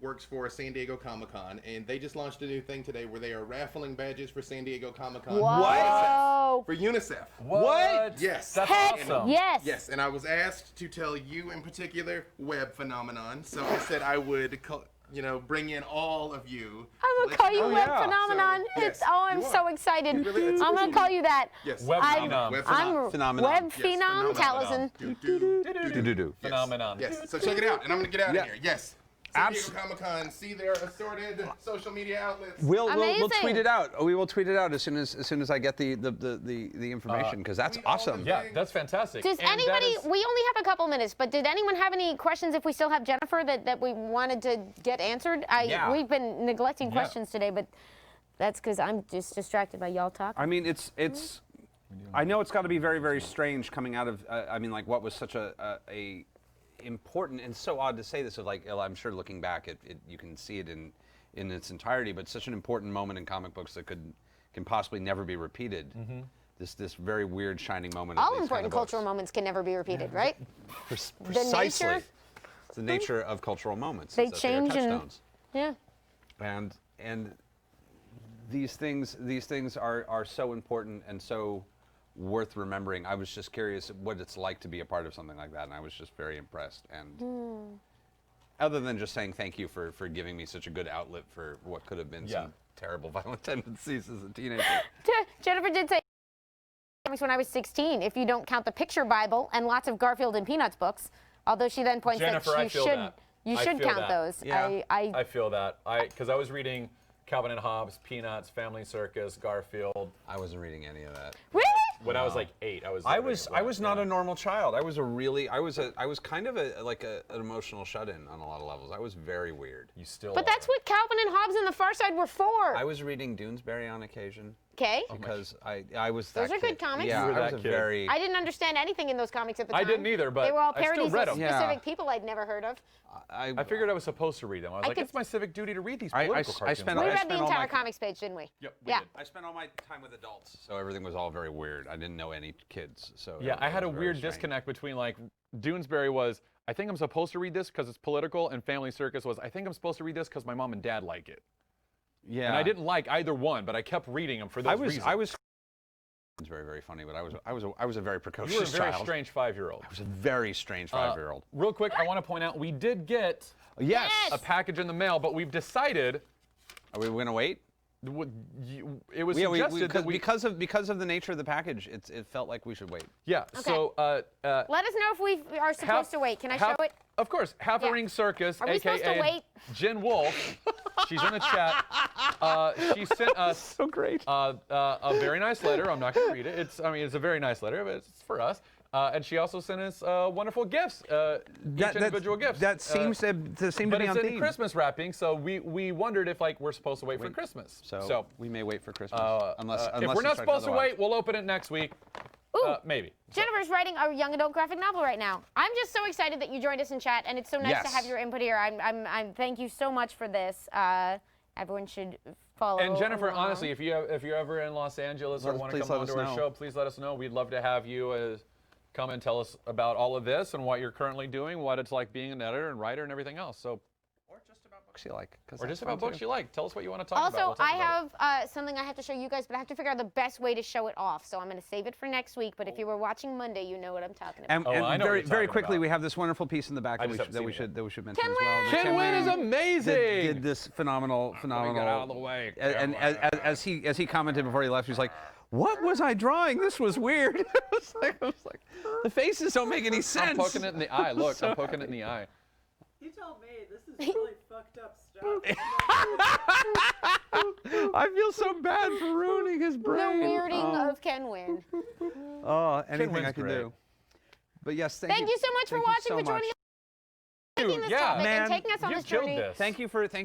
works for San Diego Comic-Con, and they just launched a new thing today where they are raffling badges for San Diego Comic-Con. Whoa. For UNICEF. What? Yes. That's Heck awesome. yes. Yes, and I was asked to tell you in particular web phenomenon, so I said I would, bring in all of you. I'm gonna call you Oh, Web yeah. Phenomenon. So, yes, I'm you so are. excited. Really, it's I'm gonna call you that. Yes. Web I'm, phenom. Web I'm Phenomenon. Web Yes, Phenom phenomenon. Taliesin. Do. Phenomenon. Yes, so check it out, and I'm gonna get out Yeah. of here. Yes. San Diego Comic-Con, see their assorted social media outlets. We'll Amazing. tweet it out. We will tweet it out as soon as I get the information because that's Tweet all awesome. the- Yeah, that's fantastic. Does And that anybody? is- We only have a couple minutes, but did anyone have any questions? If we still have Jennifer that we wanted to get answered, Yeah. We've been neglecting questions today, but that's because I'm just distracted by y'all talking. I mean, it's. I know it's got to be very, very strange coming out of. What was such a important and so odd to say this. I'm sure looking back, you can see it in its entirety, but such an important moment in comic books that can possibly never be repeated. Mm-hmm. This very weird shining moment. of All these important kind of cultural books. moments can never be repeated, right? Precisely. nature- It's the nature of cultural moments. They is that change are and- touchstones. Yeah. And these things are so important and so worth remembering. I was just curious what it's like to be a part of something like that, and I was just very impressed. And other than just saying thank you for giving me such a good outlet for what could have been some terrible violent tendencies as a teenager. Jennifer did say when I was 16, if you don't count the picture Bible and lots of Garfield and Peanuts books, although she then points Jennifer, that I you feel should that. you I should feel count that. those. Yeah. I feel that. Because I was reading Calvin and Hobbes, Peanuts, Family Circus, Garfield. I wasn't reading any of that. Really? When I was like 8, I was. I was not a normal child. I was kind of an emotional shut-in on a lot of levels. I was very weird. You still. But that's what Calvin and Hobbes and the Far Side were for. I was reading Doonesbury on occasion Okay. because I was Those that are good kid. comics. Yeah, You were I was that a kid. very. I didn't understand anything in those comics at the time. I didn't either, but they were all I still parodies read of 'em. Yeah. specific people I'd never heard of. I figured I was supposed to read them. I was I like, could- it's my civic duty to read these I political cartoons. spent- We I read spent the all entire my- comics page, didn't we? Yep, we Yeah. did. I spent all my time with adults, so everything was all very weird. I didn't know any kids, so Yeah, I had a it was very weird strange. disconnect between like Doonesbury was, I think I'm supposed to read this because it's political, and Family Circus was, I think I'm supposed to read this because my mom and dad like it. Yeah, And I didn't like either one, but I kept reading them for those reasons. I was. It's very, very funny, but I was a very precocious You were a very child. strange 5-year-old. I was a very strange 5-year-old. Real quick, I want to point out we did get Yes. a package in the mail, but we've decided Are we going to wait? it was Yeah, suggested that we because of the nature of the package, it felt like we should wait. yeah. So Let us know if we are supposed to wait. Can I show it? Of course, Half a Yeah. Ring Circus, Are we supposed to aka wait? Jen Wolf. She's in the chat. She sent us So great. a very nice letter. I'm not going to read it. It's a very nice letter, but it's for us. And she also sent us wonderful gifts, each individual gifts. That seems to seem to But be on it's in theme. Christmas wrapping, so we wondered if like we're supposed to wait for Christmas. So we may wait for Christmas, unless if we're not instructed supposed to otherwise. wait, we'll open it next week. Ooh. Maybe. Jennifer's writing a young adult graphic novel right now. I'm just so excited that you joined us in chat, and it's so nice to Yes. have your input here. I'm thank you so much for this. Everyone should follow. And Jennifer, along. honestly, if you're ever in Los Angeles or want to please come let on us to our know. show, please let us know. We'd love to have you come and tell us about all of this and what you're currently doing, what it's like being an editor and writer and everything else. So, Or just about books you like. or just about books you like. Tell us what you want to talk about. Also, We'll talk I about it. have something I have to show you guys, but I have to figure out the best way to show it off. So I'm going to save it for next week. But if you were watching Monday, you know what I'm talking about. And, Oh, and I know what very, you're very talking quickly, about. we have this wonderful piece in the back I that we just haven't seen should it mention as well. Ken Wynn is amazing. Did this phenomenal. out of the way, And as he commented before he left, he was like, "What was I drawing? This was weird." I was like, the faces don't make any sense. I'm poking it in the eye. Look, I'm poking it in the eye. He told me this is really fucked up stuff. I feel so bad for ruining his The brain. weirding of Ken Wynn. Oh, anything Wynn's I can great. do. But yes, Thank you so much for thank you watching, so for joining much. us, taking this Yeah, topic, man, and taking us on you this killed journey. this. Thank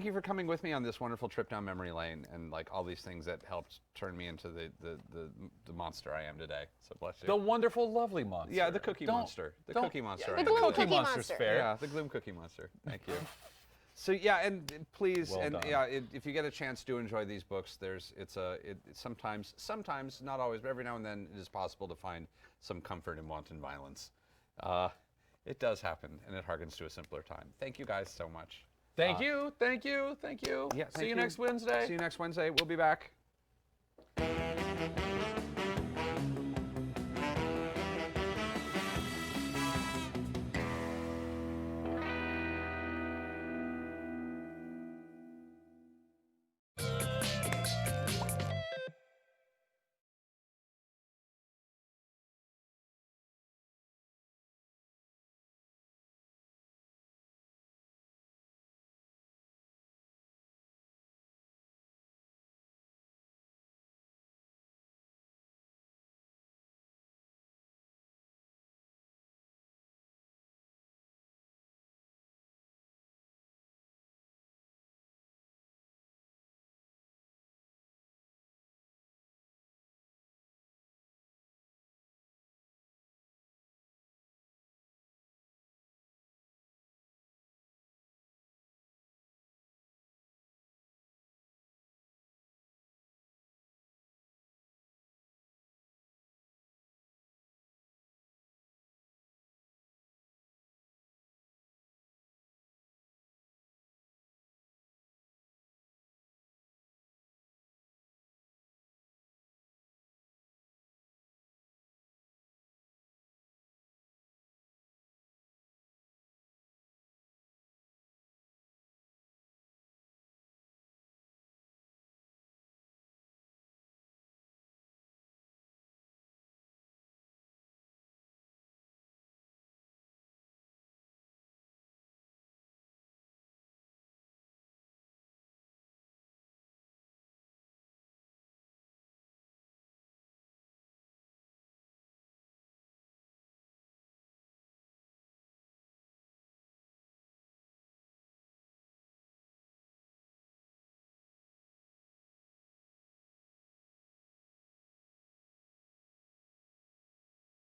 you for coming with me on this wonderful trip down memory lane and like all these things that helped turn me into the monster I am today. So bless you. The wonderful, lovely monster. Yeah, the cookie Don't- monster. The don't- cookie monster. Yeah, I the am gloom today. Cookie Cookie Monster's Monster. fair. Yeah, the gloom cookie monster. Thank you. So yeah, and please, Well and done. yeah, if you get a chance, do enjoy these books. Sometimes, not always, but every now and then, it is possible to find some comfort in wanton violence. It does happen, and it harkens to a simpler time. Thank you guys so much. Thank you. Yeah, See see you next Wednesday. See you next Wednesday. We'll be back.